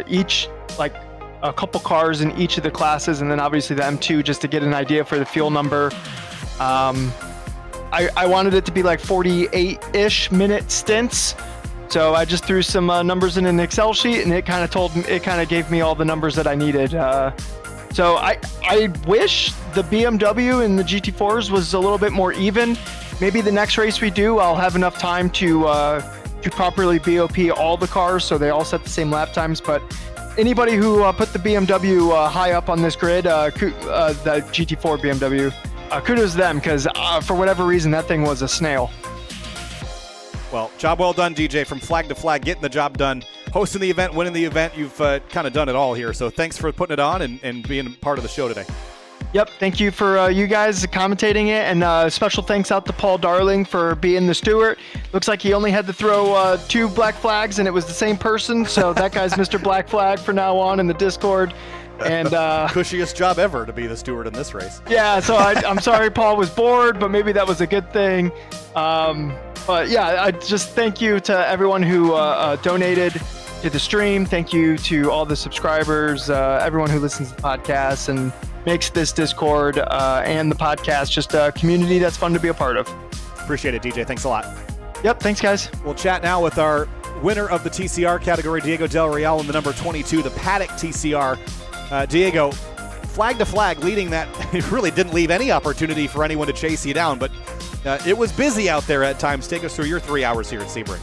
each, like a couple cars in each of the classes, and then obviously the M2 just to get an idea for the fuel number. I wanted it to be like 48-ish minute stints. So I just threw some numbers in an Excel sheet, and it kind of gave me all the numbers that I needed. So I wish the BMW and the GT4s was a little bit more even. Maybe the next race we do, I'll have enough time to properly BOP all the cars so they all set the same lap times. But anybody who put the BMW high up on this grid, the GT4 BMW, kudos to them, because for whatever reason that thing was a snail. Well, job well done, DJ, from flag to flag, getting the job done, hosting the event, winning the event. You've kind of done it all here. So thanks for putting it on and being part of the show today. Yep, thank you for you guys commentating it, and special thanks out to Paul Darling for being the steward. Looks like he only had to throw 2 black flags, and it was the same person, so that guy's Mr. Black Flag for now on in the Discord. And cushiest job ever to be the steward in this race. Yeah, so I'm sorry Paul was bored, but maybe that was a good thing. But yeah, I just thank you to everyone who donated to the stream. Thank you to all the subscribers, everyone who listens to the podcast and makes this Discord and the podcast just a community that's fun to be a part of. Appreciate it, DJ. Thanks a lot. Yep, thanks, guys. We'll chat now with our winner of the TCR category, Diego Del Real, in the number 22, the Paddock TCR. Diego, flag to flag, leading that. It really didn't leave any opportunity for anyone to chase you down, but it was busy out there at times. Take us through your 3 hours here at Sebring.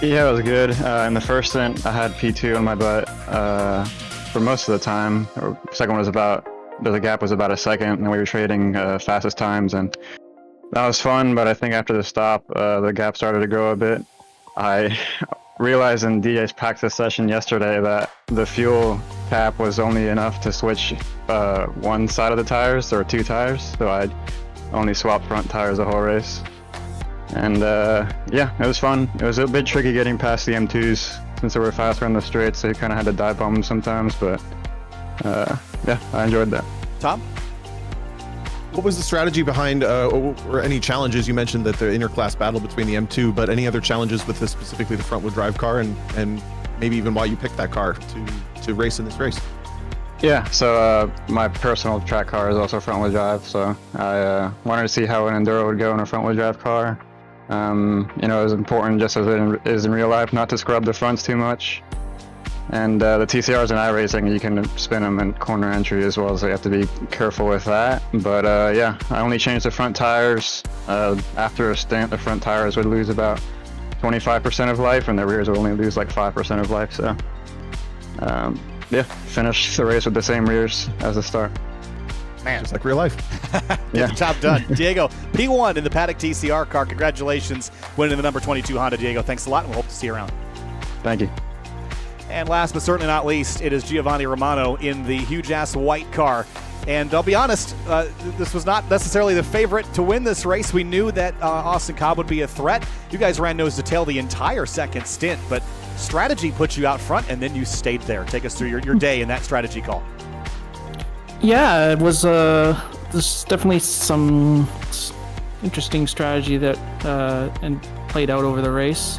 Yeah, it was good. In the first stint, I had P2 on my butt for most of the time. Second one was the gap was about a second, and we were trading fastest times, and that was fun, but I think after the stop, the gap started to grow a bit. I realized in DJ's practice session yesterday that the fuel cap was only enough to switch one side of the tires, or 2 tires, so I only swapped front tires the whole race. And yeah, it was fun. It was a bit tricky getting past the M2s since they were faster on the straights, so you kind of had to dive bomb them sometimes, but yeah, I enjoyed that. Tom? What was the strategy behind, or any challenges? You mentioned that the interclass battle between the M2, but any other challenges with this, specifically the front-wheel drive car, and maybe even why you picked that car to race in this race? Yeah, so my personal track car is also front-wheel drive, so I wanted to see how an Enduro would go in a front-wheel drive car. You know, it was important, just as it is in real life, not to scrub the fronts too much. And the TCRs in iRacing, you can spin them in corner entry as well, so you have to be careful with that. But yeah, I only changed the front tires. After a stint, the front tires would lose about 25% of life, and the rears would only lose like 5% of life. So yeah, finished the race with the same rears as the start. Man, just like real life. Get the job done. Diego, P1 in the Paddock TCR car. Congratulations, winning the number 22 Honda. Diego, thanks a lot, and we'll hope to see you around. Thank you. And last but certainly not least, it is Giovanni Romano in the huge-ass white car. And I'll be honest, this was not necessarily the favorite to win this race. We knew that Austin Cobb would be a threat. You guys ran nose to tail the entire second stint, but strategy put you out front, and then you stayed there. Take us through your day in that strategy call. Yeah, it was there's definitely some interesting strategy that and played out over the race.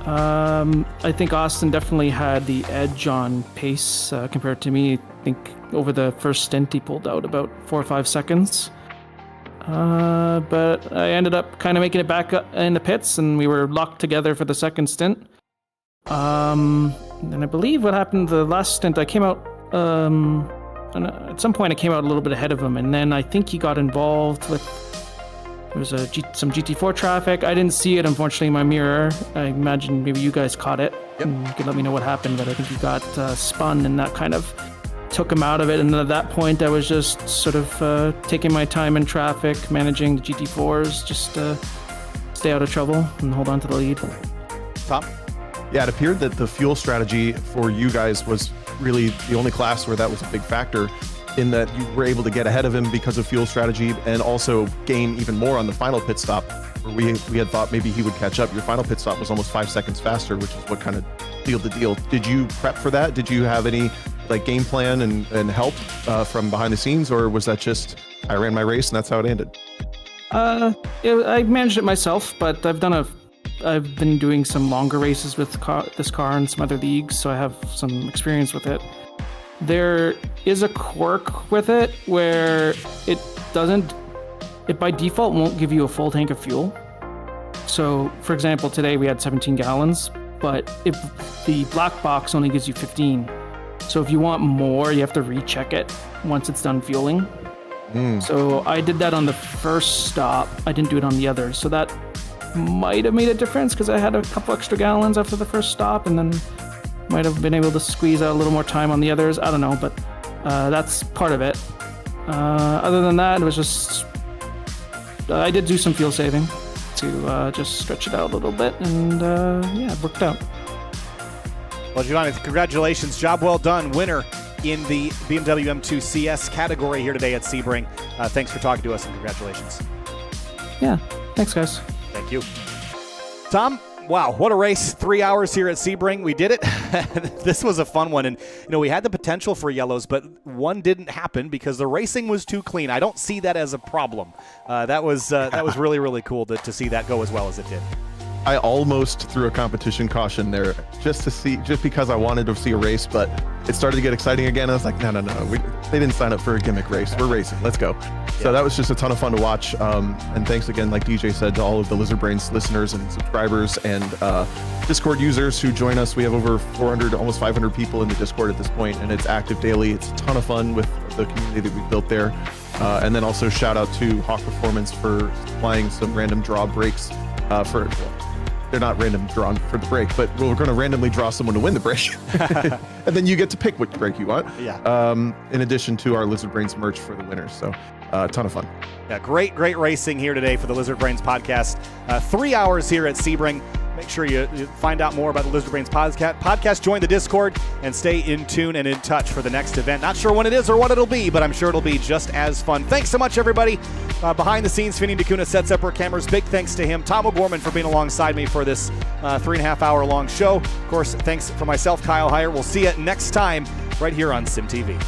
I think Austin definitely had the edge on pace compared to me. I think over the first stint he pulled out about 4 or 5 seconds. But I ended up kind of making it back in the pits, and we were locked together for the second stint. And I believe what happened the last stint, I came out, and at some point I came out a little bit ahead of him, and then I think he got involved with, there was some GT4 traffic. I didn't see it, unfortunately, in my mirror. I imagine maybe you guys caught it. Yep. And you could let me know what happened, but I think he got spun, and that kind of took him out of it. And at that point, I was just sort of taking my time in traffic, managing the GT4s, just to stay out of trouble and hold on to the lead. Tom? Yeah, it appeared that the fuel strategy for you guys was really the only class where that was a big factor, in that you were able to get ahead of him because of fuel strategy, and also gain even more on the final pit stop, where we had thought maybe he would catch up. Your final pit stop was almost 5 seconds faster, which is what kind of sealed the deal. Did you prep for that? Did you have any like game plan and help from behind the scenes, or was that just I ran my race and that's how it ended? I managed it myself, but I've been doing some longer races with this car and some other leagues, so I have some experience with it. There is a quirk with it where it by default won't give you a full tank of fuel. So, for example, today we had 17 gallons, but if the black box only gives you 15. So if you want more, you have to recheck it once it's done fueling. So I did that on the first stop. I didn't do it on the others. So that might have made a difference because I had a couple extra gallons after the first stop, and then might have been able to squeeze out a little more time on the others. I don't know, but that's part of it. Other than that, it was just I did do some fuel saving to just stretch it out a little bit, and yeah, it worked out. Well, Giovanni, congratulations. Job well done. Winner in the BMW M2 CS category here today at Sebring. Thanks for talking to us, and congratulations. Yeah, thanks, guys. Thank you. Tom, wow, what a race. 3 hours here at Sebring. We did it. This was a fun one. And, we had the potential for yellows, but one didn't happen because the racing was too clean. I don't see that as a problem. That was really, really cool to see that go as well as it did. I almost threw a competition caution there just because I wanted to see a race, but it started to get exciting again. I was like, no. They didn't sign up for a gimmick race. We're racing. Let's go. So that was just a ton of fun to watch. And thanks again, like DJ said, to all of the Lizard Brains listeners and subscribers and Discord users who join us. We have over 400, almost 500 people in the Discord at this point, and it's active daily. It's a ton of fun with the community that we've built there. And then also shout out to Hawk Performance for supplying some random draw breaks they're not random drawn for the break, but we're going to randomly draw someone to win the break. And then you get to pick which break you want. Yeah. In addition to our Lizard Brains merch for the winners. So a ton of fun. Yeah, great racing here today for the Lizard Brains podcast. 3 hours here at Sebring. Make sure you find out more about the Lizard Brains podcast. Join the Discord and stay in tune and in touch for the next event. Not sure when it is or what it'll be, but I'm sure it'll be just as fun. Thanks so much, everybody. Behind the scenes, Vinny DeCuna sets up our cameras. Big thanks to him. Tom O'Gorman for being alongside me for this 3.5 hour long show. Of course, thanks for myself, Kyle Heyer. We'll see you next time right here on Sim TV.